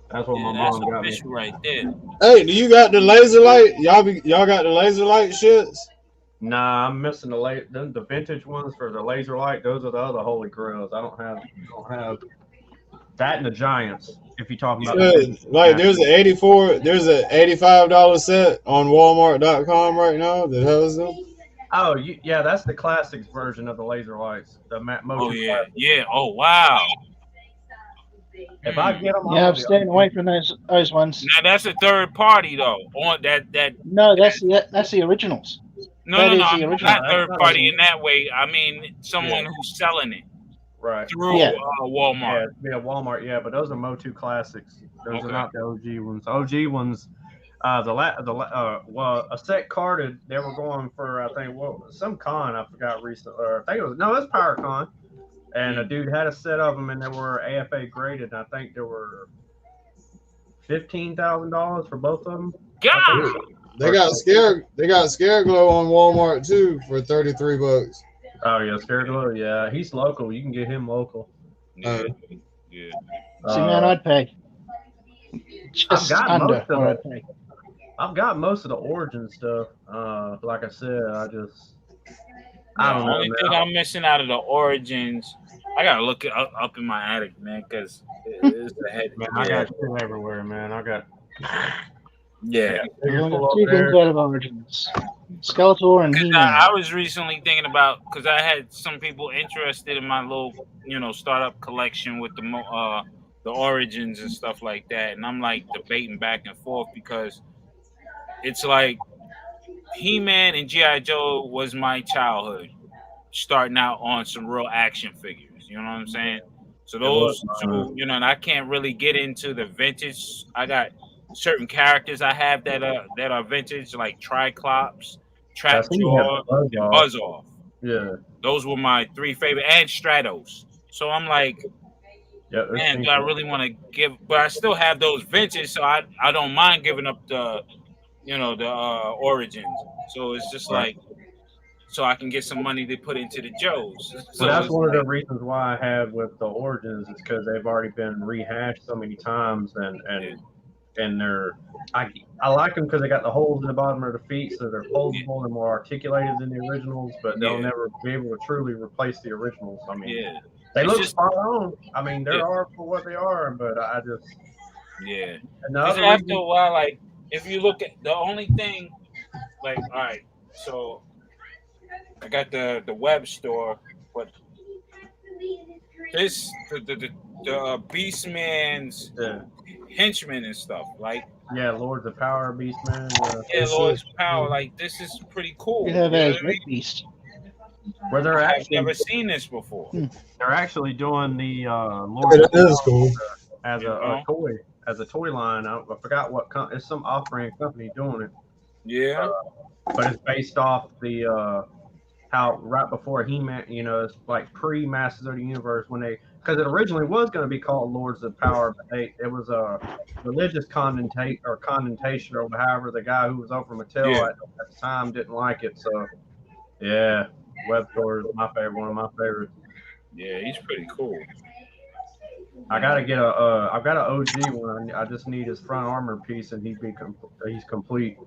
That's what my mom got me. Right there. Hey, do you got the laser light? Y'all got the laser light shits? Nah, I'm missing the vintage ones for the laser light. Those are the other holy grails. I don't have that and the Giants. If you're talking about there's an $85 set on Walmart.com right now that has them. Oh, yeah, that's the classics version of the laser lights. The Oh yeah, yeah. Oh wow. If I get them, I'm staying away from those ones. Now that's a third party though. On that. No, that's the originals. No. I'm not third party in that way. I mean someone who's selling it. Right. Through Walmart. Yeah, Walmart. Yeah, but those are Motu classics. Those are not the OG ones. OG ones. A set carded. They were going for some con I forgot recently. Or I think it was PowerCon. And a dude had a set of them, and they were AFA graded. And I think there were $15,000 for both of them. God, they got Scare Glow on Walmart too for $33. Oh yeah, Scare Glow. Yeah, he's local. You can get him local. Yeah. See, man, I'd pay. I've got most of the Origin stuff. Like I said, I don't know. The only thing I'm missing out of the Origins, I gotta look it up in my attic, man, because it's the head. Man, I got shit everywhere, man. I got. Yeah. Two things out of Origins: Skeletor and He-Man. I was recently thinking about, because I had some people interested in my little, startup collection with the the origins and stuff like that, and I'm like debating back and forth because it's like He-Man and G.I. Joe was my childhood, starting out on some real action figures. You know what I'm saying? So those two, you know, and I can't really get into the vintage. I got certain characters I have that are vintage, like Triclops, Trapjaw, and Buzz Off. Yeah. Those were my three favorite, and Stratos. So I'm like, man, do I really want to give? But I still have those vintage, so I don't mind giving up the, you know, the origins. So it's just like, so I can get some money to put into the Joes. So Well, that's one of the reasons why I have with the origins is because they've already been rehashed so many times, and they're I like them because they got the holes in the bottom of their feet, so they're foldable and more articulated than the originals, but they'll never be able to truly replace the originals. I mean, they look spot on. I mean, they are for what they are, but I just Because after a while, like if you look at the only thing, like all right, so I got the web store, but this the Beastman's henchmen and stuff, like Lords of Power, Beastman, Lords of Power, like this is pretty cool. You have know a what I mean? Beast. Where they're I've actually never seen this before. They're actually doing the Lords of Power as a toy line. I forgot what it's some off-brand company doing it. Yeah, but it's based off the how right before He-Man, you know, it's like pre-Masters of the Universe when because it originally was going to be called Lords of Power, but it was a religious connotation or however the guy who was over Mattel at the time didn't like it. So yeah, Web Store is my favorite, one of my favorites. Yeah, he's pretty cool. I gotta get I've got an OG one. I just need his front armor piece, and he's complete.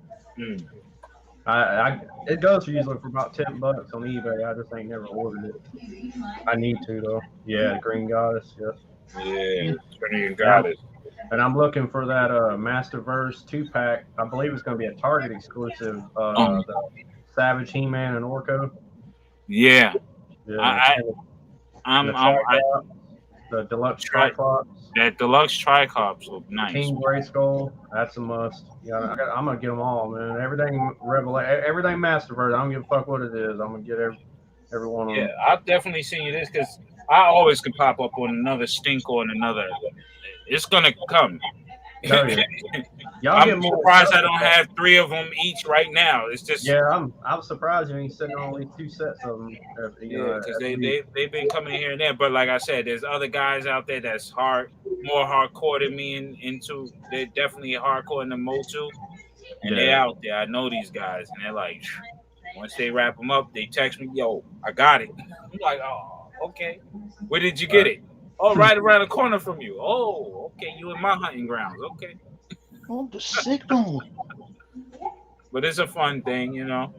It goes usually for about $10 on eBay. I just ain't never ordered it. I need to though. Yeah, Green Goddess. Yeah, Green Goddess. And I'm looking for that Masterverse 2-pack. I believe it's going to be a Target exclusive. The Savage, He-Man, and Orko. Yeah. The deluxe Triclops. That deluxe Triclops look nice. King Gray Skull, that's a must. Yeah, I'm gonna get them all, man. Everything Masterverse. I don't give a fuck what it is. I'm gonna get every one of them. Yeah, I've definitely seen you this because I always can pop up on another stink or another. It's gonna come. Oh, yeah. I'm surprised I don't have 3 of them each right now. It's just I'm surprised you ain't sitting on only 2 sets of them. Because they've been coming here and there, but like I said, there's other guys out there that's more hardcore than me into. They're definitely hardcore in the Motu, and they're out there. I know these guys, and they're like, once they wrap them up, they text me, "Yo, I got it." I'm like, "Oh, okay. Where did you get it?" "Oh, right around the corner from you." "Oh, okay. You in my hunting grounds." "Okay." Oh, the signal. But it's a fun thing, you know.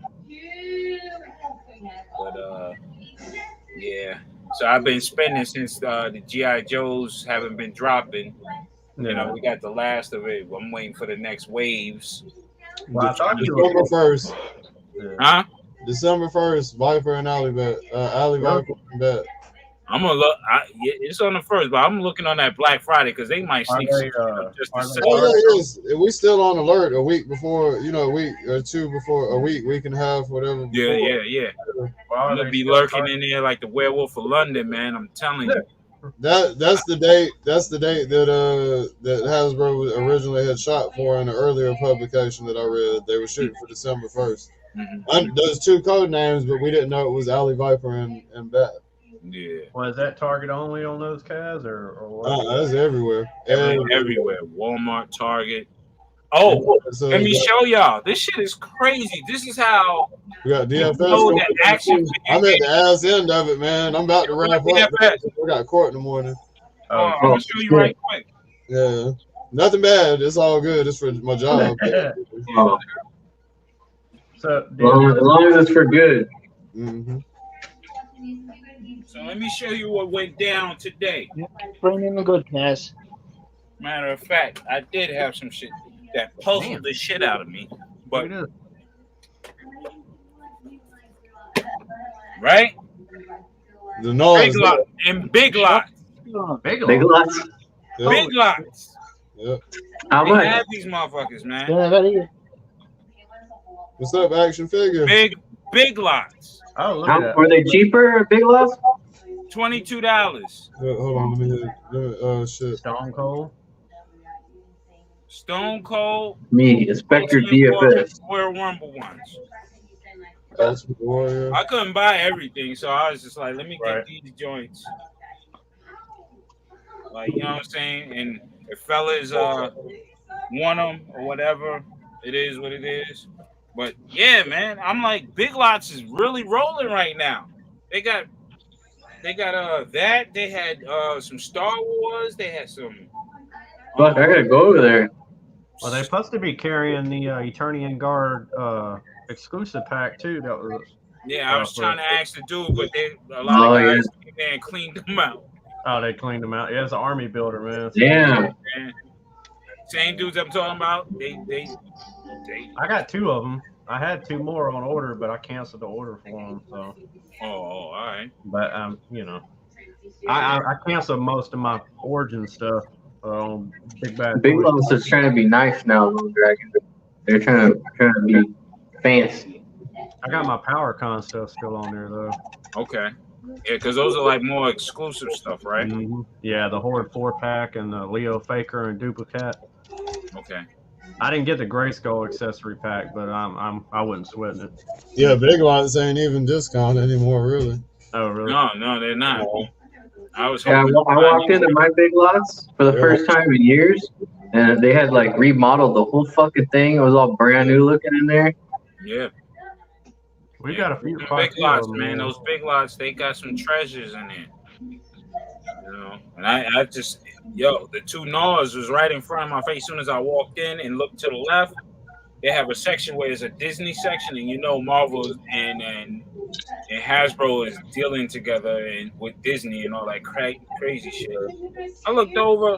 But yeah. So I've been spending since the G.I. Joes haven't been dropping. You know, we got the last of it. I'm waiting for the next waves. Well, I thought December 1st. Huh? December 1st, Viper and Alley Viper and Bet. I'm gonna look. It's on the 1st, but I'm looking on that Black Friday because they might sneak some just to say. Yes. We still on alert a week before, a week or two before, week and a half, whatever. Before. Yeah. I'm gonna be lurking in there like the Werewolf of London, man. I'm telling you. That's the date. That's the date that Hasbro originally had shot for in the earlier publication that I read. They were shooting for December 1st. Those 2 code names, but we didn't know it was Alley Viper and Bat. Yeah. Well, is that Target only on those Cavs or what? That's everywhere. Everywhere. Walmart, Target. Oh, let me show y'all. This shit is crazy. This is how we got DFS. I'm at the ass end of it, man. I'm about to wrap up. We got court in the morning. I'm gonna show you right quick. Yeah, nothing bad. It's all good. It's for my job. So, as long as it's for good. So let me show you what went down today. Bring in the good guys. Matter of fact, I did have some shit that puzzled the shit out of me. But right? The noise. Big Lot. Big Lots. Big Lots. Yep. How They much? have these motherfuckers, man. What's up, action figure? Big Lots. Oh, look at that. Are they cheaper at Big Lots? $22. Hold on, let me shit. Stone Cold. Stone Cold. Me, Inspector DFS. Royal Rumble ones. Ultimate Warrior. I couldn't buy everything, so I was just like, let me get these joints. Like, you know what I'm saying? And if fellas want them or whatever, it is what it is. But yeah, man, I'm like, Big Lots is really rolling right now. They got that. They had some Star Wars. They had some. Fuck, I gotta go over there. Well, they're supposed to be carrying the Eternian Guard exclusive pack too. That was. Yeah, I was trying to ask the dude, but a lot of guys came there and cleaned them out. Oh, they cleaned them out. Yeah, it's an army builder, man. Yeah. Same dudes I'm talking about. They. I got 2 of them. I had 2 more on order, but I canceled the order for them. So. Oh, all right. But you know, I canceled most of my Origin stuff. Big Lots is trying to be nice now, Little Dragon. They're trying to be fancy. I got my PowerCon stuff still on there though. Okay. Yeah, because those are like more exclusive stuff, right? Mm-hmm. Yeah, the Horde 4-pack and the Leo Faker and Duplicate. Okay. I didn't get the Grayskull accessory pack, but I wouldn't sweat it. Yeah, Big Lots ain't even discount anymore, really. Oh, really? No, they're not. I was. Yeah, I walked into my Big Lots for the first time in years, and they had like remodeled the whole fucking thing. It was all brand new looking in there. Yeah. We got a few Big Lots, man. Those Big Lots, they got some treasures in there. You know, and I just, the 2 Nars was right in front of my face as soon as I walked in and looked to the left. They have a section where it's a Disney section, and you know Marvel and Hasbro is dealing together and with Disney and all that crazy shit. I looked over,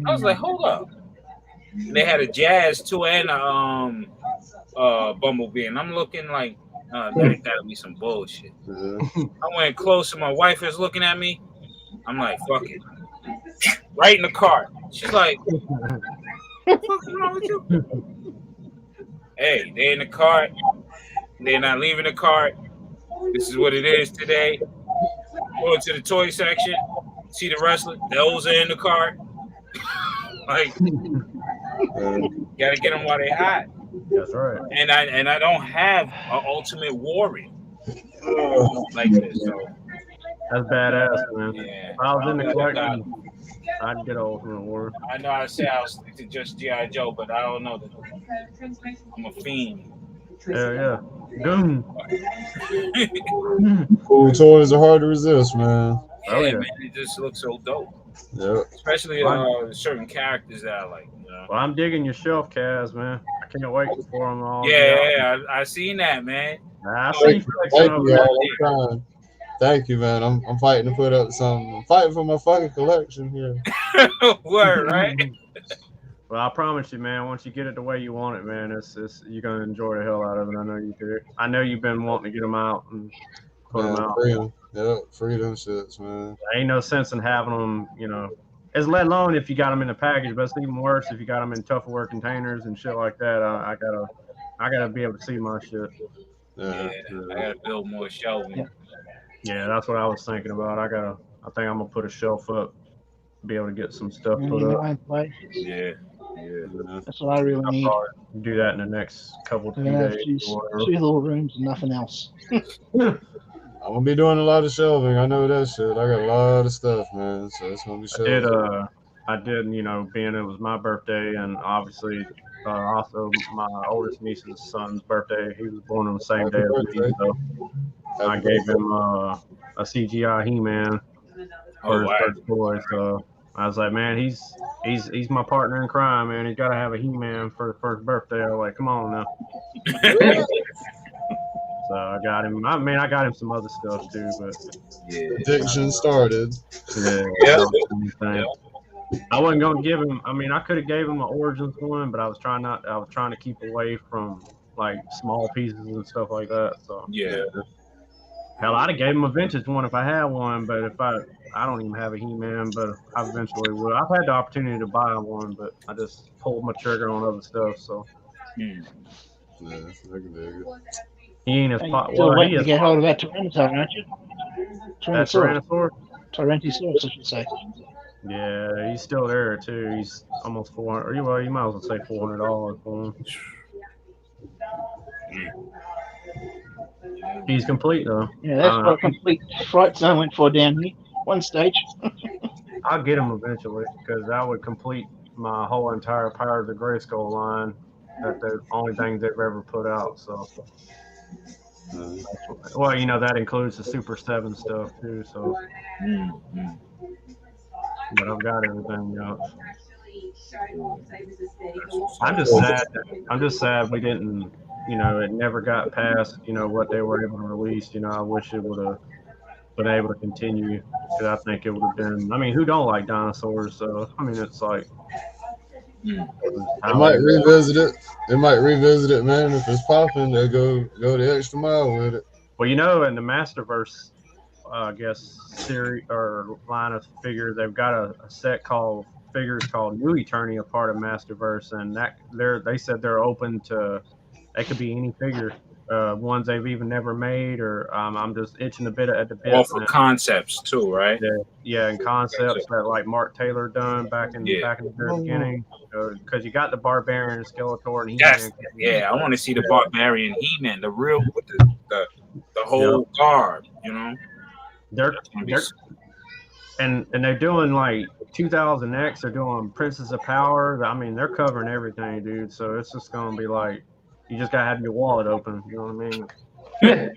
I was like, hold up. And they had a Jazz too and a Bumblebee, and I'm looking like, that gotta be some bullshit. I went close, and my wife is looking at me. I'm like, fuck it. Right in the cart. She's like, what the fuck's wrong with you? Hey, they in the cart. They're not leaving the cart. This is what it is today. Go to the toy section. See the wrestler. Those are in the cart. Like, gotta get them while they hot. That's right. And I don't have an Ultimate Warrior like this. So. That's badass, man. Yeah. If I was in the collection, I'd get an Ultimate Warrior. I know I say I was stick to just G.I. Joe, but I don't know that I'm a fiend. Yeah. Goon. Cool toys are hard to resist, man. Yeah, man, it just looks so dope. Yeah. Especially certain characters that I like. You know? Well, I'm digging your shelf, Kaz, man. I can't wait for them all. Yeah, I seen that, man. Thank you, Thank you, man. I'm fighting to put up some. I'm fighting for my fucking collection here. Word, right? Well, I promise you, man. Once you get it the way you want it, man, it's you're gonna enjoy the hell out of it. I know you do. I know you've been wanting to get them out and put them out. Freedom. Yep, freedom shits, man. There ain't no sense in having them, you know. It's let alone if you got them in a package, but it's even worse if you got them in Tupperware containers and shit like that. I gotta be able to see my shit. Yeah, I gotta build more shelving. Yeah, that's what I was thinking about. I think I'm gonna put a shelf up, be able to get some stuff put up. Yeah. That's what I really need. I'll probably do that in the next couple of days. Two little rooms and nothing else. I'm gonna be doing a lot of shelving. I know that shit. I got a lot of stuff, man. So it's gonna be shelving. I did, you know, being it was my birthday and obviously also my oldest niece's son's birthday. He was born on the same day as me, so I gave him a CGI He-Man for his first toy. So I was like, man, he's my partner in crime, man. He's got to have a He-Man for the first birthday. I was like, come on now. So I got him. I got him some other stuff too, but addiction started. Yeah. I wasn't gonna give him. I mean, I could have gave him an Origins one, but I was trying to keep away from like small pieces and stuff like that. So yeah. Hell, I'd have gave him a vintage one if I had one, but if I don't even have a He-Man, but I eventually will. I've had the opportunity to buy one, but I just pulled my trigger on other stuff. So Yeah, I can dig it. he ain't as Hey, pop. still Well, he waiting to is get hold of that Tyrannosaur, aren't you? that Tyrannosaurus. Tyrannosaurus. Tyrannosaurus, I should say. Yeah, he's still there too. He's almost 400. Well, you might as well say $400 for him. He's complete though. Yeah, that's what a complete fright zone went for down here. One stage. I'll get him eventually because that would complete my whole entire Power of the Grayskull line. That's the only thing they've ever put out. So, well, you know that includes the Super 7 stuff too. So, but I've got everything else. I'm just sad. I'm just sad we didn't. You know, it never got past. You know what they were able to release. You know, I wish it would have been able to continue because I think it would have been. I mean, who don't like dinosaurs? So, I mean, it's like. They might revisit it. They might revisit it, man. If it's popping, they'll go the extra mile with it. Well, you know, in the Masterverse, I guess series or line of figures, they've got a set called figures called New Eternia, part of Masterverse, and that they said they're open to. They could be any figure, ones they've even never made, or I'm just itching a bit at the bit. All for concepts too, right? Yeah, and concepts that like Mark Taylor done back in the very beginning. Because you got the Barbarian, Skeletor, and He-Man. Yeah, I want to see the Barbarian He-Man, the real with the whole garb. You know, they're and they're doing like 2000X. They're doing Princess of Power. I mean, they're covering everything, dude. So it's just gonna be like you just gotta have your wallet open. You know what I mean?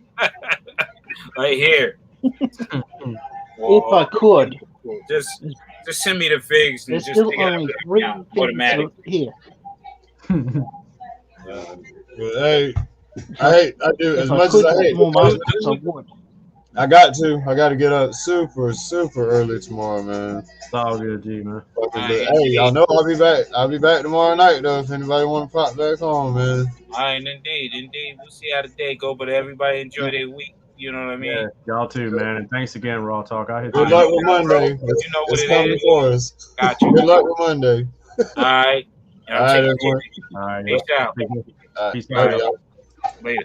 Right here. If I could, just send me the figs and there's just still take it only out 3 automatic. here. Hey, I do as much as I hate. I got to get up super early tomorrow, man. It's all good, G, man. Hey, y'all know I'll be back. I'll be back tomorrow night though. If anybody want to pop back home, man. All right, indeed. We'll see how the day go, but everybody enjoy their week. You know what I mean? Yeah, y'all too, man. And thanks again, Raw Talk. I hit Good luck with Monday. You know what it's it coming is. for us. Got you. Good luck with Monday. All right. All right, everyone. All right. Peace out. Peace out. out. Later.